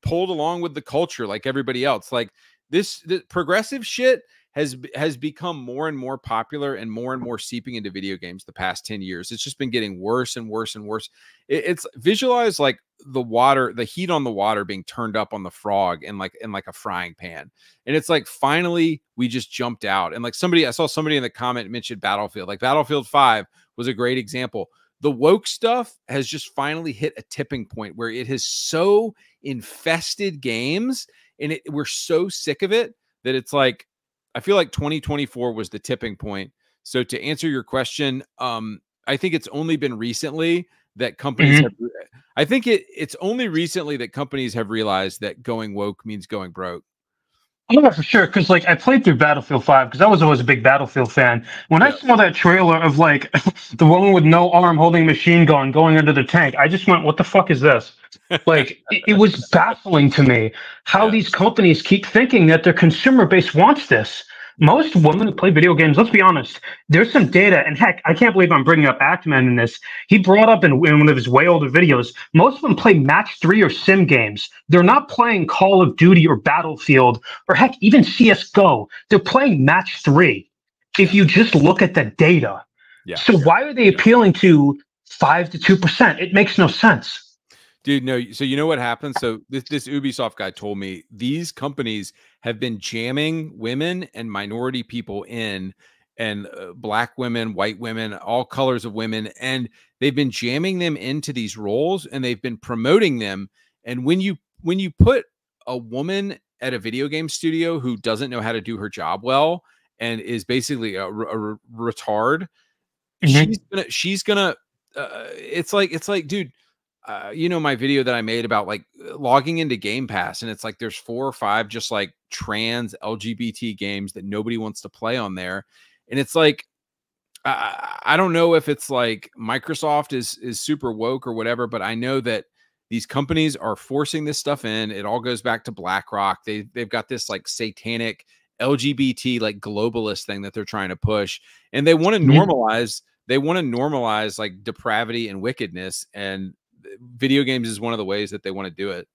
pulled along with the culture like everybody else. Like the progressive shit has become more and more popular and more seeping into video games the past 10 years. It's just been getting worse and worse and worse. It's visualized like the heat on the water being turned up on the frog in like a frying pan. And it's like, finally we just jumped out. And like I saw somebody in the comment mentioned Battlefield. Like Battlefield 5 was a great example. The woke stuff has just finally hit a tipping point where it has so infested games, and we're so sick of it that it's like, I feel like 2024 was the tipping point. So to answer your question, I think it's only been recently that companies it's only recently that companies have realized that going woke means going broke. Yeah, for sure. Because like I played through Battlefield 5 because I was always a big Battlefield fan. When I saw that trailer of like the woman with no arm holding a machine gun going under the tank, I just went, "What the fuck is this?" Like it was baffling to me how these companies keep thinking that their consumer base wants this. Most women who play video games, let's be honest, there's some data, and heck, I can't believe I'm bringing up ActMan in this. He brought up in one of his way older videos, most of them play match 3 or sim games. They're not playing Call of Duty or Battlefield or heck, even CSGO. They're playing match 3 if you just look at the data. So why are they appealing to 5 to 2%? It makes no sense. Dude, no. So you know what happened? So this Ubisoft guy told me these companies have been jamming women and minority people in, and black women, white women, all colors of women, and they've been jamming them into these roles, and they've been promoting them. And when you put a woman at a video game studio who doesn't know how to do her job well and is basically a retard, she's gonna. It's like, dude. You know, my video that I made about like logging into Game Pass, and it's like there's 4 or 5 just like trans LGBT games that nobody wants to play on there. And it's like, I don't know if it's like Microsoft is super woke or whatever, but I know that these companies are forcing this stuff in. It all goes back to BlackRock. They've got this like satanic LGBT like globalist thing that they're trying to push, and they want to normalize. They want to normalize like depravity and wickedness, and video games is one of the ways that they want to do it.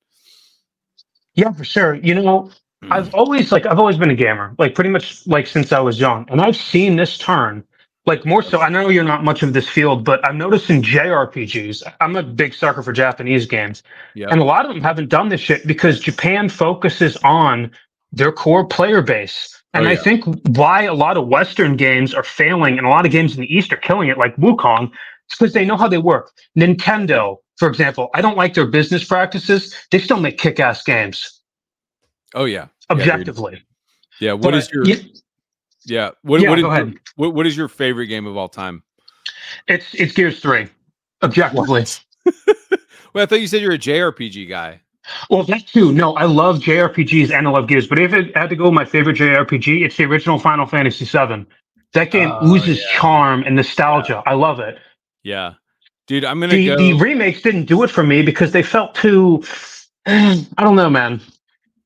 Yeah, for sure. You know, I've always been a gamer, like pretty much like since I was young, and I've seen this turn, like more so. I know you're not much of this field, but I've noticed in JRPGs, I'm a big sucker for Japanese games, and a lot of them haven't done this shit because Japan focuses on their core player base. And I think why a lot of Western games are failing and a lot of games in the East are killing it, like Wukong, it's because they know how they work. Nintendo, for example, I don't like their business practices. They still make kick-ass games. Oh yeah, objectively. Yeah. What is your? Yeah. What is your favorite game of all time? It's Gears 3. Objectively. Well, I thought you said you're a JRPG guy. Well, that too. No, I love JRPGs and I love Gears. But if it had to go with my favorite JRPG, it's the original Final Fantasy VII. That game oozes charm and nostalgia. I love it. Yeah. Dude, I'm going to go. The remakes didn't do it for me because they felt too I don't know, man.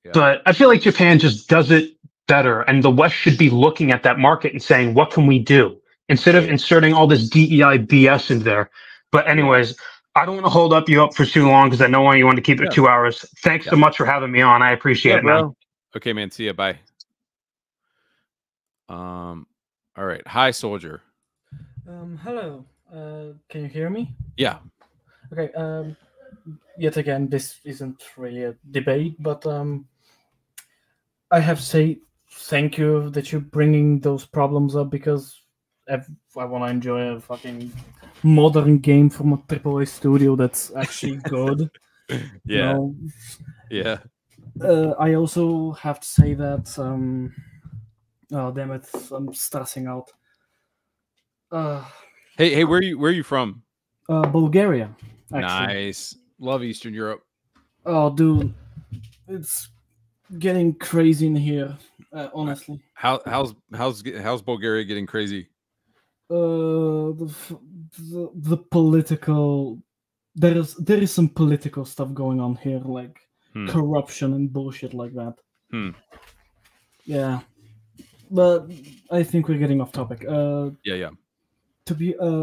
Yeah. But I feel like Japan just does it better, and the West should be looking at that market and saying, "What can we do?" Instead of inserting all this DEI BS in there. But anyways, I don't want to hold you up for too long because I know you want to keep it 2 hours. Thanks so much for having me on. I appreciate it, man. Okay, man. See ya. Bye. All right. Hi, soldier. Hello. Can you hear me? Yeah. Okay. Yet again, this isn't really a debate, but I have to say thank you that you're bringing those problems up, because I want to enjoy a fucking modern game from a AAA studio that's actually good. Yeah. You know? Yeah. I also have to say that oh damn it, I'm stressing out. Hey, where are you from? Bulgaria. Actually. Nice. Love Eastern Europe. Oh, dude, it's getting crazy in here. Honestly. How's Bulgaria getting crazy? The political. There is some political stuff going on here, like corruption and bullshit like that. Yeah, but I think we're getting off topic. Yeah.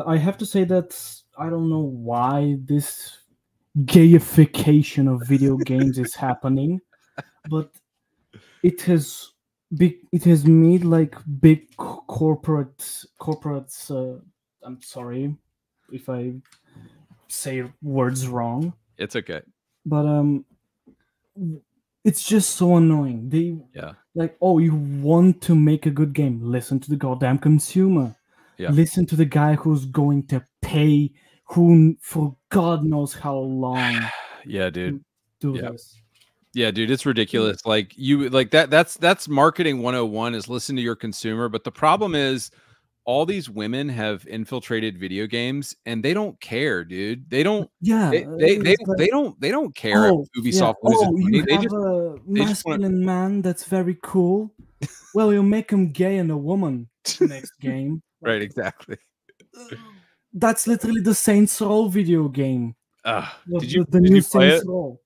I have to say that I don't know why this gayification of video games is happening, but it has made like big corporates. I'm sorry if I say words wrong. It's okay. But it's just so annoying. They like, oh, you want to make a good game? Listen to the goddamn consumer. Yeah. Listen to the guy who's going to pay, who for God knows how long. Yeah, dude. Do this. Yeah, dude, it's ridiculous. Like that's marketing 101 is listen to your consumer. But the problem is all these women have infiltrated video games and they don't care, dude. They don't. Yeah, they don't care if Ubisoft loses money. You have a masculine man that's very cool. Well, you make him gay and a woman next game. Right, exactly. That's literally the Saints Row video game. Did you new play Saints it? Row?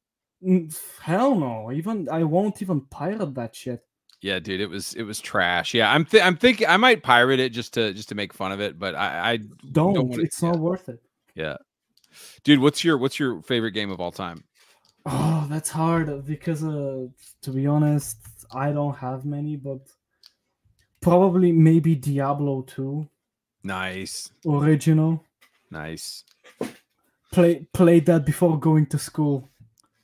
Hell no! I won't even pirate that shit. Yeah, dude, it was trash. Yeah, I'm thinking I might pirate it just to make fun of it, but I don't wanna, it's not worth it. Yeah, dude, what's your favorite game of all time? Oh, that's hard because to be honest, I don't have many, but probably maybe Diablo 2. Nice. Original. Nice. Play that before going to school.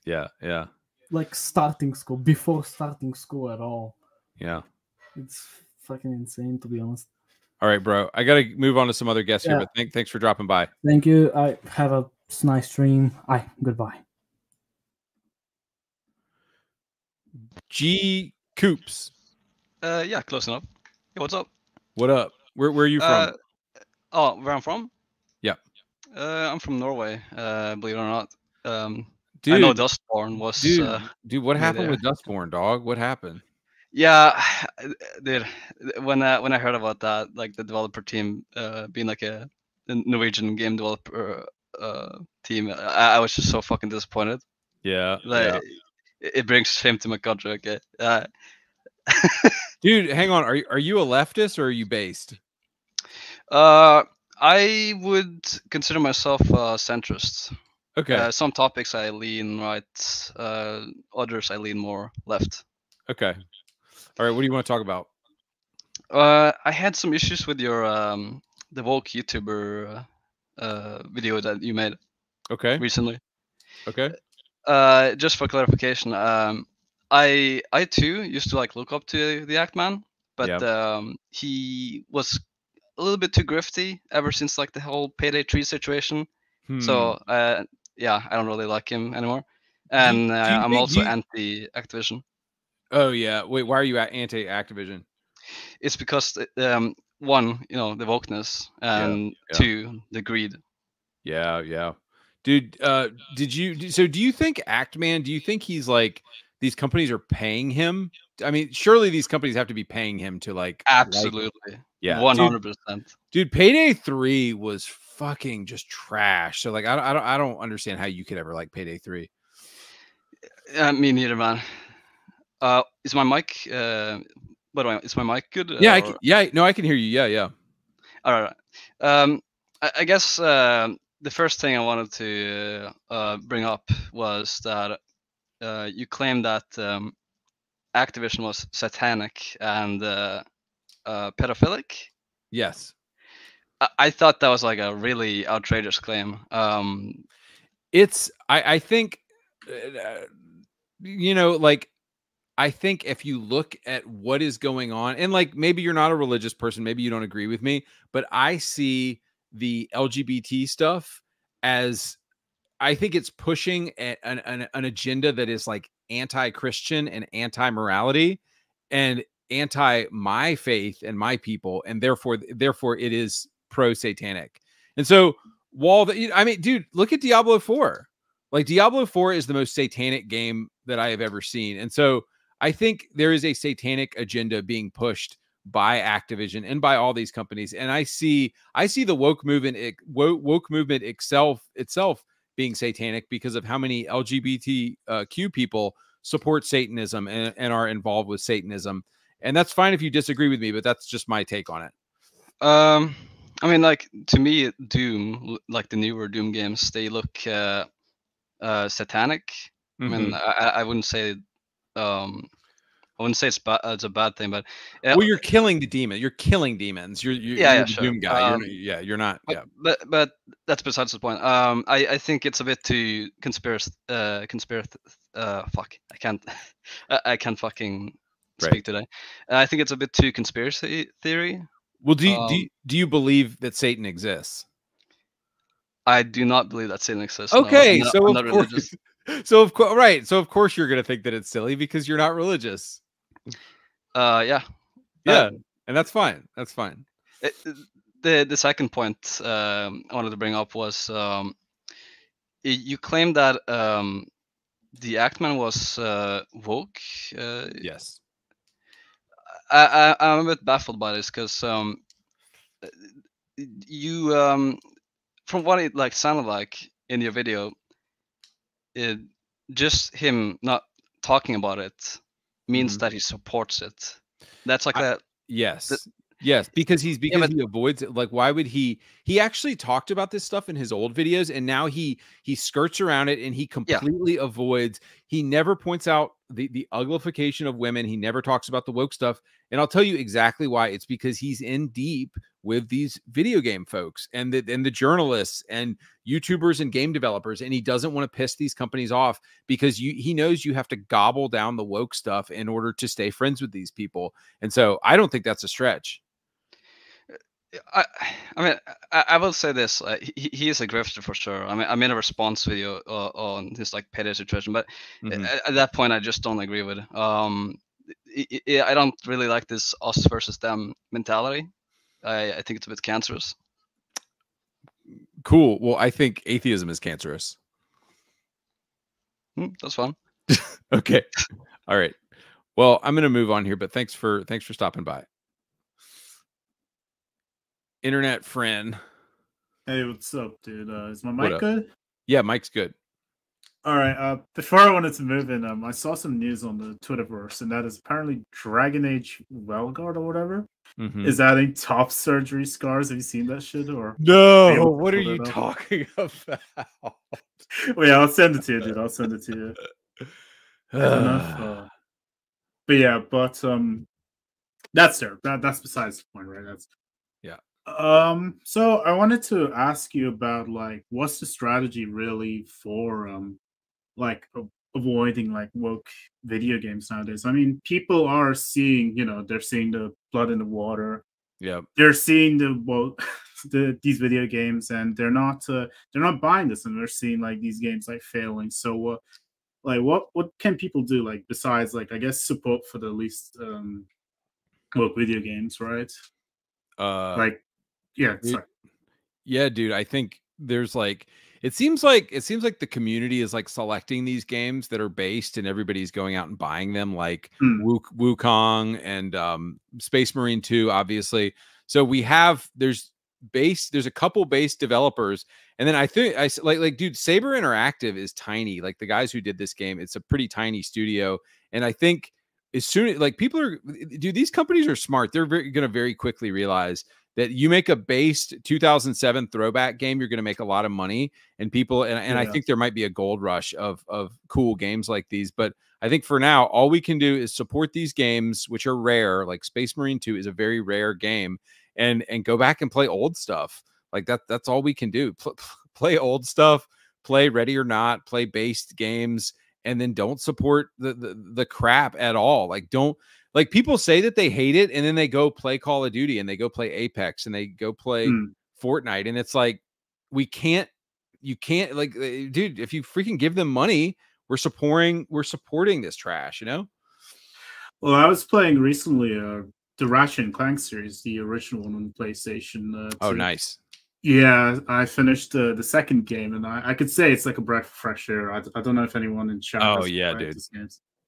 Yeah. Like starting school, before starting school at all. Yeah. It's fucking insane, to be honest. All right, bro. I got to move on to some other guests here, but thanks for dropping by. Thank you. I have a nice stream. Goodbye. G Coops. Yeah, close enough. Hey, what's up? What up? Where are you from? Where I'm from? Yeah. I'm from Norway, believe it or not. Dude, I know Dustborn was. Dude, what happened with Dustborn, dog? What happened? Yeah, dude. When I heard about that, like the developer team being like a Norwegian game developer team, I was just so fucking disappointed. Yeah. Like, it brings shame to my country. Okay. Dude, hang on. Are you a leftist or are you based? I would consider myself a centrist. Okay. Some topics I lean right. Others I lean more left. Okay. All right. What do you want to talk about? I had some issues with your the woke YouTuber video that you made. Okay. Recently. Okay. Just for clarification, I too used to like look up to the ActMan, but he was a little bit too grifty ever since like the whole Payday 3 situation. So yeah, I don't really like him anymore, and I'm also anti Activision. Oh yeah, wait, why are you anti Activision? It's because one, you know, the wokeness, and two, the greed. Yeah. Dude, do you think ActMan, do you think he's like, these companies are paying him? I mean, surely these companies have to be paying him to like. Absolutely. Yeah. 100%. Dude, Payday 3 was fucking just trash. So like, I don't understand how you could ever like Payday 3. Me neither, man. Is my mic? By the way, is my mic good? Yeah, no, I can hear you. Yeah. All right. I guess the first thing I wanted to bring up was that you claimed that Activision was satanic and pedophilic. Yes. I thought that was like a really outrageous claim. I think, like, I think if you look at what is going on, and like maybe you're not a religious person, maybe you don't agree with me, but I see the LGBT stuff as, I think it's pushing an agenda that is like anti-Christian and anti-morality and anti my faith and my people, and therefore it is pro-satanic. And so dude, look at Diablo 4. Like, Diablo 4 is the most satanic game that I have ever seen. And so I think there is a satanic agenda being pushed by Activision and by all these companies. And I see the woke movement itself being satanic because of how many LGBTQ people support Satanism and are involved with Satanism. And that's fine if you disagree with me, but that's just my take on it. I mean, like, to me, Doom, like the newer Doom games, they look satanic. I mean, I wouldn't say it's a bad thing, but well, you're killing the demon. You're killing demons. You're the sure. Doom guy. You're not. But that's besides the point. I think it's a bit too conspiracy. Fuck, I can't fucking speak today. I think it's a bit too conspiracy theory. Well, do you believe that Satan exists? I do not believe that Satan exists. Okay, no. so I'm not religious. So of course, right. So of course you're gonna think that it's silly because you're not religious. Yeah, and that's fine. That's fine. The second point I wanted to bring up was you claimed that the ActMan was woke. Yes. I'm a bit baffled by this because you from what it like sounded like in your video, just him not talking about it means that he supports it. That's like that. Yes. Yes, because he avoids it. Like, why would he actually talked about this stuff in his old videos, and now he skirts around it and he completely avoids. He never points out the uglification of women. He never talks about the woke stuff. And I'll tell you exactly why. It's because he's in deep with these video game folks and the journalists and YouTubers and game developers, and he doesn't want to piss these companies off because he knows you have to gobble down the woke stuff in order to stay friends with these people. And so I don't think that's a stretch. I mean, I will say this: he is a grifter for sure. I mean, I made a response video on his like petty situation, but at that point, I just don't agree with it. I don't really like this us versus them mentality. I think it's a bit cancerous. Cool. Well, I think atheism is cancerous. That's fine. Okay. All right. Well, I'm going to move on here, but thanks for stopping by. Internet friend. Hey, what's up, dude? Is my mic good? Yeah, mic's good. All right. Before I wanted to move in, I saw some news on the Twitterverse, and that is apparently Dragon Age Wellguard or whatever is adding top surgery scars. Have you seen that shit? Or no? What are you talking about? Well, yeah, I'll send it to you, dude. I'll send it to you. Enough. But yeah, that's there. That's besides the point, right? That's So I wanted to ask you about like what's the strategy really for like avoiding like woke video games nowadays? I mean, people are seeing, they're seeing the blood in the water. Yeah. They're seeing these video games and they're not buying this, and they're seeing like these games like failing. So what can people do, like besides like I guess support for the least woke video games, right? Yeah, dude, I think there's like it seems like the community is like selecting these games that are based and everybody's going out and buying them, like Wukong and Space Marine 2, obviously. So there's there's a couple base developers, and then I think like dude, Saber Interactive is tiny. Like the guys who did this game, it's a pretty tiny studio, and I think as soon as like people are, dude, these companies are smart. They're going to very quickly realize that you make a based 2007 throwback game, you're going to make a lot of money, and people, and I think there might be a gold rush of cool games like these. But I think for now, all we can do is support these games, which are rare. Like Space Marine 2 is a very rare game, and go back and play old stuff. Like that's all we can do. Play old stuff, play Ready or Not, play based games, and then don't support the crap at all. Like don't. Like people say that they hate it, and then they go play Call of Duty, and they go play Apex, and they go play Fortnite, and it's like you can't like, dude, if you freaking give them money, we're supporting this trash, you know? Well, I was playing recently the Ratchet and Clank series, the original one on the PlayStation. Oh, nice. Yeah, I finished the second game, and I could say it's like a breath of fresh air. I don't know if anyone in chat. Oh yeah, dude.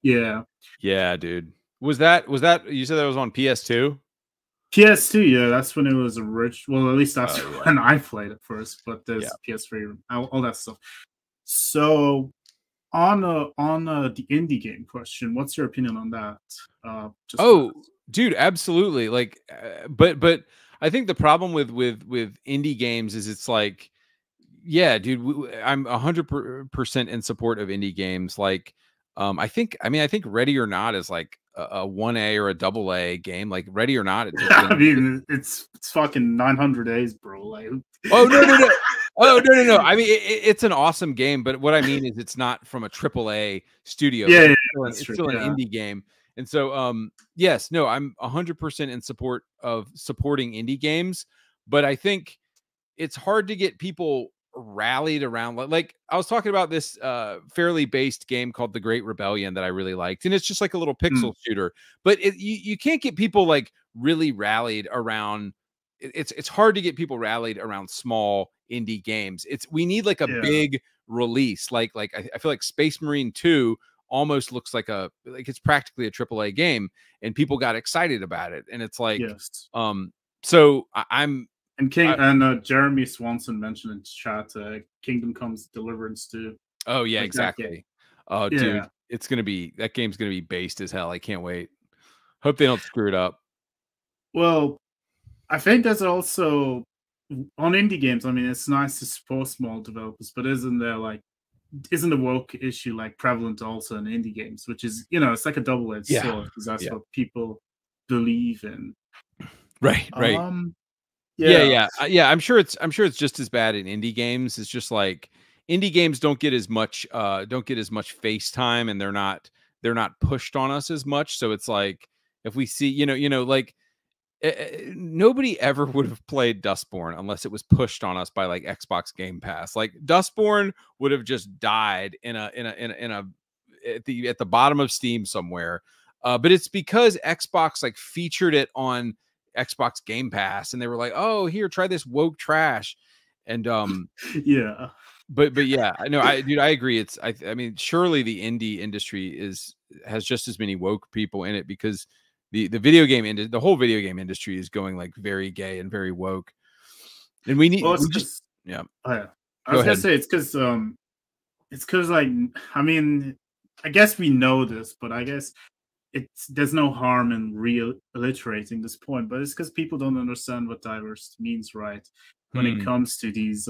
Yeah. Yeah, dude. Was that you said that was on PS2? PS2, yeah, that's when it was original. Well, at least that's when I played it first. But there's PS3, all that stuff. So, on the indie game question, what's your opinion on that? Dude, absolutely. Like, but I think the problem with indie games is it's like, yeah, dude, I'm 100% in support of indie games. Like, I think Ready or Not is like a 1A or a AA game. Like Ready or Not, I mean, it's fucking 900 days, bro. Like, oh no. Oh no. I mean, it's an awesome game, but what I mean is it's not from a AAA studio. Yeah, it's still an indie game. And so, yes, no, I'm 100% in support of supporting indie games, but I think it's hard to get people rallied around. Like I was talking about this fairly based game called The Great Rebellion that I really liked, and it's just like a little pixel shooter, but you can't get people like really rallied around. It's hard to get people rallied around small indie games. We need like a big release. Like I feel like Space Marine 2 almost looks like it's practically a AAA game, and people got excited about it, and it's like so I'm. And Jeremy Swanson mentioned in chat, Kingdom Comes Deliverance too. Oh yeah, exactly. Oh dude, that game's gonna be based as hell. I can't wait. Hope they don't screw it up. Well, I think that's also on indie games. I mean, it's nice to support small developers, but isn't the woke issue like prevalent also in indie games? Which is, it's like a double-edged sword, because that's what people believe in. Right. Yeah. I'm sure it's just as bad in indie games. It's just like indie games don't get as much face time, and they're not pushed on us as much. So it's like if we see, like nobody ever would have played Dustborn unless it was pushed on us by like Xbox Game Pass. Like Dustborn would have just died at the bottom of Steam somewhere. But it's because Xbox like featured it on Xbox Game Pass, and they were like, "Oh, here, try this woke trash," and yeah. But yeah, I know, I agree. I mean, surely the indie industry has just as many woke people in it, because the whole video game industry is going like very gay and very woke, and we need. Well, I was gonna say it's because like, I mean, I guess we know this, but I guess there's no harm in reiterating this point, but it's because people don't understand what diverse means, right? When it comes to these,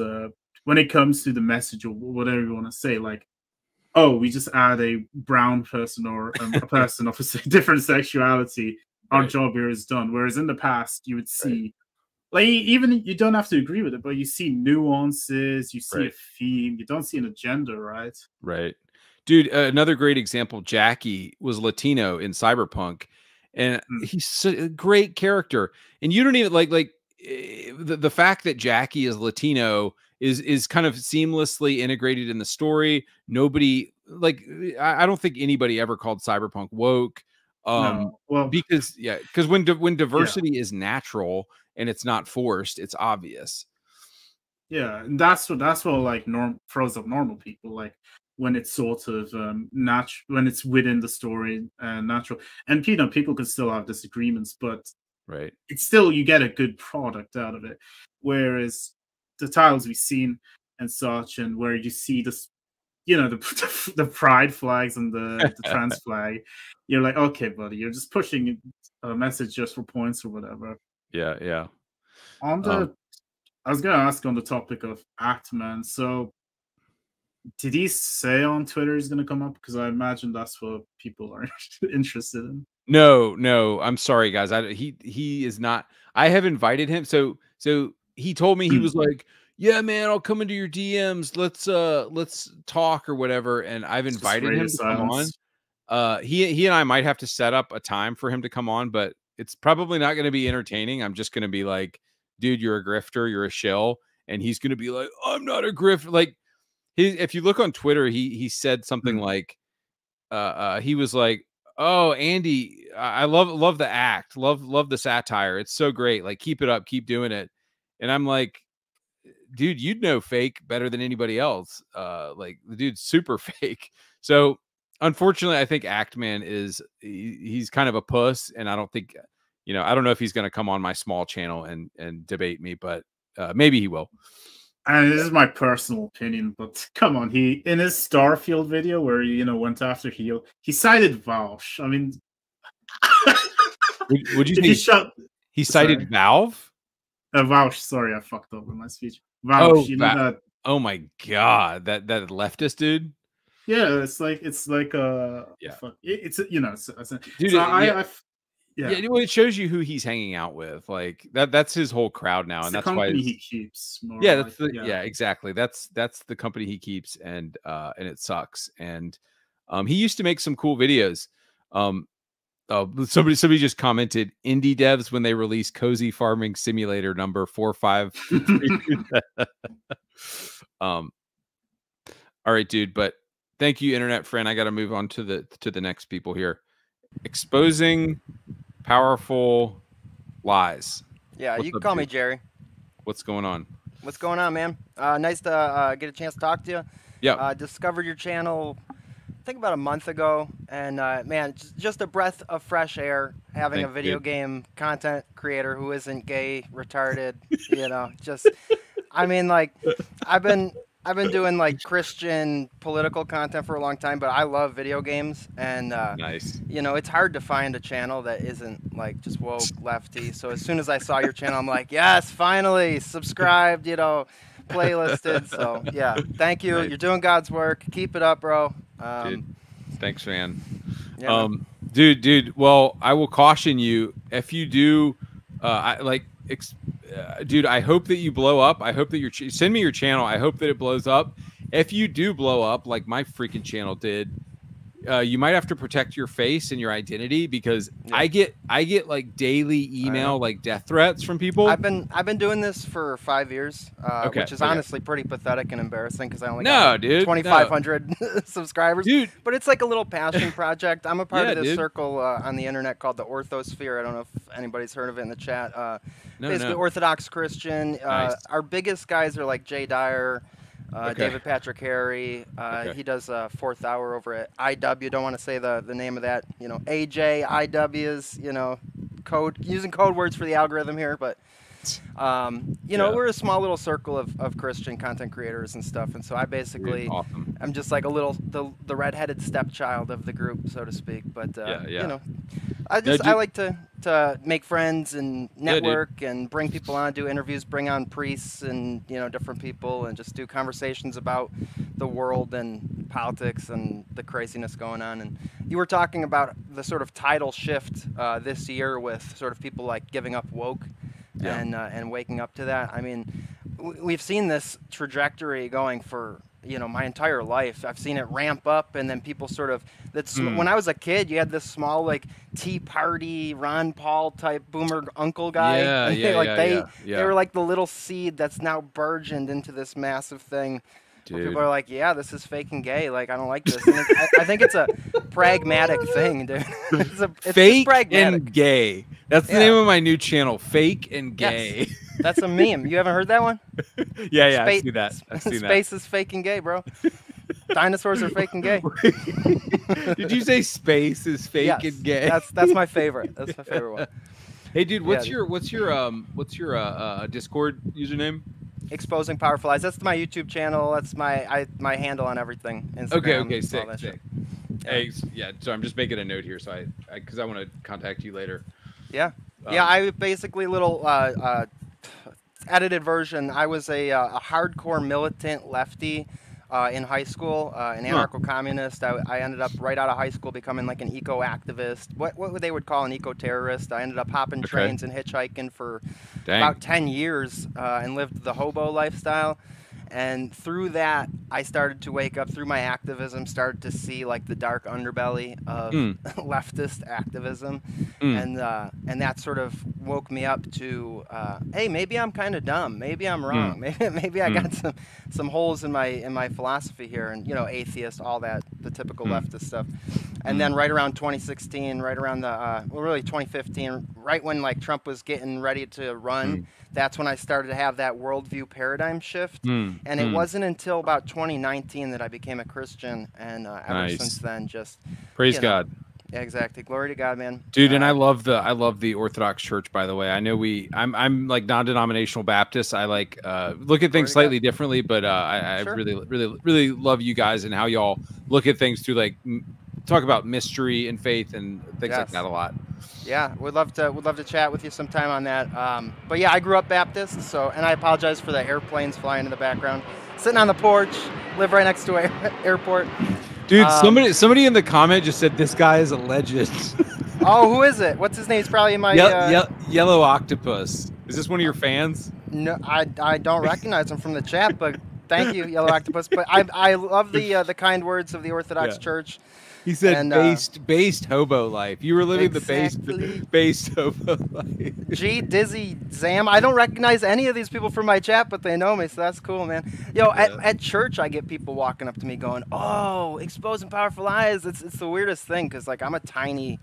when it comes to the message or whatever you want to say, like, oh, we just add a brown person or a person of a different sexuality, our job here is done. Whereas in the past, you would see, like, even you don't have to agree with it, but you see nuances, you see a theme, you don't see an agenda, right? Right. Dude, another great example, Jackie was Latino in Cyberpunk, and he's a great character. And you don't even like the fact that Jackie is Latino is kind of seamlessly integrated in the story. Nobody, like, I don't think anybody ever called Cyberpunk woke. No. Well, because when diversity is natural and it's not forced, it's obvious. Yeah, and that's what like throws up normal people, like when it's sort of natural, when it's within the story and natural. And people can still have disagreements, but Right. it's still, you get a good product out of it. Whereas the titles we've seen and such, and where you see this, you know, the pride flags and the trans flag, you're like, okay, buddy, you're just pushing a message just for points or whatever. Yeah, yeah. On the, I was gonna ask on the topic of ActMan. So, did he say on Twitter he's gonna come up? Because I imagine that's what people are interested in. No, I'm sorry, guys. He is not. I have invited him. So he told me, he was like, yeah, man, I'll come into your DMs. Let's talk or whatever. And I've invited him to come on. He and I might have to set up a time for him to come on, but it's probably not going to be entertaining. I'm just going to be like, dude, you're a grifter, you're a shill. And he's going to be like, I'm not a grifter. Like, if you look on Twitter, he said something like, he was like, oh, Andy, I love the act, love the satire. It's so great. Like, keep it up, keep doing it. And I'm like, dude, you'd know fake better than anybody else. Like, the dude's super fake. So unfortunately, I think ActMan he's kind of a puss, and I don't think, you know, I don't know if he's going to come on my small channel and debate me, but maybe he will. And this is my personal opinion, but come on, he, in his Starfield video where he, you know, went after Heal, he cited Vaush. I mean, would you say he cited Valve? Vaush, sorry, I fucked up in my speech. Vaush, you know that? Oh my god, that leftist dude. Yeah, it's like yeah, it's you know, dude. So yeah, well, it shows you who he's hanging out with. Like that's his whole crowd now, and that's why he keeps. Yeah, that's yeah, exactly. That's the company he keeps, and it sucks. And he used to make some cool videos. Somebody just commented, indie devs when they release Cozy Farming Simulator number 45. All right, dude. But thank you, internet friend. I got to move on to the next people here. Exposing powerful lies. Yeah, you can call me Jerry. What's going on? What's going on, man? Nice to get a chance to talk to you. Yeah. Discovered your channel, I think about a month ago, and man, just a breath of fresh air having a video game content creator who isn't gay, retarded, you know, just, I mean, like, I've been doing like Christian political content for a long time, but I love video games, and nice. You know, it's hard to find a channel that isn't like just woke lefty. So as soon as I saw your channel, I'm like, yes, finally subscribed, you know, playlisted. So yeah, thank you. Nice. You're doing God's work. Keep it up, bro. Dude, thanks, man. Yeah, dude. Well, I will caution you if you do, dude, I hope that you blow up. I hope that send me your channel. I hope that it blows up. If you do blow up like my freaking channel did, you might have to protect your face and your identity, because I get like daily email like death threats from people. I've been doing this for 5 years, which is honestly pretty pathetic and embarrassing, because I only got 2,500 subscribers. Dude. But it's like a little passion project. I'm a part of this circle on the internet called the Orthosphere. I don't know if anybody's heard of it in the chat. Basically, Orthodox Christian. Nice. Our biggest guys are like Jay Dyer. David Patrick Harry, he does Fourth Hour over at IW. Don't want to say the name of that, you know, AJ, IW's, you know, using code words for the algorithm here, but you know, we're a small little circle of Christian content creators and stuff, and so I basically I'm just like a little the redheaded stepchild of the group, so to speak. But you know, I like to make friends and network and bring people on, do interviews, bring on priests and, you know, different people, and just do conversations about the world and politics and the craziness going on. And you were talking about the sort of tidal shift this year with sort of people like giving up woke and waking up to that. I mean, we've seen this trajectory going for, you know, my entire life. I've seen it ramp up, and then people sort of, when I was a kid, you had this small like Tea Party Ron Paul type boomer uncle guy. They were like the little seed that's now burgeoned into this massive thing. Where people are like, yeah, this is fake and gay. Like, I don't like this. And I think it's a pragmatic thing, dude. It's fake pragmatic. and gay. That's the name of my new channel, Fake and Gay. Yes. That's a meme. You haven't heard that one? Yeah, I've seen that. Space is fake and gay, bro. Dinosaurs are fake and gay. Did you say space is fake and gay? That's my favorite. That's my favorite one. Hey, dude, what's your Discord username? Exposing Powerful Lies. That's my YouTube channel. That's my handle on everything. Instagram. Okay, sick. Yeah. Hey, yeah. So I'm just making a note here, so because I want to contact you later. Yeah. Yeah, I basically little edited version. I was a hardcore militant lefty in high school, an anarcho-communist. I ended up right out of high school becoming like an eco-activist. What they would call an eco-terrorist. I ended up hopping trains and hitchhiking for about 10 years and lived the hobo lifestyle. And through that, I started to wake up through my activism, started to see like the dark underbelly of leftist activism, and that sort of woke me up to, hey, maybe I'm kind of dumb, maybe I'm wrong, maybe I got some holes in my philosophy here, and atheist, all that, the typical leftist stuff. And then right around 2016, right around the really 2015, right when like Trump was getting ready to run, that's when I started to have that worldview paradigm shift. And it wasn't until about 2019 that I became a Christian, and ever since then, just praise God. Yeah, exactly. Glory to God, man. Dude, and I love the Orthodox Church, by the way. I know I'm like non-denominational Baptist. I like look at things slightly differently, but I really love you guys and how y'all look at things through like talk about mystery and faith and things like that a lot. Yeah, would love to chat with you sometime on that. But yeah, I grew up Baptist, and I apologize for the airplanes flying in the background. Sitting on the porch, live right next to an airport. Dude, somebody in the comment just said this guy is a legend. Oh, who is it? What's his name? He's probably in my Yellow Octopus. Is this one of your fans? No, I don't recognize him from the chat, but thank you, Yellow Octopus. But I love the kind words of the Orthodox Church. He said based hobo life. You were living the based hobo life. Gee, Dizzy, Zam. I don't recognize any of these people from my chat, but they know me, so that's cool, man. At church, I get people walking up to me going, "Oh, exposing powerful lies." It's the weirdest thing because like I'm a tiny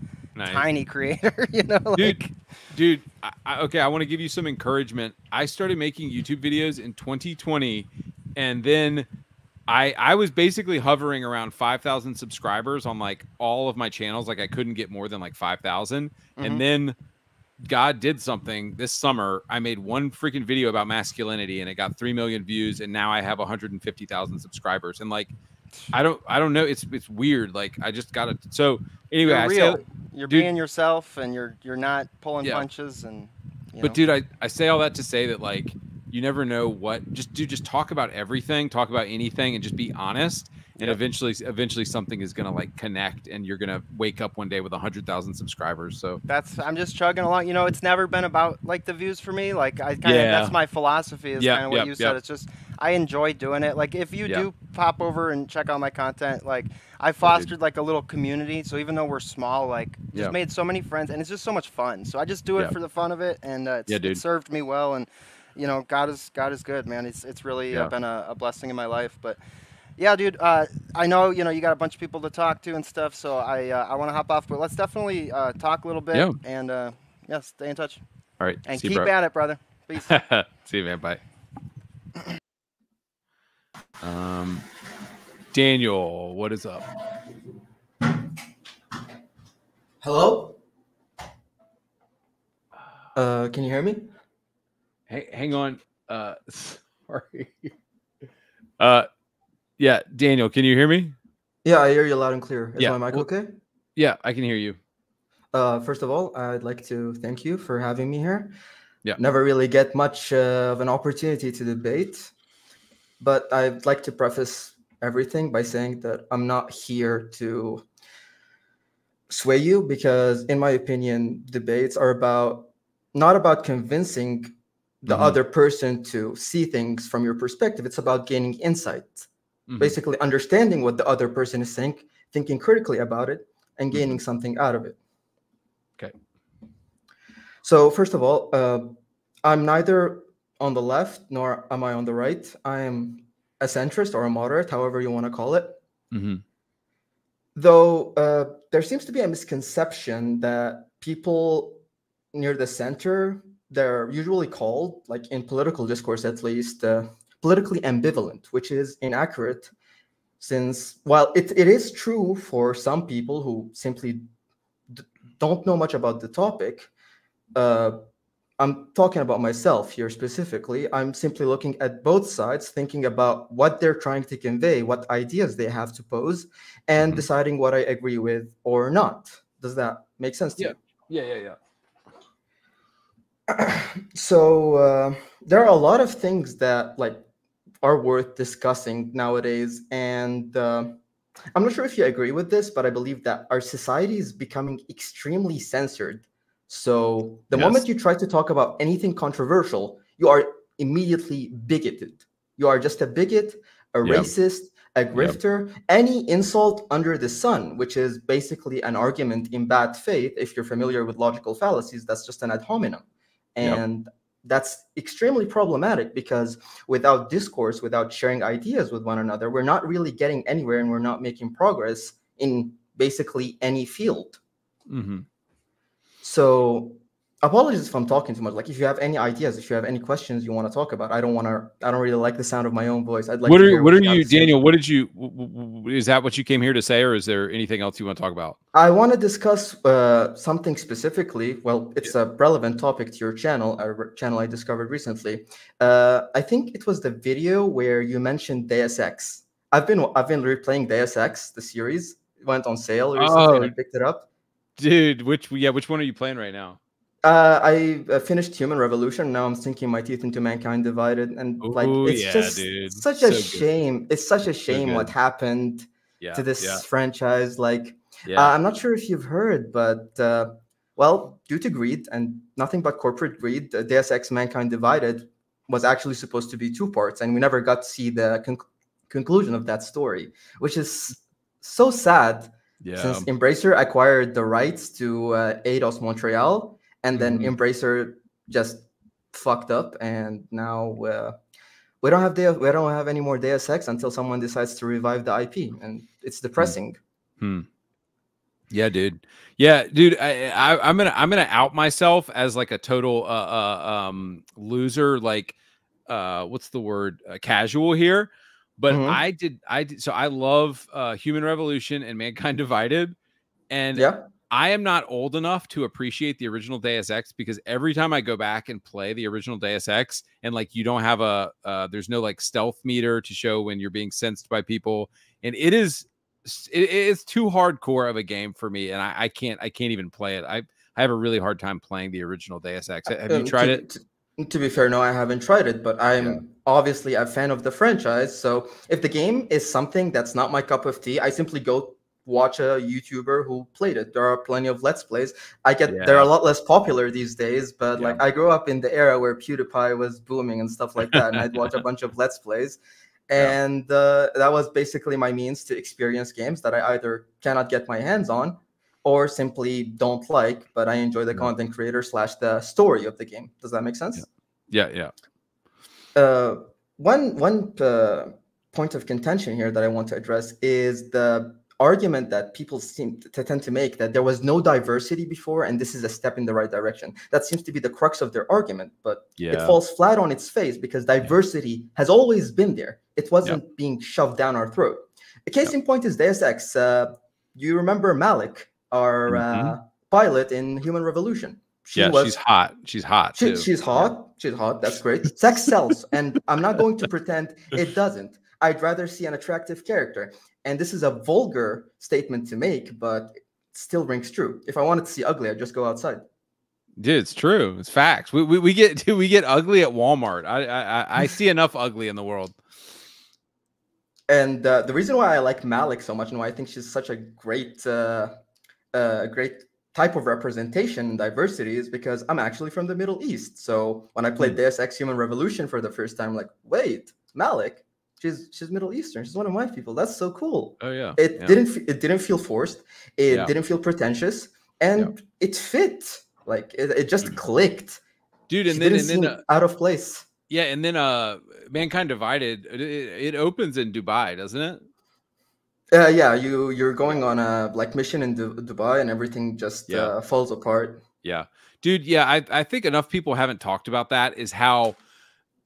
creator, Dude. Okay, I want to give you some encouragement. I started making YouTube videos in 2020, and then I was basically hovering around 5,000 subscribers on like all of my channels. Like I couldn't get more than like 5,000. And then God did something this summer. I made one freaking video about masculinity and it got 3 million views. And now I have 150,000 subscribers. And like, I don't know. It's weird. Like I just got it. So anyway, you're being yourself and you're not pulling punches. And, but dude, I say all that to say that like, you never know what. Just talk about everything, talk about anything, and just be honest. And eventually, something is gonna like connect, and you're gonna wake up one day with 100,000 subscribers. So I'm just chugging along. It's never been about like the views for me. Like that's my philosophy. Is kind of what you said. It's just I enjoy doing it. Like if you do pop over and check out my content, like I fostered like a little community. So even though we're small, like just made so many friends, and it's just so much fun. So I just do it for the fun of it, and it served me well. And God is good, man. It's really been a blessing in my life. But yeah, dude, I know you got a bunch of people to talk to and stuff, so I want to hop off. But let's definitely talk a little bit and stay in touch. All right, and keep at it, brother. Peace. See you, man. Bye. Daniel, what is up? Hello. Can you hear me? Hey, hang on. Sorry. Yeah, Daniel, can you hear me? Yeah, I hear you loud and clear. Is my mic okay? Yeah, I can hear you. First of all, I'd like to thank you for having me here. Yeah. Never really get much of an opportunity to debate, but I'd like to preface everything by saying that I'm not here to sway you because, in my opinion, debates are not about convincing the other person to see things from your perspective. It's about gaining insight, basically understanding what the other person is saying, thinking critically about it, and gaining something out of it. Okay. So first of all, I'm neither on the left nor am I on the right. I am a centrist or a moderate, however you want to call it. Though there seems to be a misconception that people near the center, they're usually called, like in political discourse at least, politically ambivalent, which is inaccurate since while it is true for some people who simply don't know much about the topic, I'm talking about myself here specifically. I'm simply looking at both sides, thinking about what they're trying to convey, what ideas they have to pose, and deciding what I agree with or not. Does that make sense to you? Yeah. So there are a lot of things that are worth discussing nowadays, and I'm not sure if you agree with this, but I believe that our society is becoming extremely censored. So the moment you try to talk about anything controversial, you are immediately bigoted. You are just a bigot, a racist, a grifter, any insult under the sun, which is basically an argument in bad faith. If you're familiar with logical fallacies, that's just an ad hominem. And that's extremely problematic, because without discourse, without sharing ideas with one another, we're not really getting anywhere, and we're not making progress in basically any field. So apologies if I'm talking too much. Like, if you have any ideas, if you have any questions you want to talk about, I don't really like the sound of my own voice. I'd like to hear what are you you, Daniel? What did you? Is that what you came here to say, or is there anything else you want to talk about? I want to discuss something specifically. Well, it's a relevant topic to your channel, a channel I discovered recently. I think it was the video where you mentioned Deus Ex. I've been replaying Deus Ex, the series. It went on sale recently, and I picked it up. Dude, which one are you playing right now? I finished Human Revolution. Now I'm sinking my teeth into Mankind Divided, and it's just such a shame. It's such a shame what happened to this franchise. I'm not sure if you've heard, but due to greed and nothing but corporate greed, Deus Ex: Mankind Divided was actually supposed to be 2 parts, and we never got to see the conclusion of that story, which is so sad. Since Embracer acquired the rights to Eidos Montreal, and then Embracer just fucked up, and now we don't have any more Deus Ex until someone decides to revive the IP, and it's depressing. Yeah, dude. I'm gonna out myself as like a total loser. Like, what's the word? Casual here. But I did. So I love Human Revolution and Mankind Divided, and I am not old enough to appreciate the original Deus Ex, because every time I go back and play the original Deus Ex, and like you don't have there's no like stealth meter to show when you're being sensed by people, and it's too hardcore of a game for me, and I can't even play it. I have a really hard time playing the original Deus Ex. Have you tried it? To be fair, no, I haven't tried it, but I'm obviously a fan of the franchise. So if the game is something that's not my cup of tea, I simply go watch a YouTuber who played it. There are plenty of Let's Plays. They're a lot less popular these days, but like I grew up in the era where PewDiePie was booming and stuff like that, and I'd watch a bunch of Let's Plays. And that was basically my means to experience games that I either cannot get my hands on or simply don't like, but I enjoy the content creator / the story of the game. Does that make sense? Yeah. One point of contention here that I want to address is the argument that people seem to tend to make, that there was no diversity before, and this is a step in the right direction. That seems to be the crux of their argument, but it falls flat on its face, because diversity has always been there. It wasn't being shoved down our throat. A case in point is Deus Ex. You remember Malik, our pilot in Human Revolution? She's hot. She's hot too. She's hot. She's hot. That's great. Sex sells, and I'm not going to pretend it doesn't. I'd rather see an attractive character. And this is a vulgar statement to make, but it still rings true. If I wanted to see ugly, I'd just go outside. Dude, it's true. It's facts. We get ugly at Walmart. I see enough ugly in the world. And the reason why I like Malik so much, and why I think she's such a great type of representation and diversity, is because I'm actually from the Middle East. So when I played Deus Ex: Human Revolution for the first time, I'm like, wait, Malik, she's Middle Eastern. She's one of my people. That's so cool. Oh yeah. It didn't feel forced. It didn't feel pretentious, and it fit. Like it just clicked, dude. And she then didn't seem out of place. Yeah, and then Mankind Divided, it opens in Dubai, doesn't it? Yeah, you're going on a mission in Dubai, and everything just falls apart. Yeah, dude. Yeah, I think enough people haven't talked about that, is how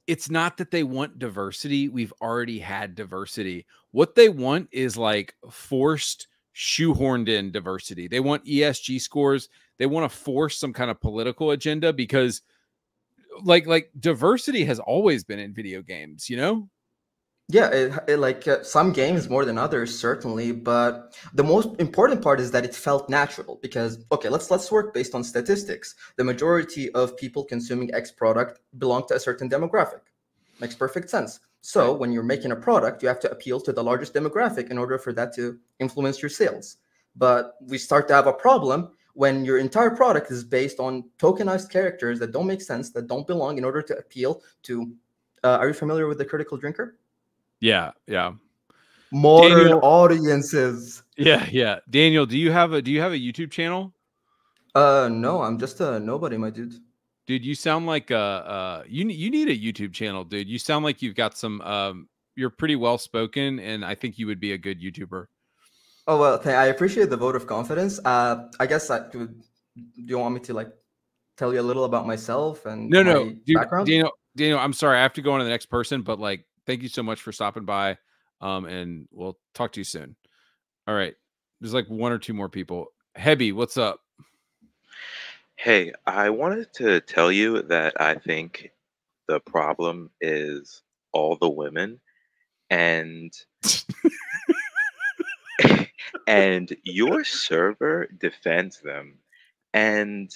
it's not that they want diversity. We've already had diversity. What they want is like forced, shoehorned in diversity. They want ESG scores they want to force some kind of political agenda because like diversity has always been in video games, you know? Yeah, some games more than others, certainly, but the most important part is that it felt natural because, okay, let's work based on statistics. The majority of people consuming X product belong to a certain demographic. Makes perfect sense. So when you're making a product, you have to appeal to the largest demographic in order for that to influence your sales. But we start to have a problem when your entire product is based on tokenized characters that don't make sense, that don't belong in order to appeal to, are you familiar with the critical drinker? Yeah, yeah. Modern audiences. Yeah, yeah. Daniel, do you have a YouTube channel? No, I'm just a nobody, my dude. Dude, you sound like you need a YouTube channel, dude. You sound like you've got some you're pretty well spoken, and I think you would be a good YouTuber. Oh well, I appreciate the vote of confidence. I guess do you want me to like tell you a little about myself and my dude, background? Daniel, I'm sorry, I have to go on to the next person, but like, thank you so much for stopping by, and we'll talk to you soon. All right, there's like one or two more people. Hebby, what's up? Hey, I wanted to tell you that I think the problem is all the women, and and your server defends them. And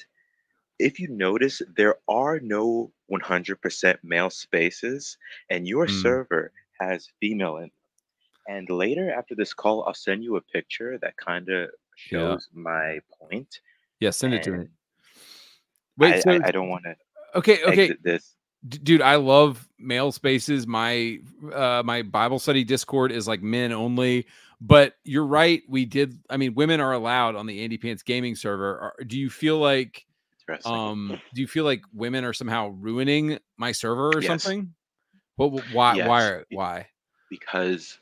if you notice, there are no 100% male spaces, and your server has female in them. And later after this call, I'll send you a picture that kind of shows my point. Yeah, send it to me. And Wait, so I don't want to okay. exit this. Dude, I love male spaces. My my Bible study Discord is like men only, but you're right. I mean, women are allowed on the AndyPants Gaming server. Do you feel like women are somehow ruining my server or something? Why? Yes. Why? Because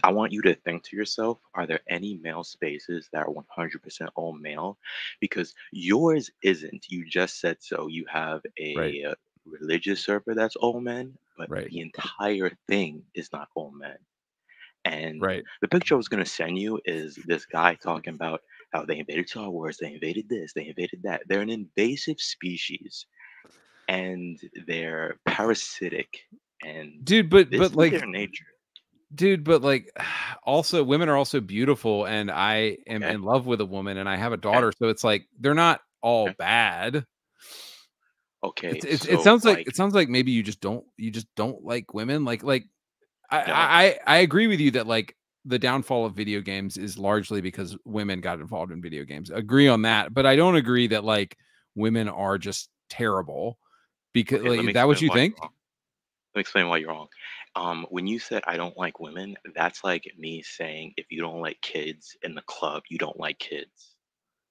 I want you to think to yourself, are there any male spaces that are 100% all male? Because yours isn't. You just said so. You have a religious server that's all men, but the entire thing is not all men. And the picture I was going to send you is this guy talking about how they invaded Star Wars, they invaded this, they invaded that. They're an invasive species, and they're parasitic. And Dude, but this is like their nature. Dude, but like also women are also beautiful, and I am in love with a woman and I have a daughter, so it's like they're not all bad. Okay. It sounds like maybe you just don't like women. I agree with you that like the downfall of video games is largely because women got involved in video games. Agree on that, but I don't agree that like women are just terrible. Because is that what you think? Let me explain why you're wrong. When you said I don't like women, that's like me saying if you don't like kids in the club, you don't like kids.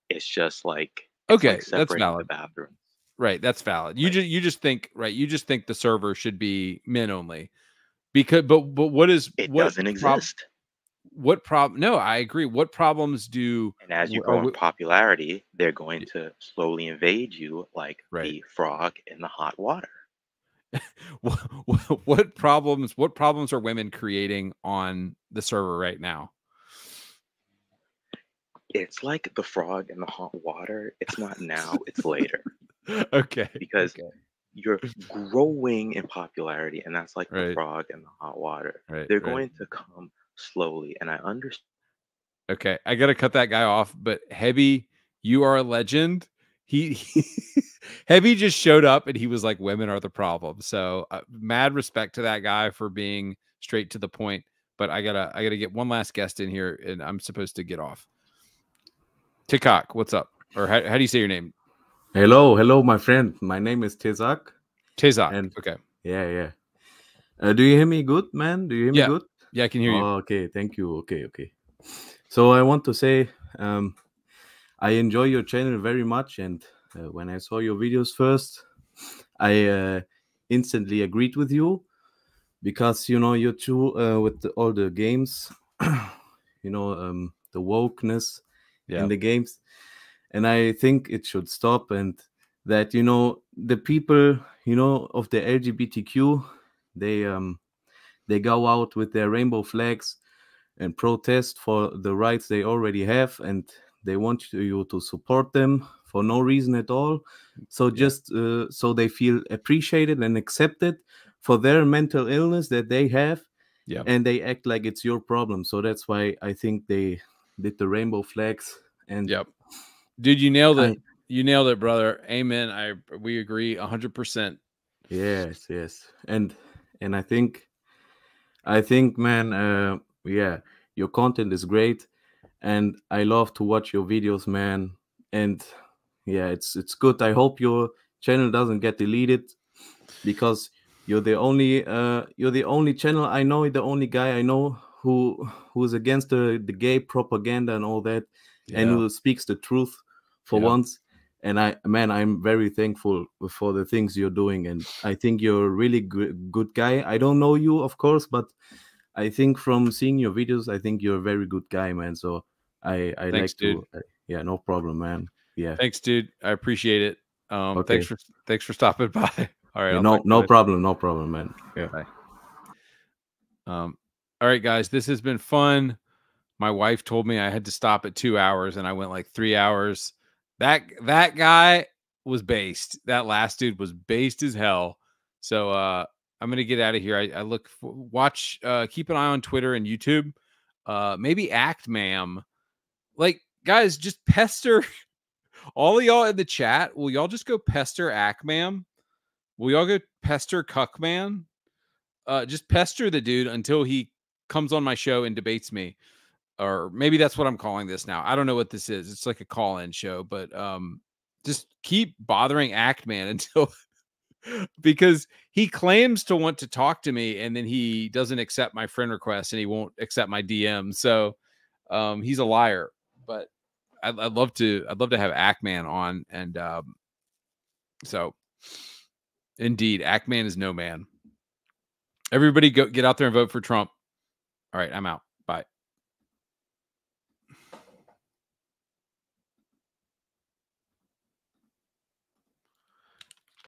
It's just like That's separating valid. the bathroom. Right, that's valid. You just think the server should be men only. Because but what doesn't exist. What problem? No, I agree. What problems do And as you grow in popularity, they're going to slowly invade you like the frog in the hot water. What problems are women creating on the server right now? It's like the frog in the hot water. It's not now, it's later. Okay. Because you're growing in popularity, and that's like the frog in the hot water. They're going to come slowly, and I understand. Okay, I gotta cut that guy off, but Hebby, you are a legend. He Hebby just showed up and he was like, women are the problem. So mad respect to that guy for being straight to the point. But I gotta get one last guest in here, and I'm supposed to get off. Tikok, what's up? Or how do you say your name? Hello, my friend. My name is Tezak. And okay. Yeah. Do you hear me good, man? Do you hear me good? Yeah, I can hear you. Okay, thank you. Okay. So I want to say, I enjoy your channel very much, and when I saw your videos first, I instantly agreed with you because you're true with all the games, the wokeness in the games. And I think it should stop, and that the people of the LGBTQ, they go out with their rainbow flags and protest for the rights they already have, and they want you to support them for no reason at all. So just so they feel appreciated and accepted for their mental illness that they have. Yeah. And they act like it's your problem. So that's why I think they did the rainbow flags. And dude, you nailed it. You nailed it, brother. Amen. We agree 100%. Yes. And I think, man, yeah, your content is great, and I love to watch your videos, man. And yeah, it's good. I hope your channel doesn't get deleted, because you're the only channel I know, the only guy I know who's against the gay propaganda and all that, and who speaks the truth for once. And I'm very thankful for the things you're doing, and I think you're a really good guy. I don't know you, of course, but I think from seeing your videos, I think you're a very good guy, man. So I Thanks, like to, dude. yeah, no problem, man. Yeah. Thanks, dude. I appreciate it. Okay. Thanks for stopping by. All right. Yeah, no problem, man. Yeah. Bye. All right, guys, this has been fun. My wife told me I had to stop at 2 hours, and I went like 3 hours. That guy was based. That last dude was based as hell. So I'm gonna get out of here. I watch. Keep an eye on Twitter and YouTube. Maybe ActMan. Like, guys, just pester all of y'all in the chat. Will y'all just go pester ActMan? Will y'all go pester Cuckman? Just pester the dude until he comes on my show and debates me. Or maybe that's what I'm calling this now. I don't know what this is. It's like a call-in show, but just keep bothering ActMan until because he claims to want to talk to me, and then he doesn't accept my friend request, and he won't accept my DM. So he's a liar. But I'd love to have ActMan on, and so indeed, ActMan is no man. Everybody get out there and vote for Trump. All right, I'm out.